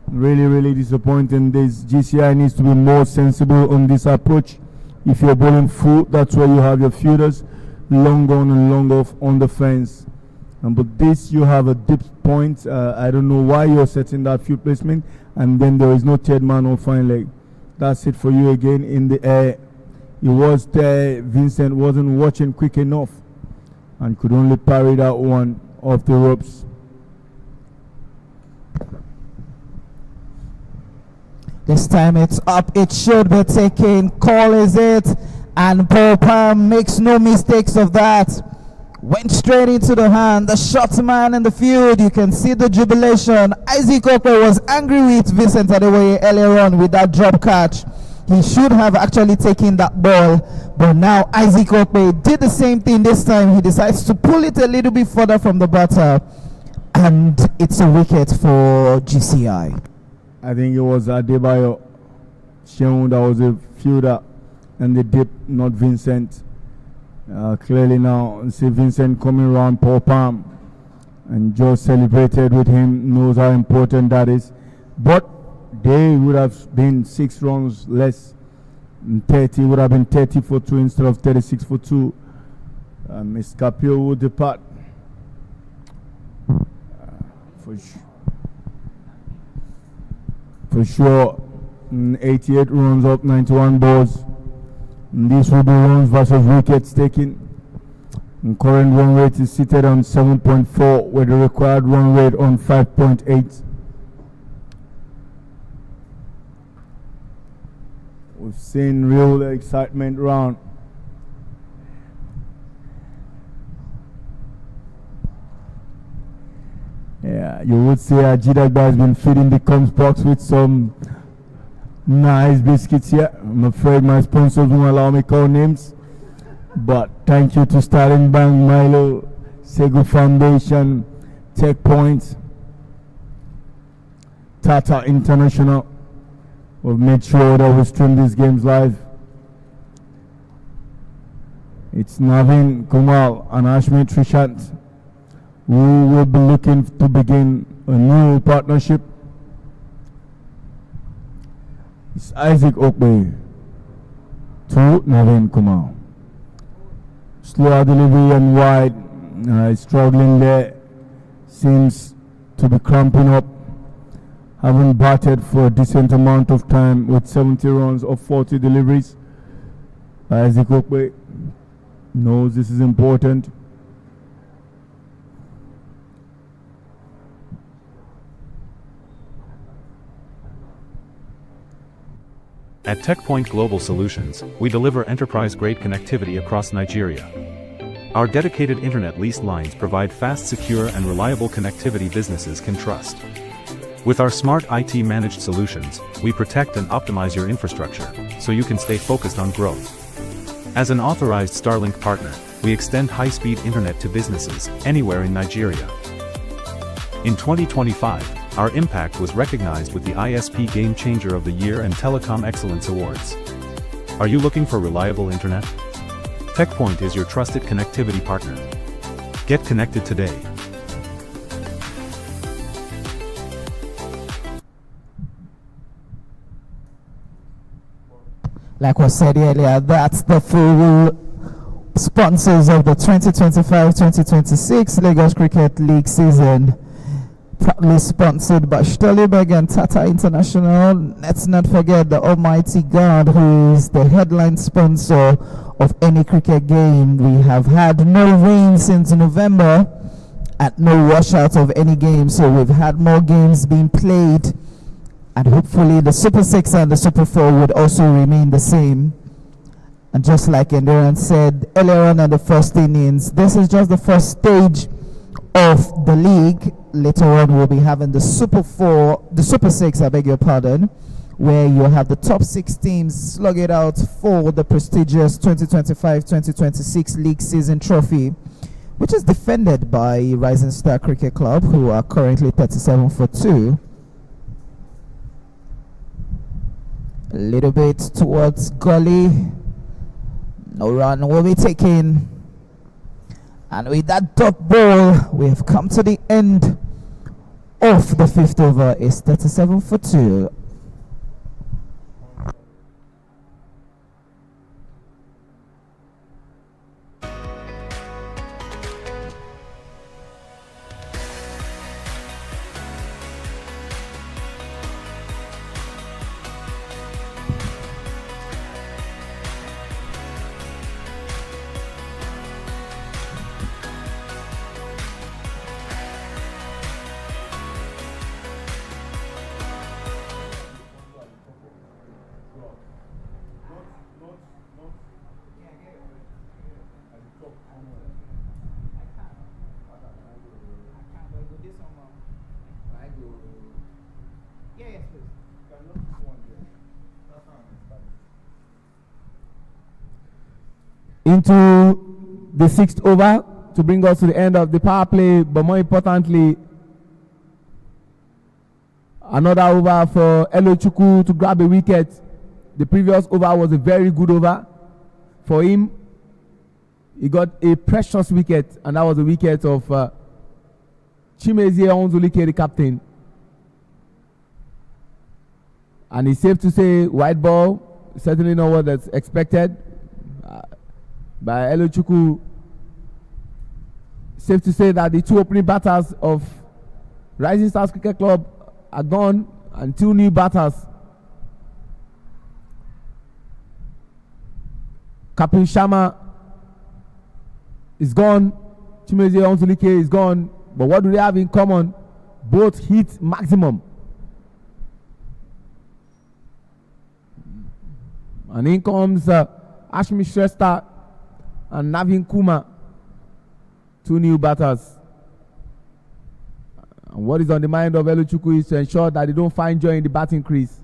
Really, really disappointing. This GCI needs to be more sensible on this approach. If you're bowling full, that's where you have your fielders long on and long off on the fence. But this, you have a deep point. I don't know why you're setting that field placement, and then there is no third man on fine leg. That's it for you again in the air. He was there. Vincent wasn't watching quick enough and could only parry that one off the ropes. This time it's up. It should be taken. Call is it? And Paul Palm makes no mistakes of that. Went straight into the hand. The shot man in the field. You can see the jubilation. Isaac Okwe was angry with Vincent Adewoye earlier on with that drop catch. He should have actually taken that ball, but now Isaac Okwe did the same thing this time. He decides to pull it a little bit further from the batter, and it's a wicket for GCI. I think it was Adebayo Sheun that was a fielder and the dip, not Vincent. Clearly now, see Vincent coming around Paul Palm and just celebrated with him, knows how important that is. But they would have been 6 runs less. 30 would have been 30 for 2 instead of 36 for 2. Miss Capio would depart. For sure, 88 runs up, 91 balls. And these will be runs versus wickets taken. And current run rate is seated on 7.4 with the required run rate on 5.8. We've seen real excitement round. Yeah, you would say Ajidagba has been feeding the comms box with some nice biscuits here. I'm afraid my sponsors won't allow me call names. But thank you to Sterling Bank, Milo, Segu Foundation, Tech Point, Tata International. We've made sure that we stream these games live. It's Navin Kumal and Ashmi Trishant who will be looking to begin a new partnership. It's Isaac Okwe to Navin Kumal. Slow delivery and wide. Struggling there. Seems to be cramping up. Haven't batted for a decent amount of time with 70 runs of 40 deliveries. Isaac Okwe knows this is important. At TechPoint Global Solutions, we deliver enterprise-grade connectivity across Nigeria. Our dedicated internet lease lines provide fast, secure, and reliable connectivity businesses can trust. With our smart IT managed solutions, we protect and optimize your infrastructure, so you can stay focused on growth. As an authorized Starlink partner, we extend high-speed internet to businesses anywhere in Nigeria. In 2025, our impact was recognized with the ISP Game Changer of the Year and Telecom Excellence Awards. Are you looking for reliable internet? TechPoint is your trusted connectivity partner. Get connected today. Like was said earlier, that's the full sponsors of the 2025-2026 Lagos Cricket League season. Proudly sponsored by Stolberg and Tata International. Let's not forget the Almighty God, who is the headline sponsor of any cricket game. We have had no rain since November and no washout of any game, so we've had more games being played. And hopefully the Super 6 and the Super 4 would also remain the same. And just like Endurance said earlier on in the first innings, this is just the first stage of the league. Later on we'll be having the Super 4, the Super 6, I beg your pardon, where you'll have the top 6 teams slug it out for the prestigious 2025-2026 league season trophy, which is defended by Rising Star Cricket Club, who are currently 37 for 2. A little bit towards Gully. No run will be taken. And with that dot ball, we have come to the end of the 5th over. It's 37 for 2. into the 6th over to bring us to the end of the power play, but more importantly, another over for Elochukwu to grab a wicket. The previous over was a very good over for him. He got a precious wicket, and that was the wicket of Chimezie Onzulike, the captain. And it's safe to say, white ball, certainly not what that's expected by Elochukwu. Safe to say that the two opening batters of Rising Stars Cricket Club are gone, and two new batters. Kapil Sharma is gone. Chimezie Onzulike is gone. But what do they have in common? Both hit maximum. And in comes Ashmi Shrestha and Navin Kumar, two new batters. And what is on the mind of Elochukwu is to ensure that they don't find joy in the batting crease.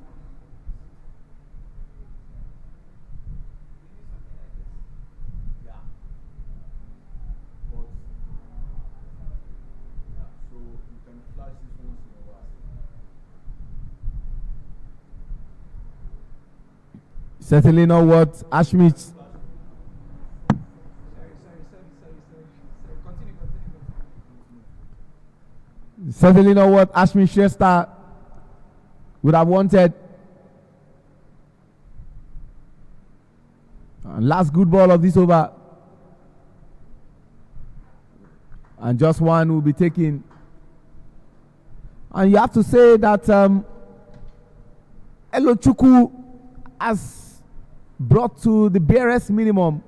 Certainly not what Ashmit. Certainly not what Ashmi Shrestha would have wanted. And last good ball of this over. And just one will be taken. And you have to say that Elochukwu has brought to the barest minimum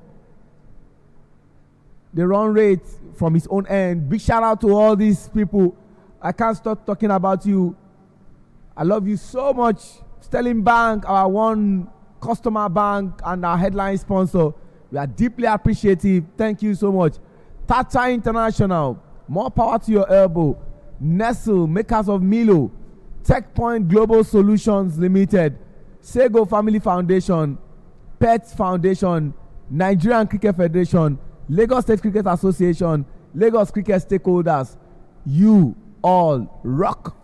the run rate from his own end. Big shout out to all these people. I can't stop talking about you. I love you so much. Sterling Bank, our one customer bank and our headline sponsor. We are deeply appreciative. Thank you so much. Tata International, more power to your elbow. Nestle, makers of Milo. TechPoint Global Solutions Limited. Sego Family Foundation. Pets Foundation. Nigerian Cricket Federation. Lagos State Cricket Association. Lagos Cricket Stakeholders. You all rock.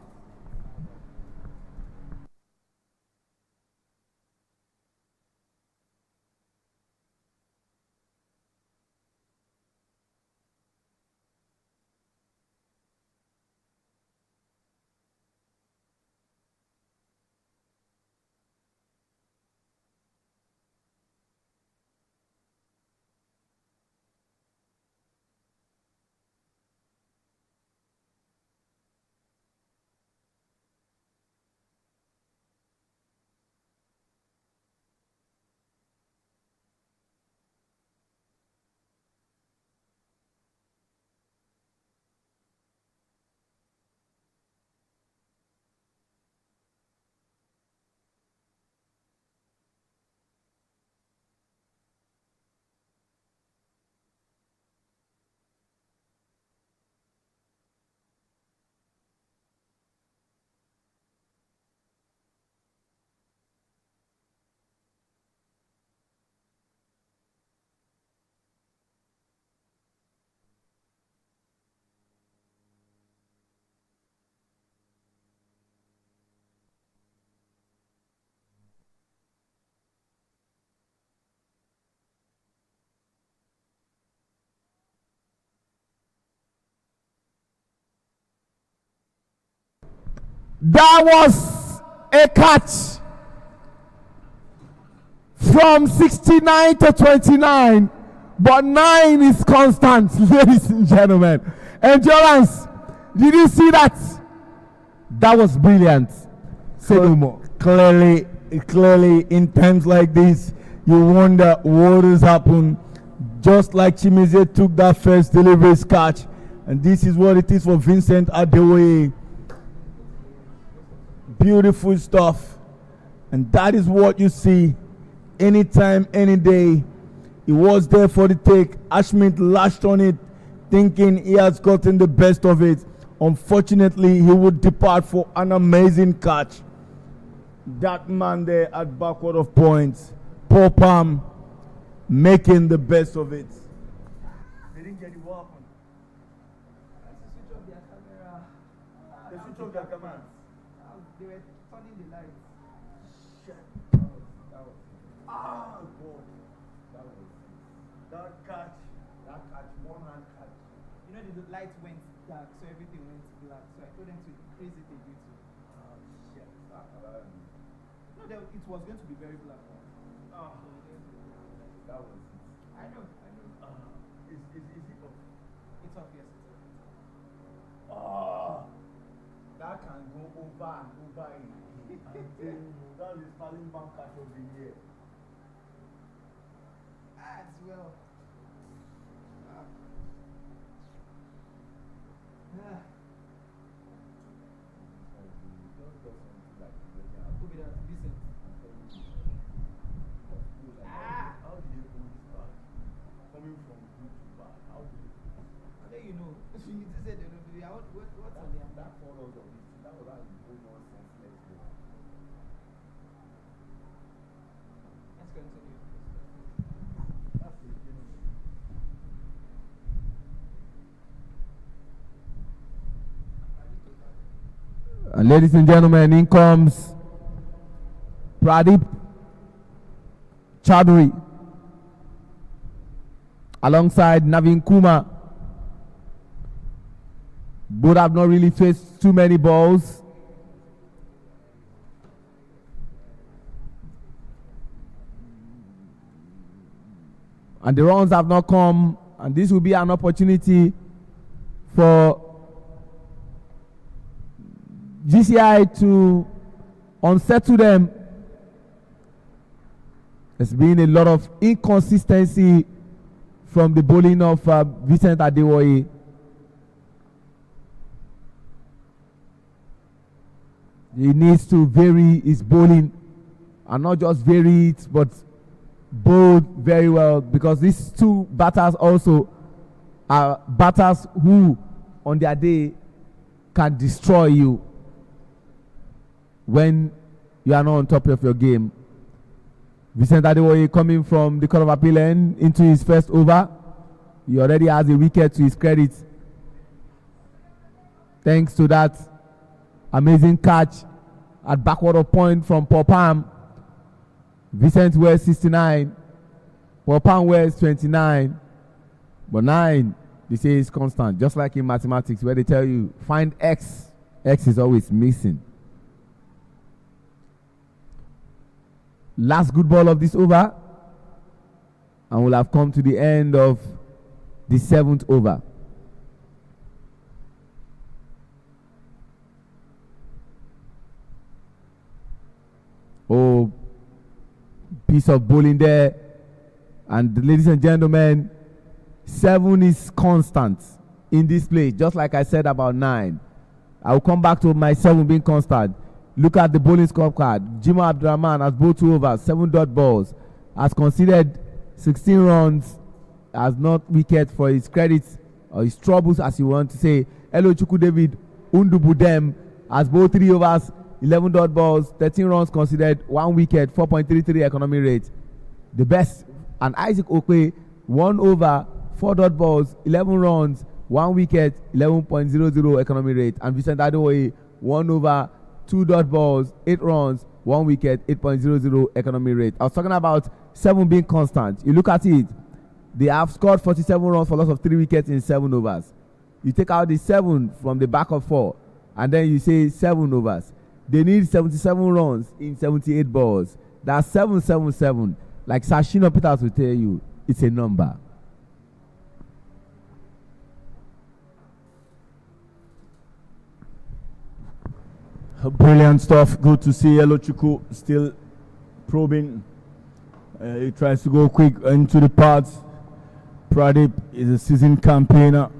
That was a catch from 69 to 29, but 9 is constant, ladies and gentlemen. Endurance, did you see that? That was brilliant. Say no more. Clearly, in times like this, you wonder what has happened. Just like Chimezie took that first delivery catch, and this is what it is for Vincent Adewoye. Beautiful stuff, and that is what you see anytime, any day. He was there for the take. Ashmit lashed on it, thinking he has gotten the best of it. Unfortunately, he would depart for an amazing catch. That man there at backward of points, poor Palm, making the best of it. They didn't get it. What happened? Switch off their camera. They switch off their camera. They were turning the lights. Shit. That was God. That catch. One hand catch. You know the lights went dark, so everything went black. So I told them to increase it a bit. Shit. No, it was going to be very black. That was it. I know. Is it off? It's off, yes. That can go over and over in. That is Stalin Bank catch of the year. As well. Who be that? Vincent. How do you go this bad? Coming from good to bad. How do you? I think you know. You just said they don't do it. What's on their That follows of this. That was how you go nonsense. Let's go. Let's continue. That's it. And ladies and gentlemen, in comes Pradeep Chaudhary alongside Navin Kumar. Both have not really faced too many balls. And the runs have not come, and this will be an opportunity for GCI to unsettle them. There's been a lot of inconsistency from the bowling of Vincent Adewoye. He needs to vary his bowling, and not just vary it, but bowl very well, because these two batters also are batters who on their day can destroy you when you are not on top of your game. Vincent Adewoye coming from the Court of Appeal end into his first over. He already has a wicket to his credit, thanks to that amazing catch at backward of point from Popam. Vincent wears 69, Popam wears 29, but 9 they say is constant, just like in mathematics where they tell you find X, X is always missing. Last good ball of this over, and we'll have come to the end of the 7th over. Oh, piece of bowling there. And ladies and gentlemen, 7 is constant in this place, just like I said about 9. I will come back to my 7 being constant. Look at the bowling scorecard. Jimo Abdurrahman has bowled 2 overs, 7 dot balls, has conceded 16 runs, has not wicket for his credits or his troubles, as you want to say. Elo Chukwu David Undubudem has bowled 3 overs, 11 dot balls, 13 runs conceded, 1 wicket, 4.33 economy rate. The best, and Isaac Okwe, 1 over, 4 dot balls, 11 runs, 1 wicket, 11.00 economy rate. And Vincent Adewoye, 1 over, 2 dot balls, 8 runs, 1 wicket, 8.00 economy rate. I was talking about 7 being constant. You look at it, they have scored 47 runs for loss of 3 wickets in 7 overs. You take out the 7 from the back of 4, and then you say 7 overs. They need 77 runs in 78 balls. That's 777. Like Sashino Peters will tell you, it's a number. Brilliant stuff. Good to see Elo Chukwu still probing. He tries to go quick into the parts. Pradeep is a seasoned campaigner.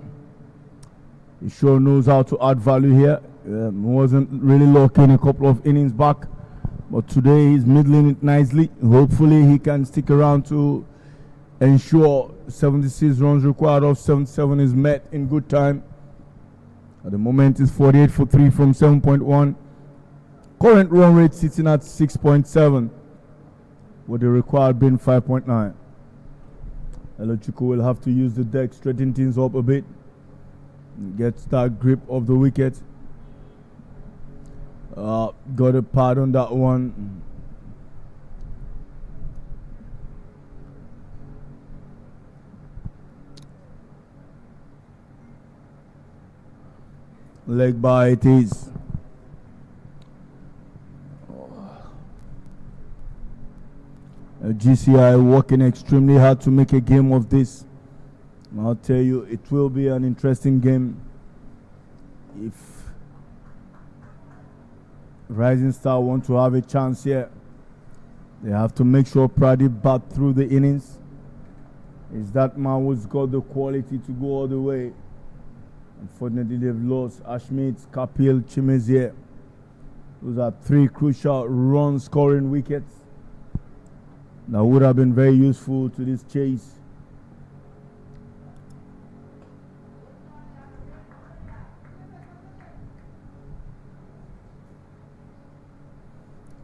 He sure knows how to add value here. Wasn't really lucky in a couple of innings back, but today he's middling it nicely. Hopefully he can stick around to ensure 76 runs required of 77 is met in good time. At the moment it's 48 for 3 from 7.1. Current run rate sitting at 6.7 with the required being 5.9. Elochukwu will have to use the deck, straighten things up a bit, get that grip of the wicket. Got a pad on that one. Leg by it is. GCI working extremely hard to make a game of this. I'll tell you, it will be an interesting game. If Rising Star want to have a chance here, they have to make sure Pradeep bat through the innings. Is that man who's got the quality to go all the way. Unfortunately, they've lost Ashmead, Kapil, Chimezie. Those are three crucial run-scoring wickets that would have been very useful to this chase.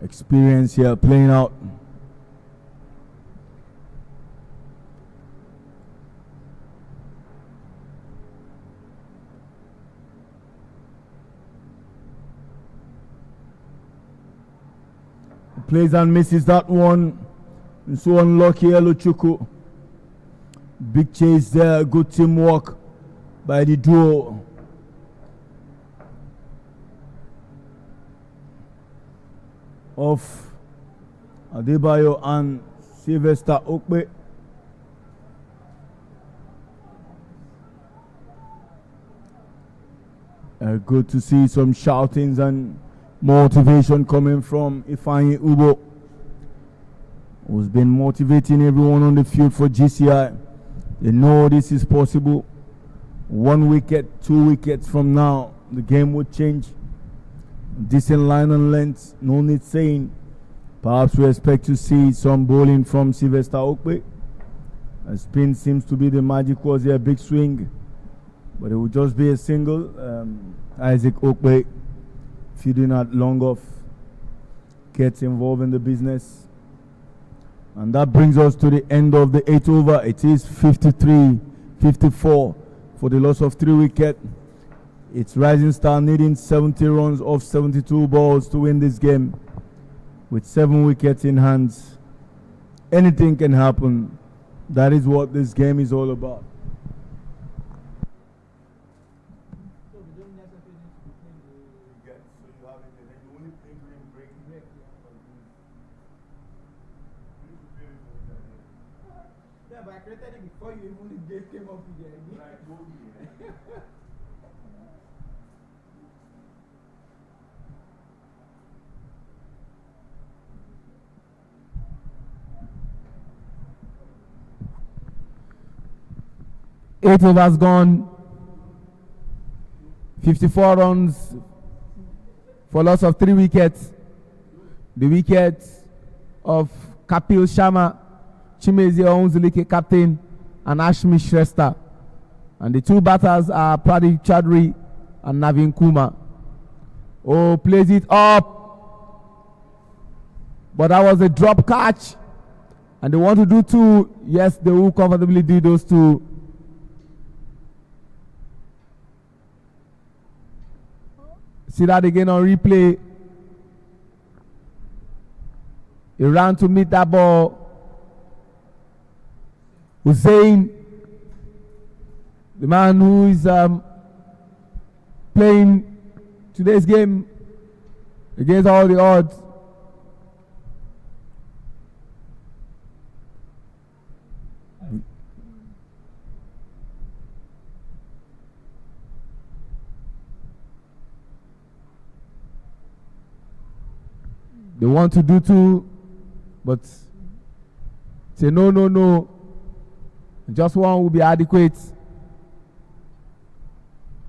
Experience here playing out. Plays and misses that one. And so unlucky, Elochukwu. Big chase there, good teamwork by the duo. Of Adebayo and Sylvester Okpe. Good to see some shoutings and motivation coming from Ifeanyi Ubo, who's been motivating everyone on the field for GCI. They know this is possible. 1 wicket, 2 wickets from now, the game would change. Decent line and length, no need saying. Perhaps we expect to see some bowling from Sylvester Okpe. Spin seems to be the magic was a big swing, but it would just be a single. Isaac Okpe, if you do not long off, gets involved in the business. And that brings us to the end of the 8th over. It is 53-54 for the loss of 3 wickets. It's Rising Star needing 70 runs off 72 balls to win this game. With 7 wickets in hands, anything can happen. That is what this game is all about. Yeah, but I created it before you even came up with the idea. Eight overs gone. 54 runs for loss of 3 wickets. The wickets of Kapil Sharma, Chimezie Onzulike captain, and Ashmi Shrestha. And the 2 batters are Pradeep Chaudhary and Navin Kumar. Oh, plays it up. But that was a drop catch. And they want to do 2. Yes, they will comfortably do those 2. See that again on replay. He ran to meet that ball. Hussein, the man who is playing today's game against all the odds. They want to do 2, but say no. Just 1 will be adequate.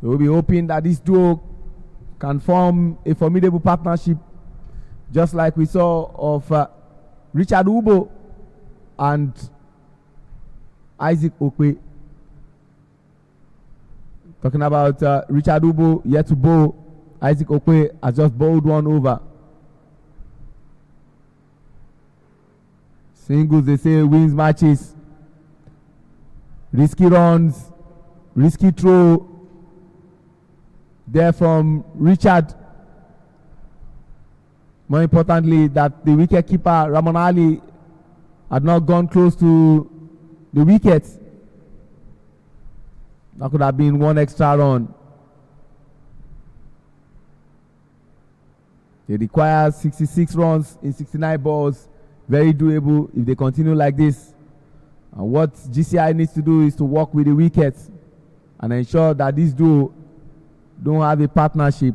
They will be hoping that this duo can form a formidable partnership, just like we saw of Richard Ubo and Isaac Okwe. Talking about Richard Ubo yet to bowl. Isaac Okwe has just bowled 1 over. Singles, they say, wins matches. Risky runs, risky throw there from Richard. More importantly, that the wicket keeper Ramon Ali had not gone close to the wicket. That could have been one extra run. They require 66 runs in 69 balls. Very doable if they continue like this. And what GCI needs to do is to work with the wickets and ensure that these duo don't have a partnership.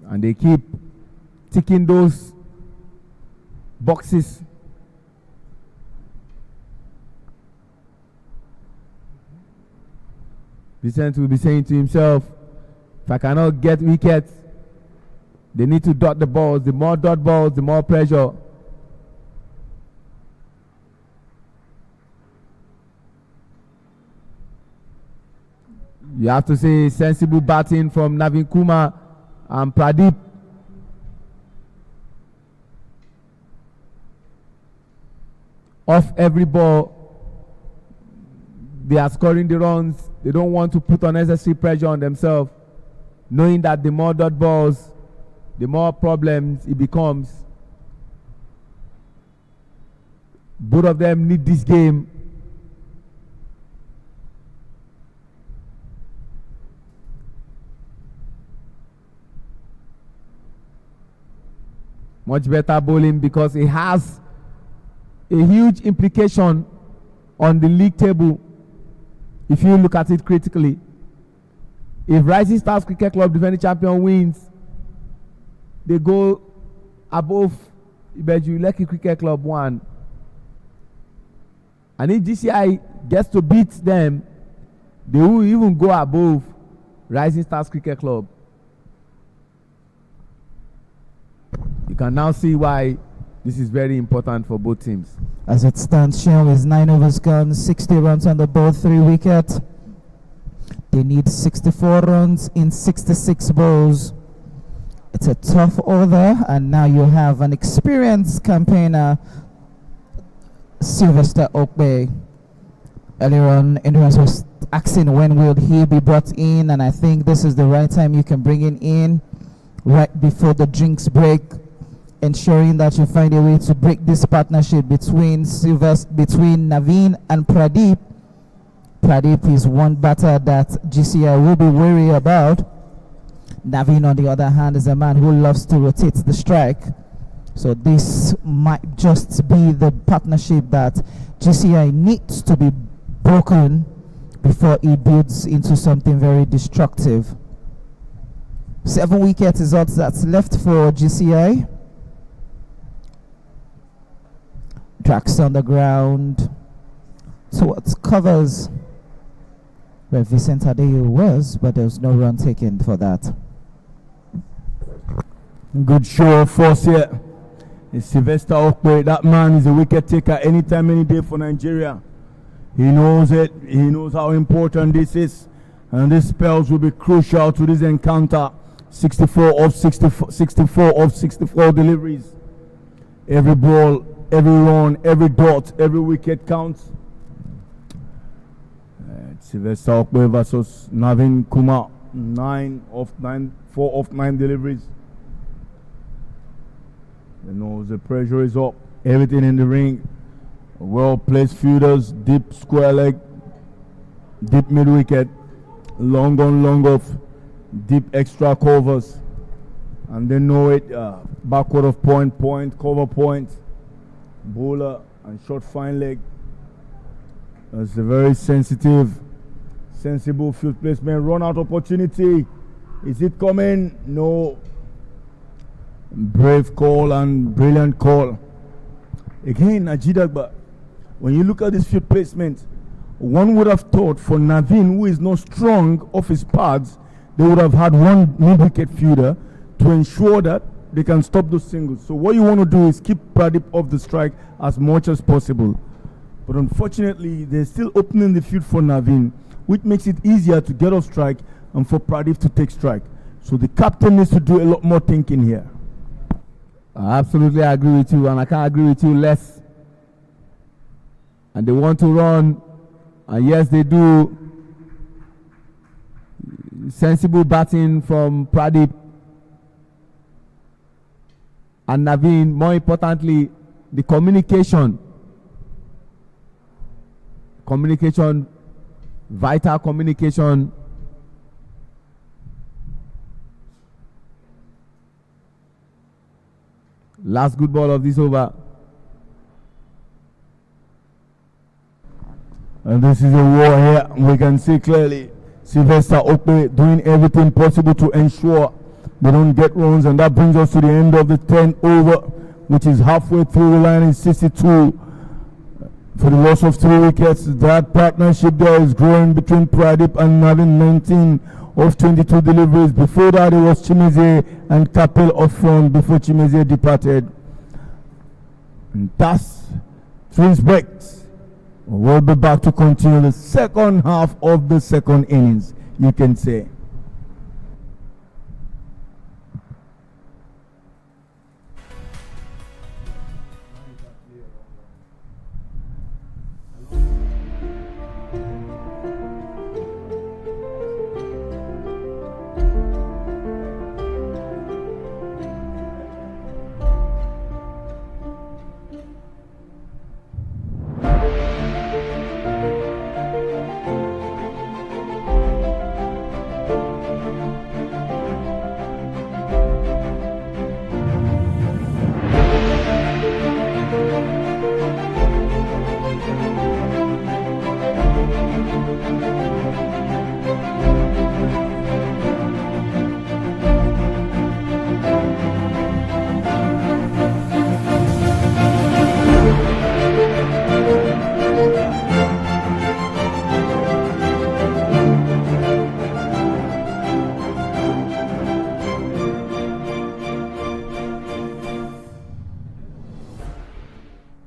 And they keep ticking those boxes. Vicente will be saying to himself, if I cannot get wickets, they need to dot the balls. The more dot balls, the more pressure. You have to say sensible batting from Navin Kumar and Pradeep. Off every ball, they are scoring the runs. They don't want to put unnecessary pressure on themselves, knowing that the more dot balls, the more problems it becomes. Both of them need this game. Much better bowling because it has a huge implication on the league table if you look at it critically. If Rising Stars Cricket Club, defending champion, wins, they go above Ibeju Lekki Cricket Club 1. And if GCI gets to beat them, they will even go above Rising Stars Cricket Club. You can now see why this is very important for both teams. As it stands, Shell is 9 overs gone, 60 runs on the board, 3 wickets. They need 64 runs in 66 balls. It's a tough order, and now you have an experienced campaigner, Sylvester Okbe. Earlier on, Endurance was asking when will he be brought in, and I think this is the right time you can bring him in right before the drinks break, ensuring that you find a way to break this partnership between Naveen and Pradeep. Pradeep is one batter that GCI will be wary about. Naveen, on the other hand, is a man who loves to rotate the strike. So this might just be the partnership that GCI needs to be broken before it builds into something very destructive. 7 wickets is all that's left for GCI. Tracks on the ground towards covers where Vicent Adeyu was, but there was no run taken for that. Good show of force here. It's Sylvester Okwe. That man is a wicket taker anytime, any day for Nigeria. He knows it. He knows how important this is. And these spells will be crucial to this encounter. 64 of 64 deliveries. Every ball, every run, every dot, every wicket counts. Sylvester Okwe versus Navin Kumar. 4 of 9 deliveries. You know, the pressure is up. Everything in the ring. Well-placed fielders, deep square leg, deep mid-wicket, long on, long off, deep extra covers. And they know it, backward of point, cover point, bowler and short fine leg. That's a very sensible field placement. Run out opportunity. Is it coming? No. Brave call and brilliant call. Again, Ajidagba, when you look at this field placement, one would have thought for Naveen, who is not strong off his pads, they would have had one mid-wicket fielder to ensure that they can stop those singles. So what you want to do is keep Pradeep off the strike as much as possible. But unfortunately, they're still opening the field for Naveen, which makes it easier to get off strike and for Pradeep to take strike. So the captain needs to do a lot more thinking here. I absolutely agree with you, and I can't agree with you less. And they want to run, and yes, they do. Sensible batting from Pradeep and Naveen. More importantly, the communication, vital communication. Last good ball of this over. And this is a war here. We can see clearly Sylvester Okpe doing everything possible to ensure they don't get runs. And that brings us to the end of the 10th over, which is halfway through the line in 62. For the loss of 3 wickets, that partnership there is growing between Pradeep and Navin. 19 of 22 deliveries. Before that, it was Chimezie and Kapil up front before Chimezie departed. And that's Twins breaks. We'll be back to continue the second half of the second innings, you can say.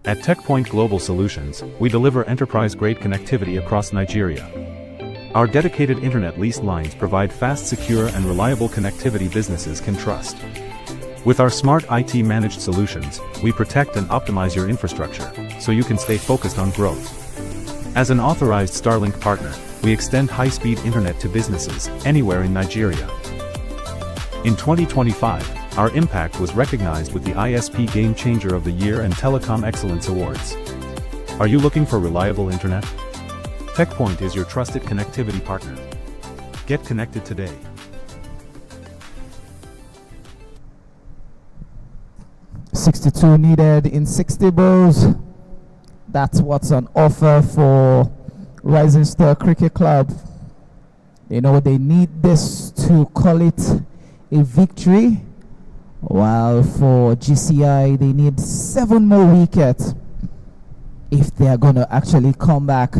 At TechPoint Global Solutions, we deliver enterprise-grade connectivity across Nigeria. Our dedicated internet leased lines provide fast, secure, and reliable connectivity businesses can trust. With our smart IT managed solutions, we protect and optimize your infrastructure, so you can stay focused on growth. As an authorized Starlink partner, we extend high-speed internet to businesses anywhere in Nigeria. In 2025, our impact was recognized with the ISP Game Changer of the Year and Telecom Excellence Awards. Are you looking for reliable internet? TechPoint is your trusted connectivity partner. Get connected today. .62 needed in 60 balls. That's what's on offer for Rising Star Cricket Club. You know, they need this to call it a victory. While for GCI, they need 7 more wickets if they are going to actually come back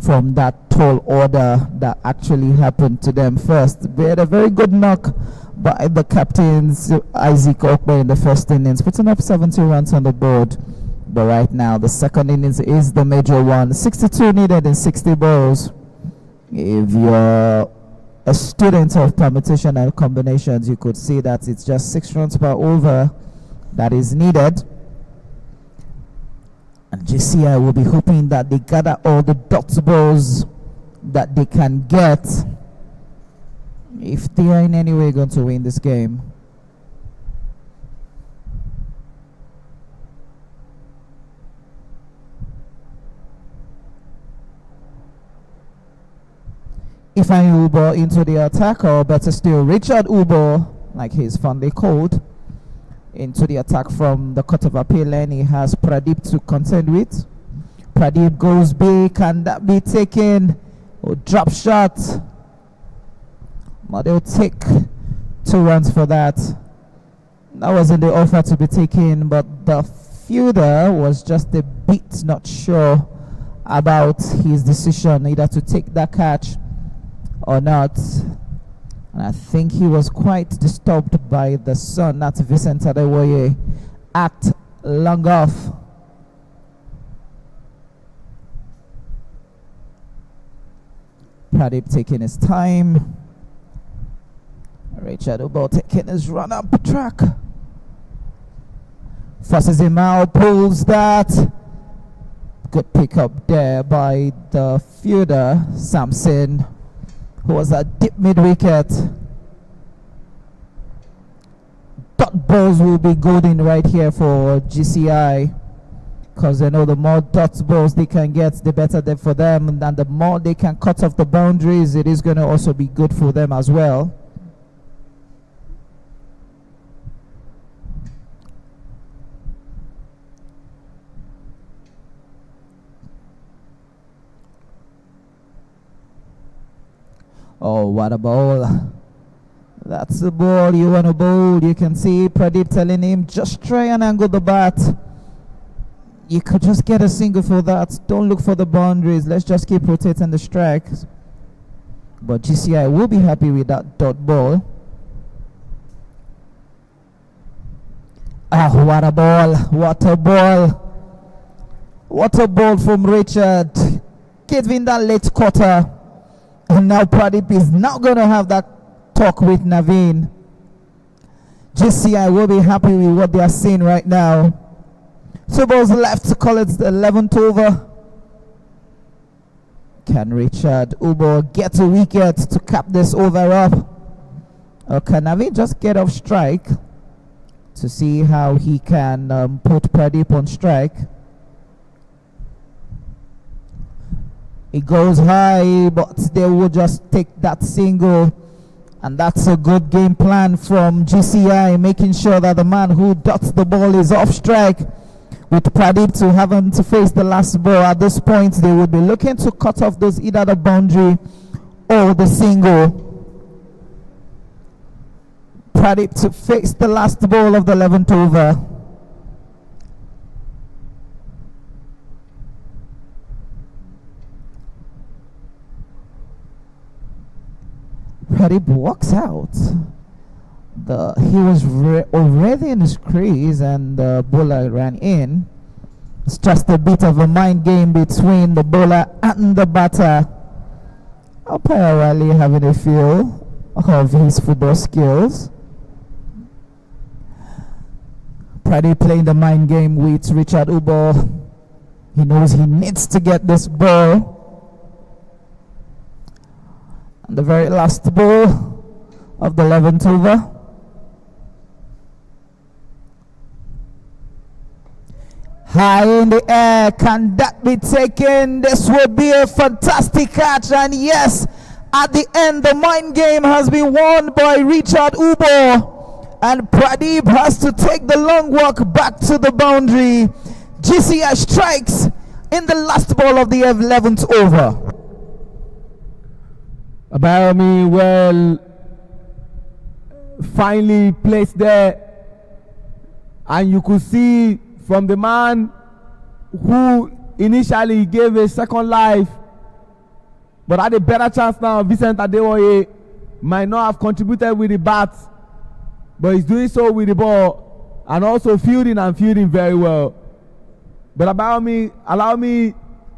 from that tall order that actually happened to them first. They had a very good knock by the captains, Isaac Okpe, in the first innings, putting up 70 runs on the board. But right now, the second innings is the major one. 62 needed in 60 balls. If you're a student of permutation and combinations, you could see that it's just 6 runs per over that is needed. And GCI will be hoping that they gather all the dot balls that they can get if they are in any way going to win this game. Ifeanyi Ubo into the attack, or better still, Richard Ubo, like he's fondly called, into the attack from the cut of appeal lane. He has Pradeep to contend with. Pradeep goes big. Can that be taken? Oh, drop shot. But they'll take 2 runs for that. That wasn't the offer to be taken, but the fielder was just a bit not sure about his decision either to take that catch or not. And I think he was quite disturbed by the sun. That's Vincent Adewoye at long off. Pradeep taking his time. Richard Ubo taking his run up track. Forces him out, pulls that. Good pick up there by the fielder, Samson, who was at deep mid-wicket. Dot balls will be golden right here for GCI, because they know the more dot balls they can get, the better for them, and the more they can cut off the boundaries, it is going to also be good for them as well. Oh, what a ball. That's the ball you want to bowl. You can see Pradeep telling him, just try and angle the bat. You could just get a single for that. Don't look for the boundaries. Let's just keep rotating the strikes. But GCI will be happy with that dot ball. Ah, what a ball. What a ball. What a ball from Richard. Giving that late quarter. And now Pradeep is now going to have that talk with Naveen. GCI will be happy with what they are seeing right now. 2 balls left to call it the 11th over. Can Richard Ubo get a wicket to cap this over up? Or can Naveen just get off strike to see how he can put Pradeep on strike? It goes high, but they will just take that single. And that's a good game plan from GCI, making sure that the man who dots the ball is off strike, with Pradeep to having to face the last ball. At this point, they would be looking to cut off those, either the boundary or the single. Pradeep to face the last ball of the 11th over. Pradeep walks out. He was already in his crease and the bowler ran in. It's just a bit of a mind game between the bowler and the batter. Umpire Riley having a feel of his football skills. Pradeep playing the mind game with Richard Ubo. He knows he needs to get this ball. And the very last ball of the 11th over. High in the air, can that be taken? This will be a fantastic catch, and yes, at the end the mind game has been won by Richard Ubo, and Pradeep has to take the long walk back to the boundary. GCI strikes in the last ball of the 11th over. Abayomi well finally placed there, and you could see from the man who initially gave a second life but had a better chance now, Vincent Adewoye might not have contributed with the bat, but he's doing so with the ball and also fielding very well. But Abayomi, allow me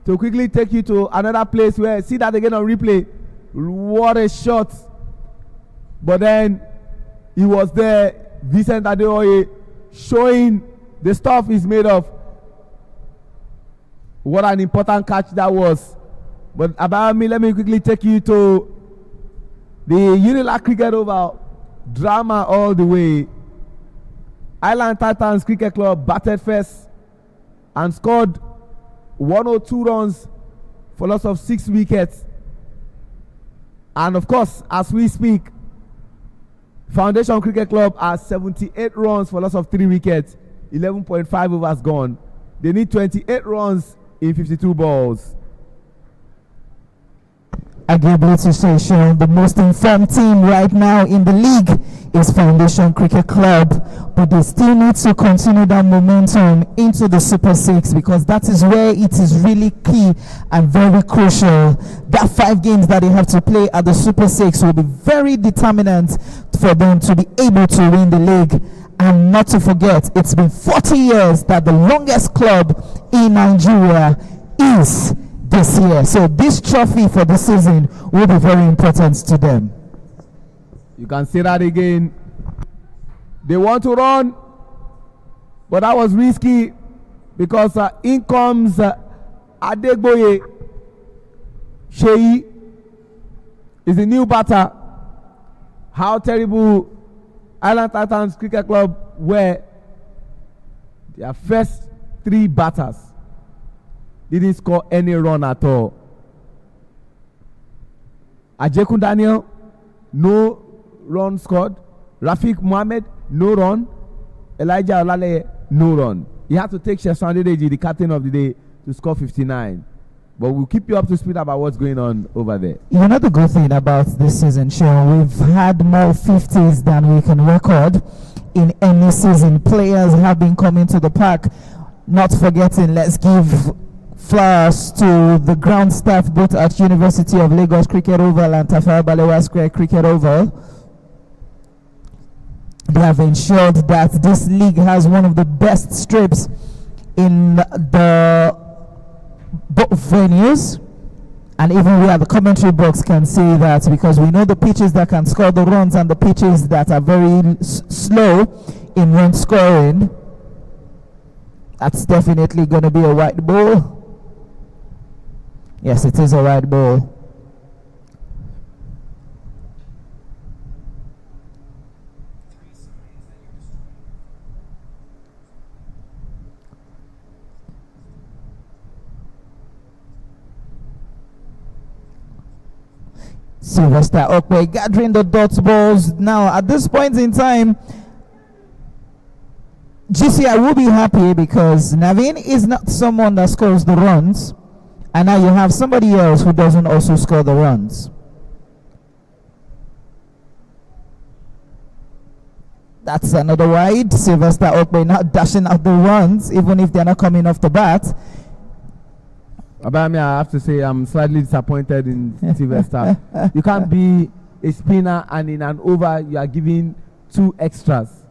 to quickly take you to another place where, see that again on replay. What a shot. But then he was there, Vincent Adewoye, showing the stuff is made of. What an important catch that was. But about me, let me quickly take you to the Unilag Cricket Oval. Drama all the way. Island Titans Cricket Club batted first and scored 102 runs for loss of 6 wickets. And of course, as we speak, Foundation Cricket Club has 78 runs for loss of 3 wickets. 11.5 overs gone. They need 28 runs in 52 balls. Arguably to say, Sean, the most informed team right now in the league is Foundation Cricket Club, but they still need to continue that momentum into the Super 6, because that is where it is really key and very crucial. That 5 games that they have to play at the Super 6 will be very determinant for them to be able to win the league. And not to forget, it's been 40 years that the longest club in Nigeria is this year. So this trophy for the season will be very important to them. You can say that again. They want to run. But that was risky because in comes Adegboye Sheyi is the new batter. How terrible Island Titans Cricket Club were. Their first 3 batters didn't score any run at all. Ajekun Daniel, no run scored. Rafiq Mohammed, no run. Elijah Olale, no run. He had to take Sheson Adedeji, the captain of the day, to score 59. But we'll keep you up to speed about what's going on over there. You know the good thing about this season, Sean, we've had more 50s than we can record in any season. Players have been coming to the park. Not forgetting, let's give flowers to the ground staff both at University of Lagos Cricket Oval and Tafawa Balewa Square Cricket Oval. They have ensured that this league has one of the best strips in the both venues, and even we at the commentary box can see that, because we know the pitches that can score the runs and the pitches that are very slow in run scoring. That's definitely going to be a white ball. Yes, it is a white ball. Sylvester Okwe gathering the dots balls. Now at this point in time, GCI will be happy because Naveen is not someone that scores the runs, and now you have somebody else who doesn't also score the runs. That's another wide. Sylvester Okwe not dashing out the runs even if they're not coming off the bat. About me, I have to say I'm slightly disappointed in Sylvester. You can't be a spinner and in an over you are giving 2 extras.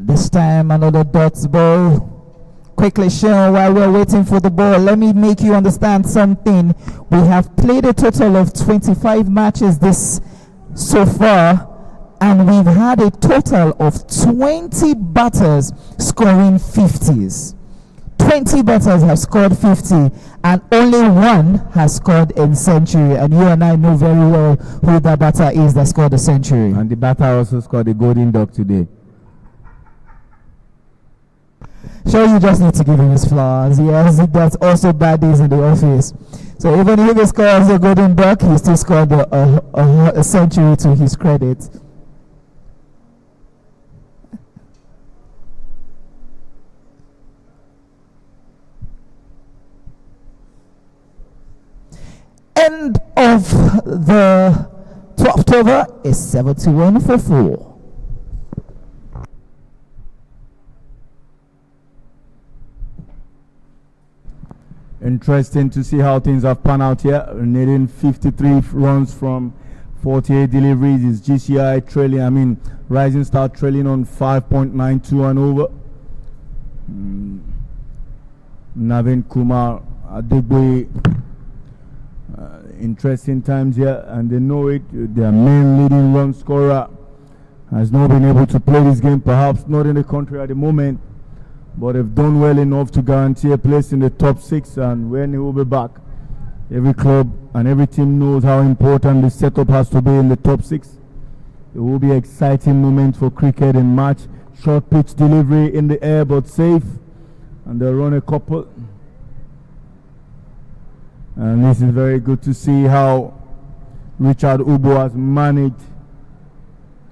This time another dots ball. Quickly, Sean, while we're waiting for the ball, let me make you understand something. We have played a total of 25 matches this so far, and we've had a total of 20 batters scoring 50s. 20 batters have scored 50 and only 1 has scored a century, and you and I know very well who that batter is that scored a century. And the batter also scored a golden duck today. Sure, you just need to give him his flowers. Yes, that's also bad days in the office. So even if he scores a golden duck, he still scored a century to his credit. End of the 12th over is 71 for 4. Interesting to see how things have panned out here. Needing 53 runs from 48 deliveries is GCI trailing. Rising Star trailing on 5.92 and over. Naveen Kumar Adegboye. Interesting times here, and they know it. Their main leading run scorer has not been able to play this game, perhaps not in the country at the moment, but they've done well enough to guarantee a place in the top 6. And when he will be back, every club and every team knows how important the setup has to be in the top 6. It will be an exciting moment for cricket in March. Short pitch delivery in the air but safe, and they'll run a couple. And this is very good to see how Richard Ubo has managed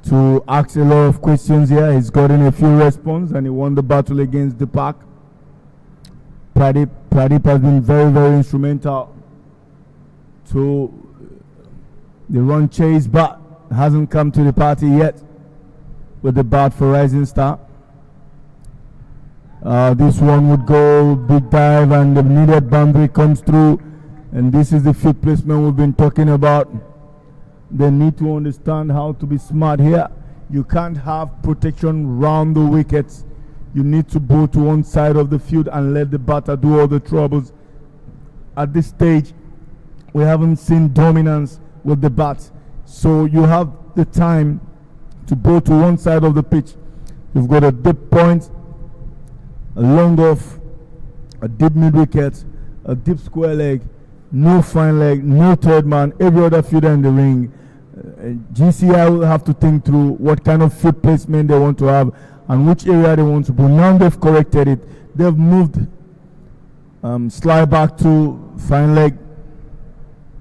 to ask a lot of questions here. He's gotten a few responses and he won the battle against the Park. Pradeep has been very, very instrumental to the run chase, but hasn't come to the party yet with the bat for Rising Star. This one would go big dive and the needed boundary comes through. And this is the field placement we've been talking about. They need to understand how to be smart here. You can't have protection round the wickets. You need to go to one side of the field and let the batter do all the troubles. At this stage, we haven't seen dominance with the bat. So you have the time to go to one side of the pitch, We've got a deep point, a long off, a deep mid wicket, a deep square leg, no fine leg, no third man, every other fielder in the ring. GCI will have to think through what kind of field placement they want to have and which area they want to put. Now they've corrected it. They've moved slide back to fine leg,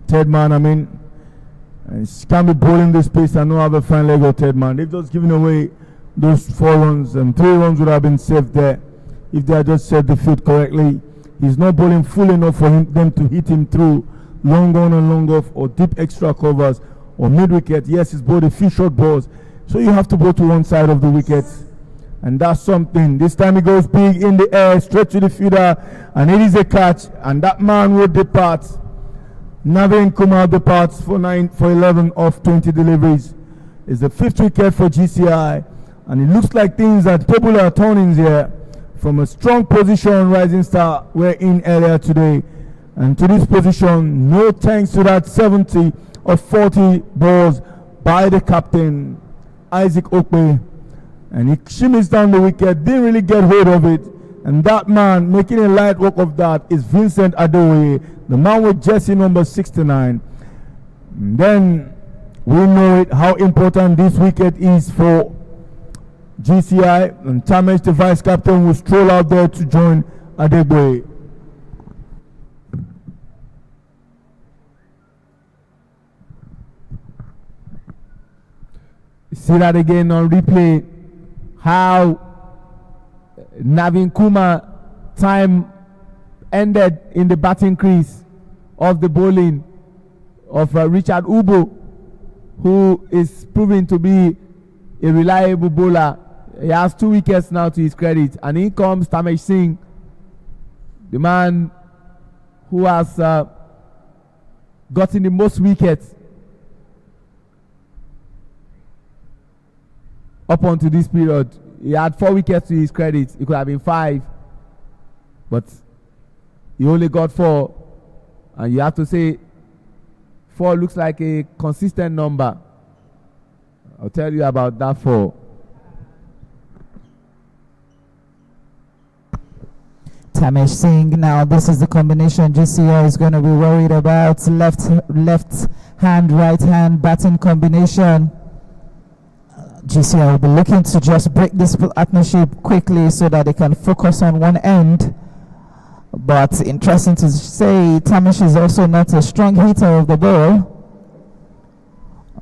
third man. I mean, can't be bowling this pace and not have a fine leg or third man. They've just given away those 4 runs, and 3 runs would have been saved there if they had just set the field correctly. He's not bowling full enough for them to hit him through long on and long off or deep extra covers or mid wicket. Yes, he's bowled a few short balls, so you have to go to one side of the wicket, and that's something. This time he goes big in the air, straight to the fielder, and it is a catch, and that man will depart. Navin Kumar departs for 11 of 20 deliveries. It's the 5th wicket for GCI, and it looks like things are tabular turnings here. From a strong position, Rising Star were in earlier today, and to this position, no thanks to that 70 of 40 balls by the captain, Isaac Okpe, and he shimmies down the wicket, didn't really get hold of it, and that man making a light work of that is Vincent Adeoye, the man with jersey number 69. And then we know it, how important this wicket is for GCI, and Tamesh, the vice captain, will stroll out there to join Adegboye. See that again on replay, how Navin Kumar time ended in the batting crease of the bowling of Richard Ubo, who is proving to be a reliable bowler. He has 2 wickets now to his credit, and in comes Tamesh Singh, the man who has gotten the most wickets up onto this period. He had 4 wickets to his credit. It could have been 5, but he only got 4, and you have to say 4 looks like a consistent number. I'll tell you about that 4. Tamesh Singh, now this is the combination GCI is going to be worried about. Left hand, right hand batting combination. GCI will be looking to just break this partnership quickly so that they can focus on one end. But interesting to say, Tamesh is also not a strong hitter of the ball.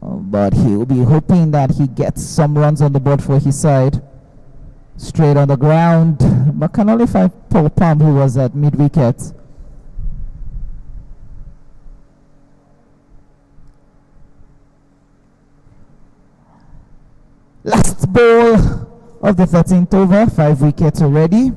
But he will be hoping that he gets some runs on the board for his side. Straight on the ground, but can only find Paul Palm, who was at mid-wicket. Last ball of the 13th over, 5 wickets already.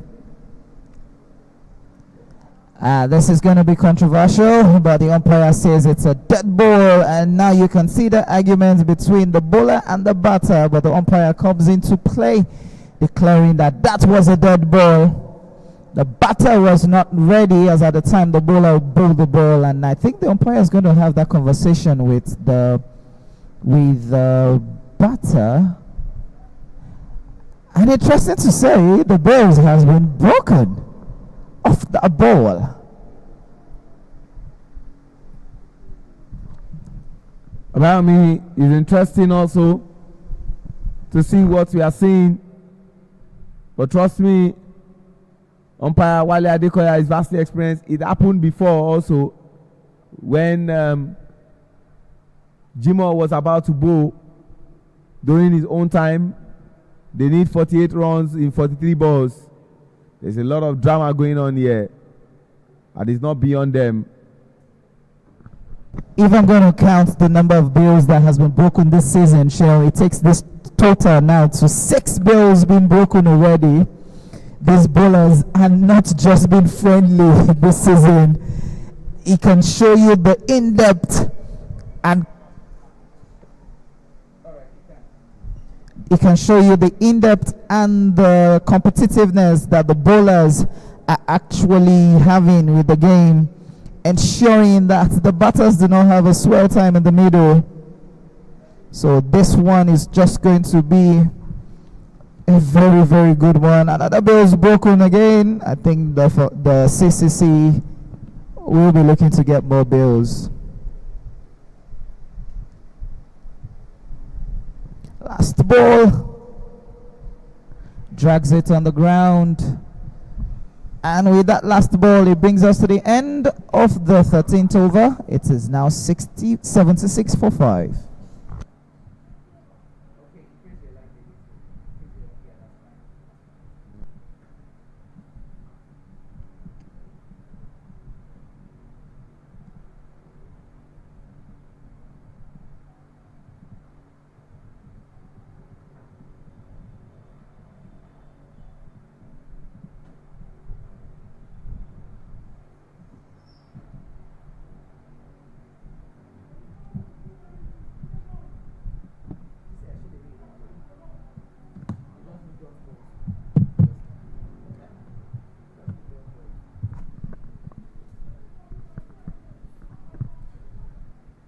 This is going to be controversial, but the umpire says it's a dead ball, and now you can see the arguments between the bowler and the batter, but the umpire comes into play, declaring that that was a dead ball. The batter was not ready, as at the time the bowler bowled the ball, and I think the umpire is going to have that conversation with the batter. And interesting to say, the ball has been broken off the ball. About me, it's interesting also to see what we are seeing. But trust me, umpire Wale Adekoya is vastly experienced. It happened before also when Jimo was about to bowl during his own time. They need 48 runs in 43 balls. There's a lot of drama going on here, and it's not beyond them. If I'm going to count the number of bills that has been broken this season, Cheryl, it takes this total now to 6 bills being broken already. These bowlers are not just been friendly this season. It can show you the in-depth and the competitiveness that the bowlers are actually having with the game, ensuring that the batters do not have a swell time in the middle. So this one is just going to be A very, very good one. Another ball is broken again. I think the CCC will be looking to get more bills. Last ball. Drags it on the ground. And with that last ball, it brings us to the end of the 13th over. It is now 76 for 5.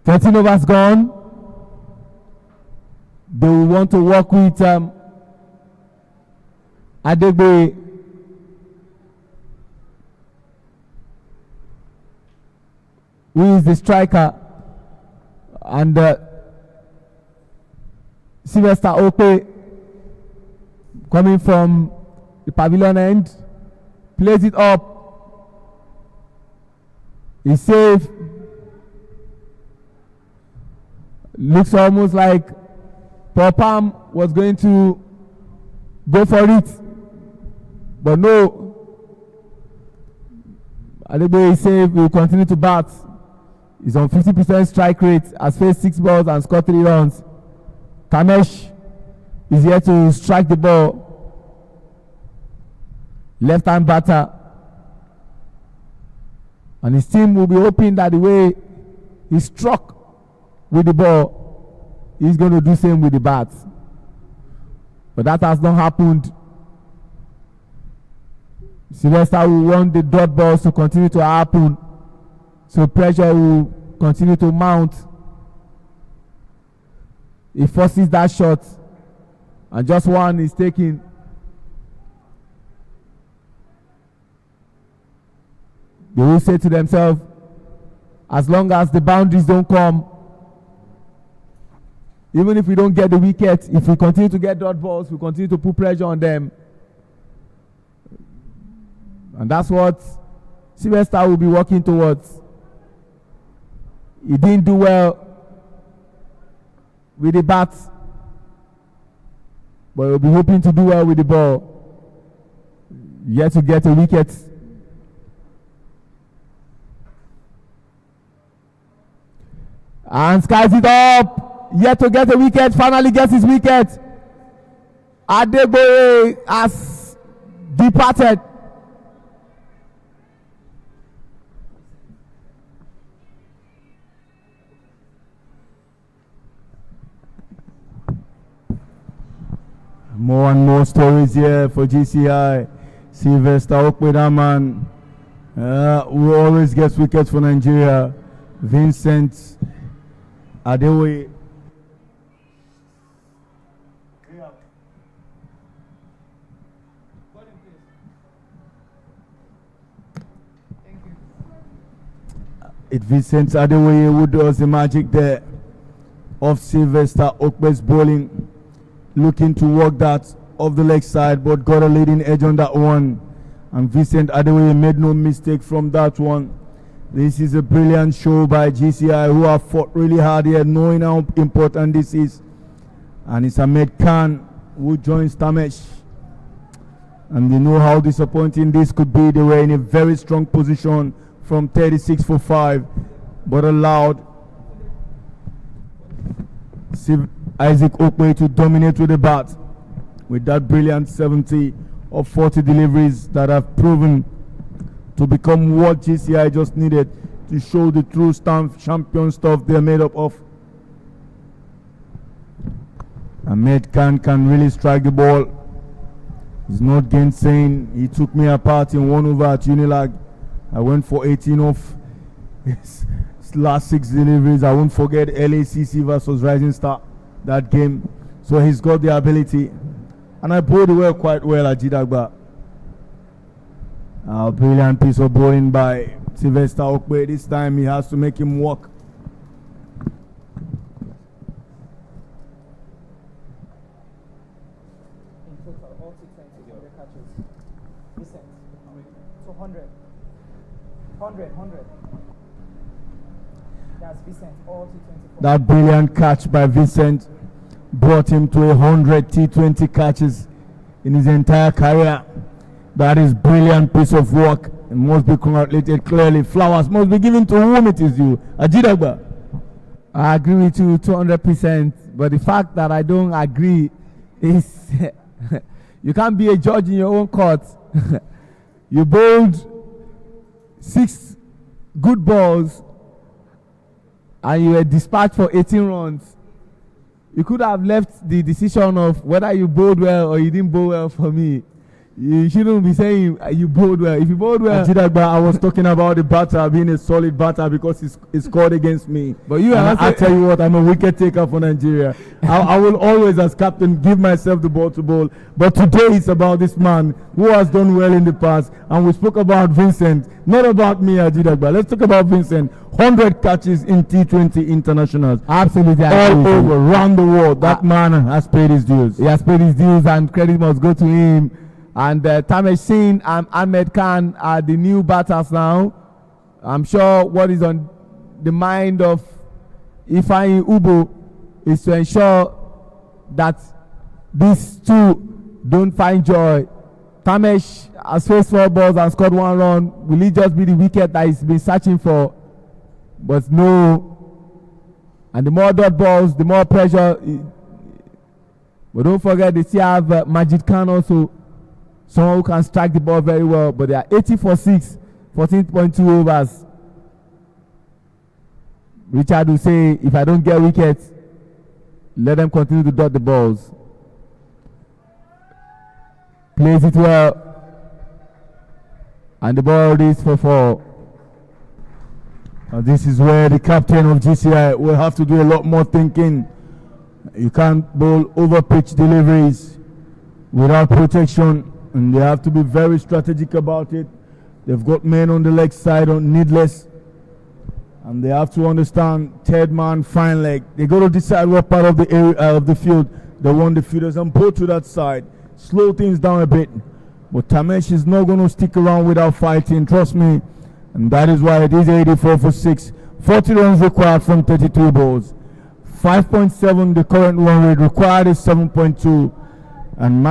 Thirteen overs gone. They will want to work with Adegbe. Who is the striker? And Sylvester Okpe coming from the pavilion end. Plays it up. He's safe. Looks almost like Paul Palm was going to go for it, but no. Adegbe is safe. He will continue to bat. He's on 50% strike rate, has faced 6 balls and scored 3 runs. Kamesh is here to strike the ball. Left-hand batter. And his team will be hoping that the way he struck with the ball, he's going to do the same with the bat. But that has not happened. Sylvester will want the dot balls to continue to happen, so pressure will continue to mount. He forces that shot, and just one is taken. They will say to themselves, as long as the boundaries don't come, even if we don't get the wicket, if we continue to get dot balls, we continue to put pressure on them. And that's what Sylvester will be working towards. He didn't do well with the bat, but he'll be hoping to do well with the ball. Yet to get a wicket. And skies it up. Yet to get a wicket, finally gets his wicket. Adegbe has departed. More and more stories here for GCI. Sylvester Okpe, that man, who always gets wickets for Nigeria. Vincent Adewoye. It Vincent Adewoye who does the magic there of Sylvester Okpe's bowling. Looking to work that off the leg side, but got a leading edge on that one. And Vincent Adewoye made no mistake from that one. This is a brilliant show by GCI, who have fought really hard here, knowing how important this is. And it's Ahmed Khan who joins Tamesh. And they know how disappointing this could be. They were in a very strong position from 36 for 5, but allowed Isaac Okpe to dominate with the bat with that brilliant 70 of 40 deliveries that have proven to become what GCI just needed to show the true champion stuff they're made up of. Ahmed Khan can really strike the ball. He's not gainsaying. He took me apart in 1 over at Unilag. I went for 18 off his last 6 deliveries. I won't forget LACC versus Rising Star, that game. So he's got the ability. And I bowled well quite well at Jidagba. A brilliant piece of bowling by Sylvester Okwe. This time he has to make him work. In total, all 220 catches. Decent. 200. 100. That's Vincent, all T20. That brilliant catch by Vincent brought him to 100 T20 catches in his entire career. That is brilliant piece of work. It must be congratulated clearly. Flowers must be given to whom it is due. Ajidagba. I agree with you 200%. But the fact that I don't agree is you can't be a judge in your own court. You bowled 6 good balls and you were dispatched for 18 runs. You could have left the decision of whether you bowled well or you didn't bowl well for me. You shouldn't be saying you bowled well. If you bowled well, Ajidagba, I was talking about the batter being a solid batter because he scored against me. But you and I tell you what, I'm a wicket taker for Nigeria. I will always, as captain, give myself the ball to bowl. But today it's about this man who has done well in the past. And we spoke about Vincent, not about me, Ajidagba. Let's talk about Vincent. 100 catches in T20 internationals. Absolutely. All over, around the world. That man has paid his dues. He has paid his dues and credit must go to him. And Tamesh Singh and Ahmed Khan are the new batters now. I'm sure what is on the mind of Ifeanyi Ubo is to ensure that these two don't find joy. Tamesh has faced 4 balls and scored 1 run. Will it just be the wicket that he's been searching for? But no. And the more dot balls, the more pressure. But don't forget, they still have Majid Khan also. Someone who can strike the ball very well, but they are 80 for 6, 14.2 overs. Richard will say, if I don't get wickets, let them continue to dot the balls. Plays it well. And the ball is for 4. And this is where the captain of GCI will have to do a lot more thinking. You can't bowl over pitch deliveries without protection. And they have to be very strategic about it. They've got men on the leg side on needless. And they have to understand third man, fine leg. They got to decide what part of the area of the field they want the fielders and pull to that side. Slow things down a bit. But Tamesh is not going to stick around without fighting, trust me. And that is why it is 84 for 6. 40 runs required from 32 balls. 5.7 the current run rate, required is 7.2. And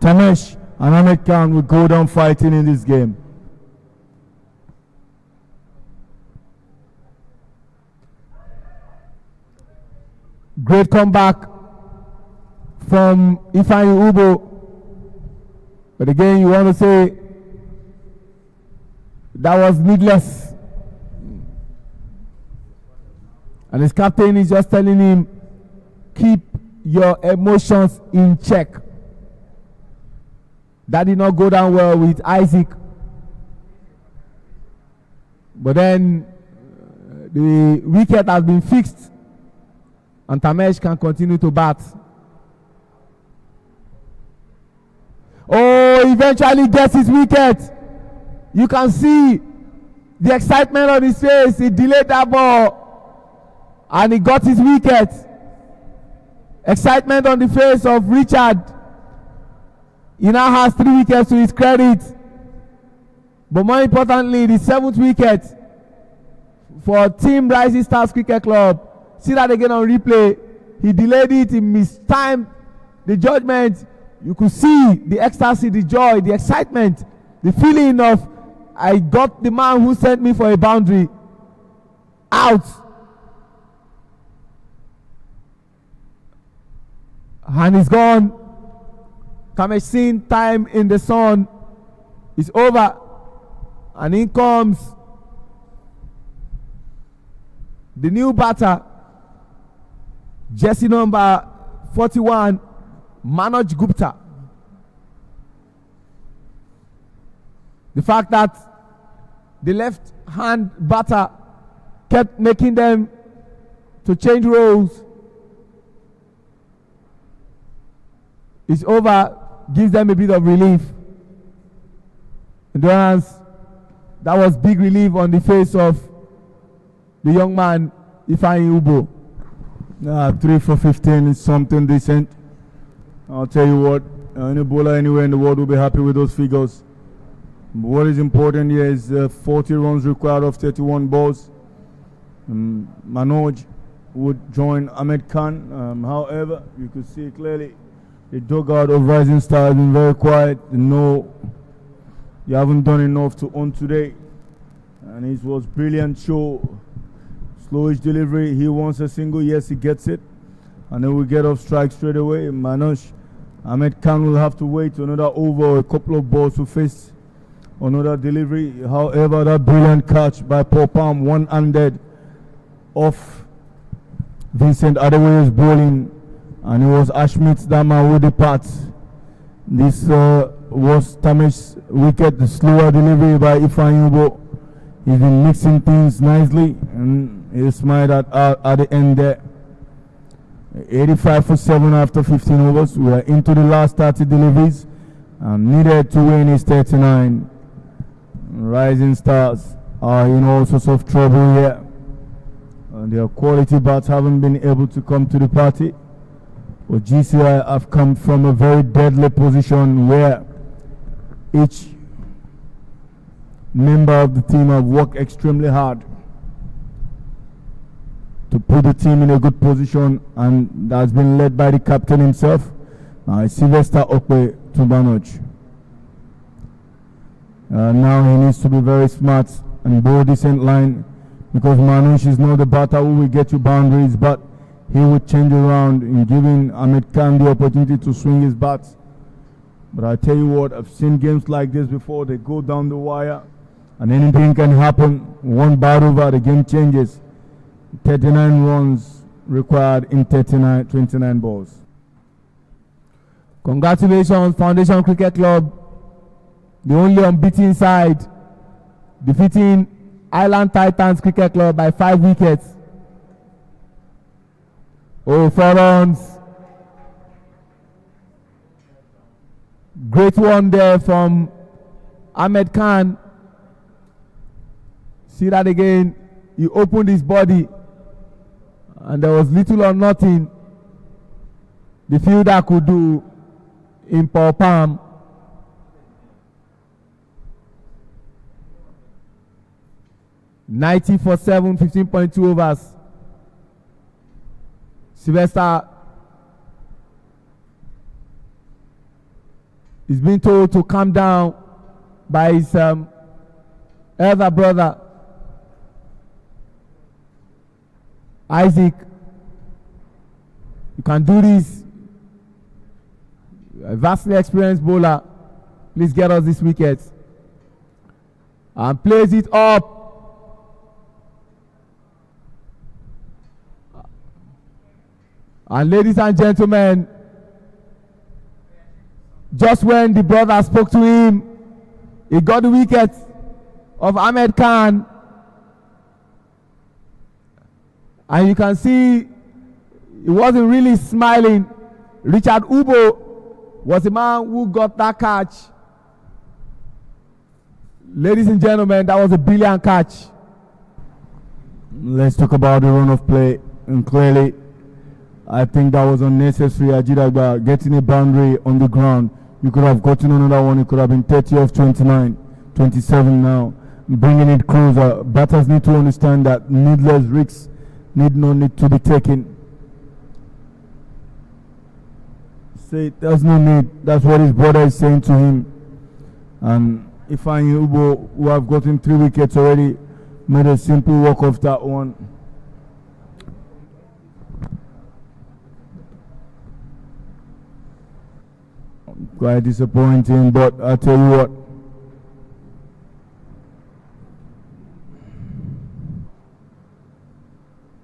Tamesh and Ahmed Khan will go down fighting in this game. Great comeback from Ifeanyi Ubo. But again, you want to say that was needless. And his captain is just telling him, keep your emotions in check. That did not go down well with Isaac. But then the wicket has been fixed and Tamesh can continue to bat. Oh, eventually gets his wicket. You can see the excitement on his face. He delayed that ball and he got his wicket. Excitement on the face of Richard. He now has 3 wickets to his credit. But more importantly, the 7th wicket for Team Rising Stars Cricket Club. See that again on replay. He delayed it, he mistimed the judgment. You could see the ecstasy, the joy, the excitement, the feeling of, I got the man who sent me for a boundary out. And he's gone. Tamesh Singh time in the sun is over. And in comes the new batter, jersey number 41, Manoj Gupta. The fact that the left hand batter kept making them to change roles is over, gives them a bit of relief. Endurance, that was big relief on the face of the young man, Ifeanyi Ubo. 3 for 15 is something decent. I'll tell you what, any bowler anywhere in the world will be happy with those figures. But what is important here is 40 runs required of 31 balls. Manoj would join Ahmed Khan. However, you could see clearly the dugout of Rising Star has been very quiet. No, you haven't done enough to own today. And it was brilliant show. Slowish delivery. He wants a single. Yes, he gets it. And then we get off strike straight away. Manoj, Ahmed Khan will have to wait another over, a couple of balls to face another delivery. However, that brilliant catch by Paul Palm, one-handed off Vincent Adewoye's bowling, and it was Ashmit that man with the part. This was Tamesh's wicket, the slower delivery by Ifeanyi Ubo. He's been mixing things nicely, and he smiled at the end there. 85 for 7 after 15 overs. We are into the last 30 deliveries, and needed to win is 39. Rising Stars are in all sorts of trouble here. And their quality bats haven't been able to come to the party. But GCI have come from a very deadly position where each member of the team have worked extremely hard to put the team in a good position, and that's been led by the captain himself. Sylvester Okwe to Manoj. Now he needs to be very smart and bowl decent line, because Manoj is not the batter who will get you boundaries, but he would change around in giving Ahmed Khan the opportunity to swing his bats. But I tell you what, I've seen games like this before. They go down the wire and anything can happen. One bat over, the game changes. 39 runs required in 29 balls. Congratulations, Foundation Cricket Club, the only unbeaten side, defeating Island Titans Cricket Club by 5 wickets. 4 runs. Great one there from Ahmed Khan. See that again. He opened his body and there was little or nothing the fielder could do in Paul Palm. $90 for 7, 15.2 overs. Sylvester is being told to calm down by his elder brother Isaac. You can do this. A vastly experienced bowler. Please get us this wicket. And plays it up. And ladies and gentlemen, just when the brother spoke to him, he got the wicket of Ahmed Khan. And you can see he wasn't really smiling. Richard Ubo was the man who got that catch. Ladies and gentlemen, that was a brilliant catch. Let's talk about the run of play. And clearly, I think that was unnecessary. Ajidagba getting a boundary on the ground. You could have gotten another one. It could have been 30 off 29, 27 now. Bringing it closer. Batters need to understand that needless risks need to be taken. Say there's no need. That's what his brother is saying to him. And Ifeanyi Ubo, who have gotten 3 wickets already, made a simple walk off that one. Quite disappointing, but I tell you what,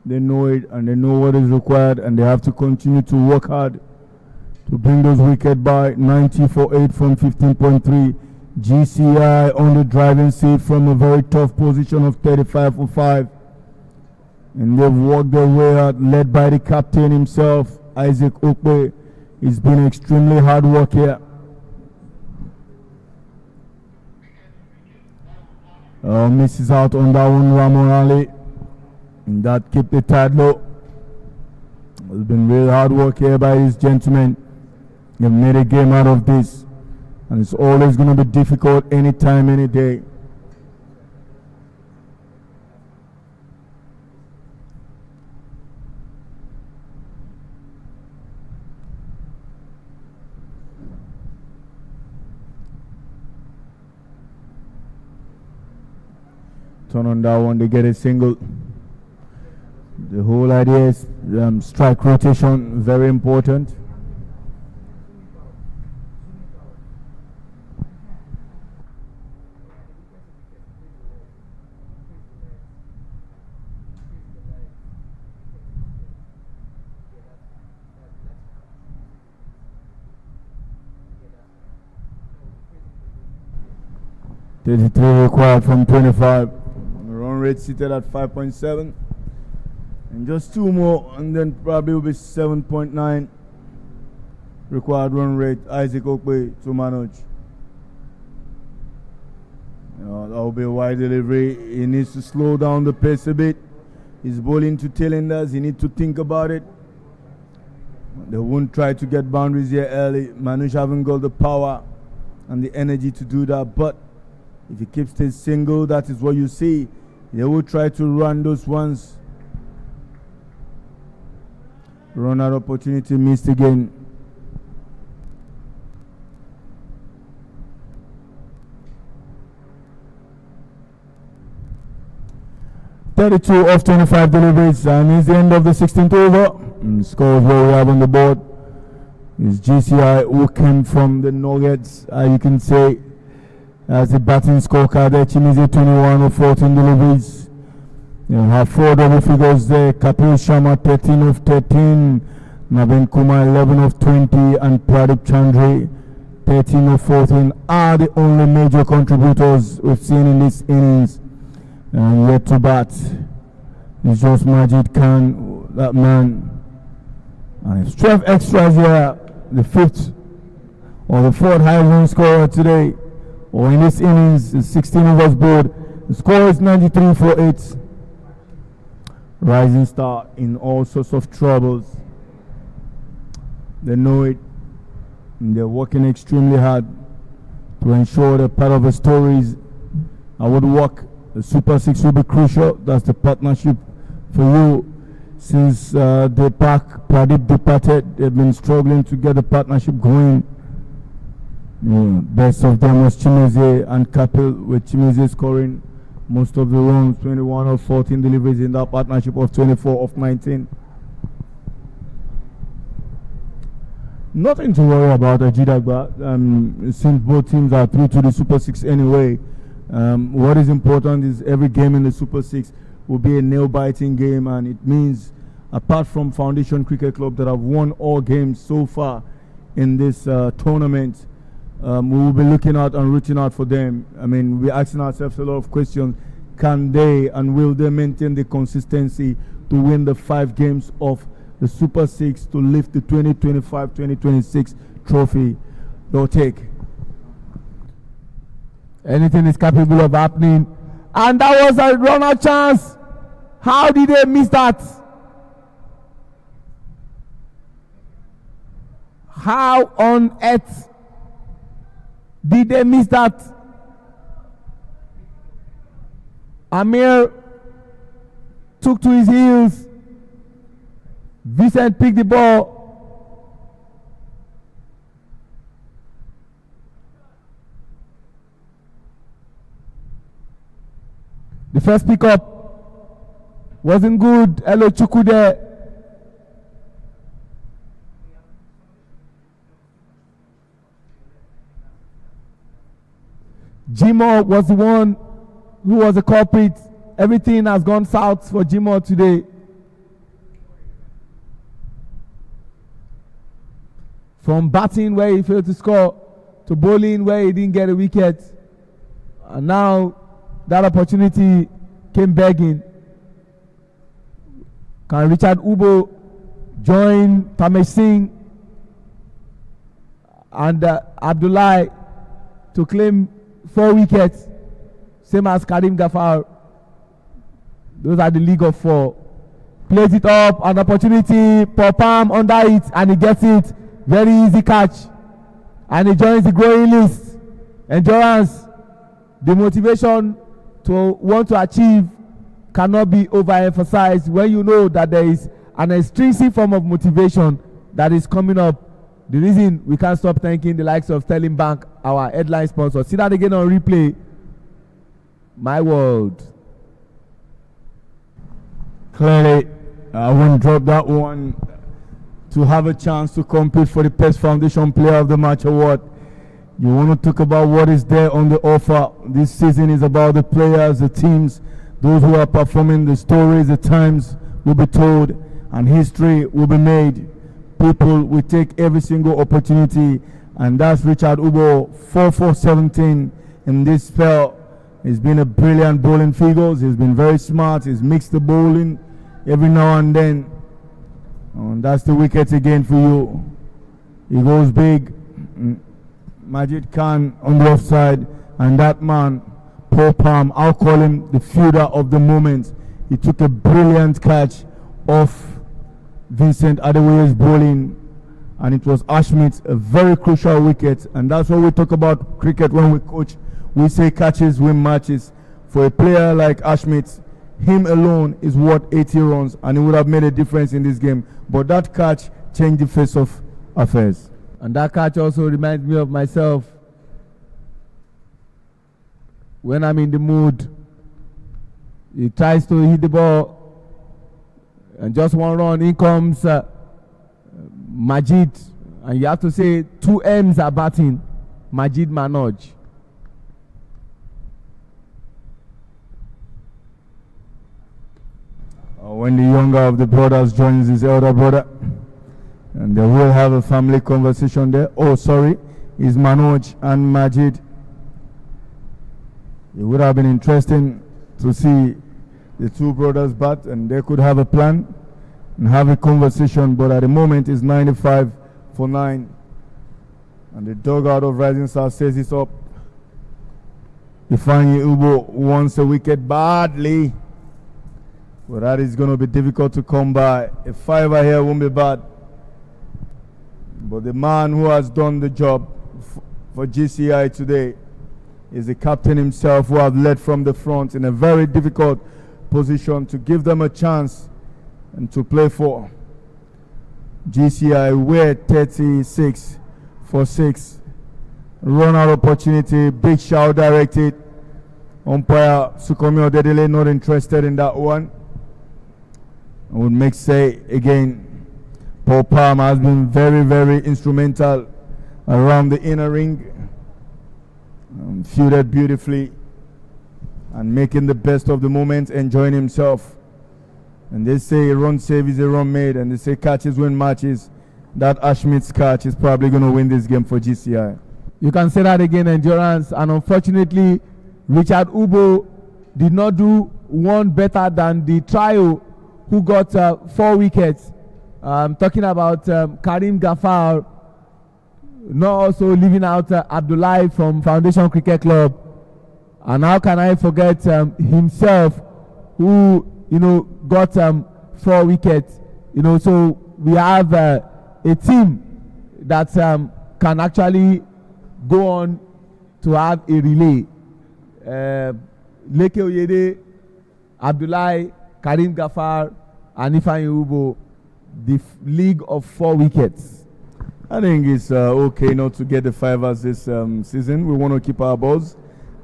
they know it and they know what is required, and they have to continue to work hard to bring those wickets by. 90 for 8 from 15.3. GCI on the driving seat from a very tough position of 35 for 5. And they've worked their way out, led by the captain himself, Isaac Okwe. It's been extremely hard work here. Misses out on that one, Ramon Ali. And that kept the tide low. It's been really hard work here by these gentlemen. They've made a game out of this. And it's always going to be difficult anytime, any day. Turn on that one, they get a single. The whole idea is strike rotation, very important. .33 required from 25. Run rate seated at 5.7. And just 2 more, and then probably will be 7.9. Required run rate. Isaac Okwe to manage. That will be a wide delivery. He needs to slow down the pace a bit. He's bowling to tailenders. He needs to think about it. They won't try to get boundaries here early. Manoj haven't got the power and the energy to do that, but if he keeps this single, that is what you see. They will try to run those ones. Run out opportunity, missed again. .32 of 25 deliveries, and it's the end of the 16th over. Scores where we have on the board is GCI, who came from the Nuggets, you can say, as the batting scorecard there. Chimize 21 of 14 deliveries. You have 4 double figures there. Kapil Sharma 13 of 13. Navin Kumar 11 of 20. And Pradip Chandri 13 of 14 are the only major contributors we've seen in this innings. And yet to bat is just Majid Khan, that man. And it's 12 extras here. The 5th or the 4th high run scorer today, or in this innings, is 16 overs board. The score is 93 for 8. Rising Star in all sorts of troubles. They know it, and they're working extremely hard to ensure that part of the stories would work. The Super 6 will be crucial. That's the partnership for you. Since Pradip departed, they've been struggling to get the partnership going. Best of them was Chimize and Kapil, with Chimize scoring most of the runs, 21 of 14 deliveries in that partnership of 24 of 19. Nothing to worry about Ajidagba, since both teams are through to the Super 6 anyway. What is important is every game in the Super 6 will be a nail-biting game, and it means, apart from Foundation Cricket Club that have won all games so far in this tournament, we will be looking out and rooting out for them. I mean, we're asking ourselves a lot of questions. Can they and will they maintain the consistency to win the 5 games of the Super 6 to lift the 2025-2026 trophy? They'll take. Anything is capable of happening. And that was a run-out chance. How did they miss that? How on earth did they miss that? Amir took to his heels. Vincent picked the ball. The first pickup wasn't good. Elo Chukwude. Jimo was the one who was the culprit. Everything has gone south for Jimo today. From batting where he failed to score to bowling where he didn't get a wicket. And now that opportunity came begging. Can Richard Ubo join Tamesh Singh and Abdullahi to claim 4 wickets, same as Karim Gafar. Those are the league of 4. Plays it up, an opportunity, Paul Palm under it, and he gets it. Very easy catch. And he joins the growing list. Endurance, the motivation to want to achieve cannot be overemphasized when you know that there is an extrinsic form of motivation that is coming up. The reason we can't stop thanking the likes of Sterling Bank, our headline sponsor. See that again on replay. My world. Clearly, I wouldn't drop that one to have a chance to compete for the Best Foundation Player of the Match award. You want to talk about what is there on the offer. This season is about the players, the teams, those who are performing, the stories, the times will be told, and history will be made. People will take every single opportunity, and that's Richard Ubo, 4-4-17 in this spell. He's been a brilliant bowling figures. He's been very smart. He's mixed the bowling every now and then. And that's the wicket again for you. He goes big. Majid Khan on the offside, and that man, Paul Palm, I'll call him the fielder of the moment. He took a brilliant catch off Vincent Adewoye's bowling, and it was Ashmit's a very crucial wicket. And that's what we talk about cricket when we coach. We say catches win matches. For a player like Ashmit, him alone is worth 80 runs, and it would have made a difference in this game. But that catch changed the face of affairs. And that catch also reminds me of myself. When I'm in the mood, he tries to hit the ball, and just one run, in comes Majid. And you have to say 2 M's are batting. Majid Manoj. When the younger of the brothers joins his elder brother, and they will have a family conversation there. Oh, sorry, it's Manoj and Majid. It would have been interesting to see the 2 brothers bat, and they could have a plan and have a conversation, but at the moment it's 95 for 9, and the dugout of Rising Star says it's up. Ifeanyi Ubo wants a wicket badly, but that is going to be difficult to come by. A 5er here won't be bad, but the man who has done the job for GCI today is the captain himself, who have led from the front in a very difficult position to give them a chance and to play for. GCI were 36 for 6. Run out opportunity, big shout directed. Umpire Sukomi Odedele not interested in that one. I would make say again, Paul Palm has been very, very instrumental around the inner ring. Fielded beautifully and making the best of the moment, enjoying himself. And they say a run save is a run made, and they say catches win matches. That Ashmit's catch is probably going to win this game for GCI. You can say that again, Endurance. And unfortunately, Richard Ubo did not do one better than the trio who got 4 wickets. Talking about Karim Gafar, not also leaving out Abdullahi from Foundation Cricket Club. And how can I forget himself, who got 4 wickets. So we have a team that can actually go on to have a relay. Leke Oyede, Abdullahi, Karim Gafar, and Ifeanyi Ubo, the league of 4 wickets. I think it's okay not to get the 5ers this season. We want to keep our balls.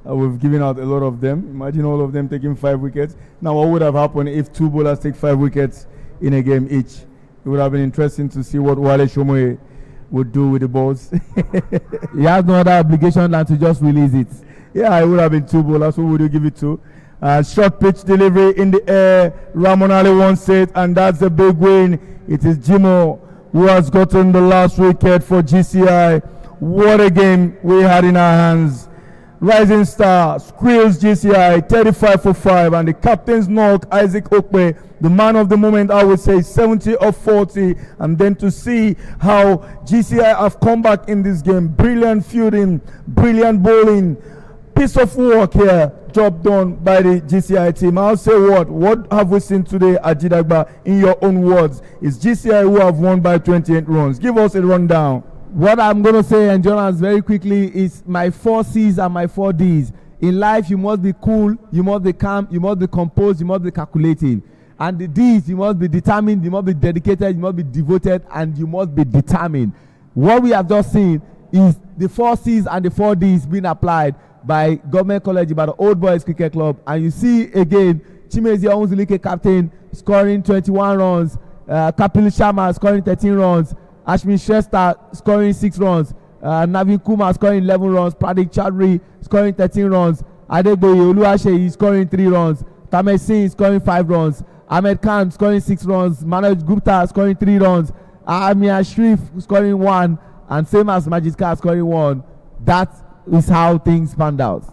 We've given out a lot of them. Imagine all of them taking 5 wickets. Now, what would have happened if 2 bowlers take 5 wickets in a game each? It would have been interesting to see what Wale Shomoe would do with the balls. He has no other obligation than to just release it. Yeah, it would have been 2 bowlers. Who would you give it to? Short pitch delivery in the air. Ramonale wants it, and that's a big win. It is Jimo who has gotten the last wicket for GCI. What a game we had in our hands. Rising Star squeals GCI 35 for 5, and the captain's knock, Isaac Okpe, the man of the moment, I would say 70 of 40. And then to see how GCI have come back in this game, brilliant fielding, brilliant bowling, piece of work here, job done by the GCI team. I'll say what have we seen today at Jidagba? In your own words, it's GCI who have won by 28 runs. Give us a rundown. What I'm going to say, and Jonas, very quickly, is my 4 C's and my 4 D's. In life, you must be cool, you must be calm, you must be composed, you must be calculating. And the D's, you must be determined, you must be dedicated, you must be devoted, and you must be determined. What we have just seen is the 4 C's and the 4 D's being applied by Government College Ibadan Old Boys Cricket Club. And you see again, Chimezie Onwuzulike, captain, scoring 21 runs, Kapil Sharma scoring 13 runs, Ashwin Shrestha scoring 6 runs, Navin Kumar scoring 11 runs, Pradeep Chaudhary scoring 13 runs, Adegboye Oluwaseyi scoring 3 runs, Tamesh Singh scoring 5 runs, Ahmed Khan scoring 6 runs, Manoj Gupta scoring 3 runs, Amir Sharif scoring 1, and same as Majid Khan scoring 1. That is how things panned out.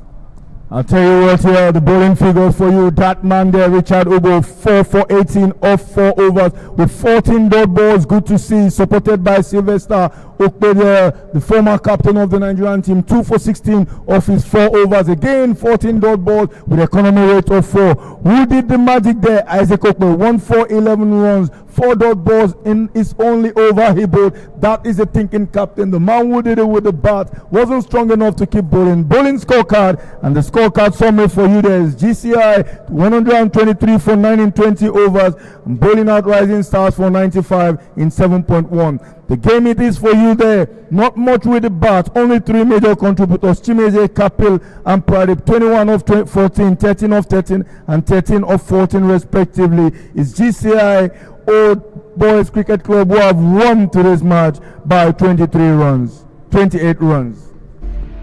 I'll tell you what here, the bowling figures for you. That man there, Richard Ugo, 4 for 18 off 4 overs with 14 dot balls. Good to see, supported by Sylvester Okpe, the former captain of the Nigerian team, 2 for 16 off his 4 overs. Again, 14 dot balls with economy rate of 4. Who did the magic there? Isaac Okpe, 1 for 11 runs, 4 dot balls in his only over he bowled. That is a thinking captain. The man who did it with the bat wasn't strong enough to keep bowling. Bowling scorecard, and the scorecard summary for you there is GCI 123 for 9 in 20 overs, and bowling out Rising Stars for 95 in 7.1. The game it is for you there, not much with the bat, only 3 major contributors, Chimezie, Kapil and Pradeep, 21 of 14, 13 of 13 and 13 of 14 respectively. It's GCI Old Boys Cricket Club who have won today's match by 28 runs.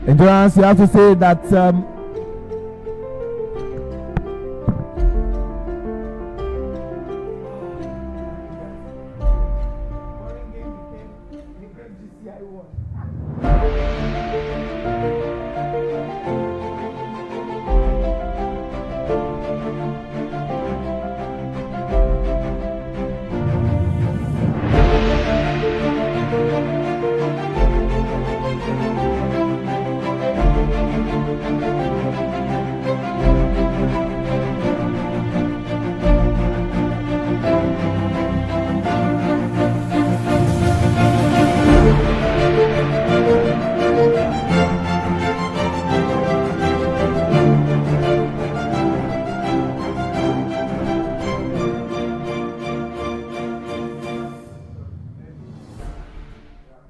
Endurance, you have to say that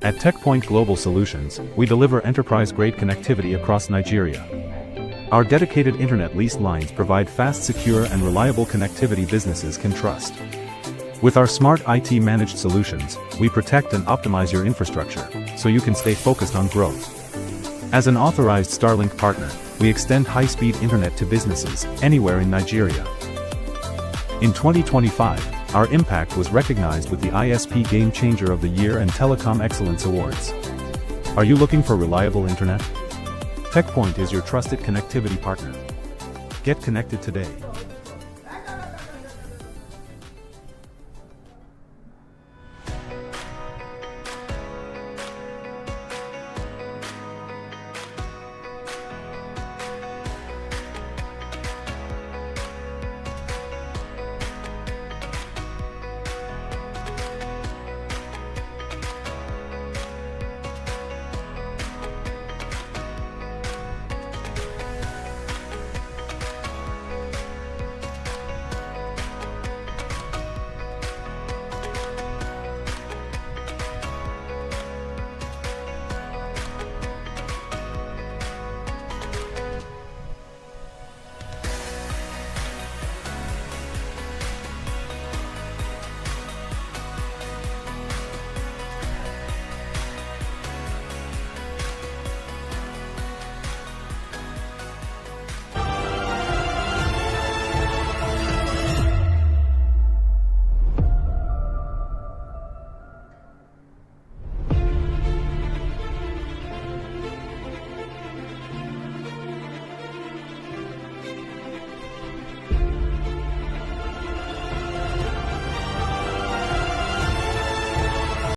At TechPoint Global Solutions, we deliver enterprise-grade connectivity across Nigeria. Our dedicated internet leased lines provide fast, secure, and reliable connectivity businesses can trust. With our smart IT managed solutions, we protect and optimize your infrastructure, so you can stay focused on growth. As an authorized Starlink partner, we extend high-speed internet to businesses anywhere in Nigeria. In 2025, our impact was recognized with the ISP Game Changer of the Year and Telecom Excellence Awards. Are you looking for reliable internet? TechPoint is your trusted connectivity partner. Get connected today.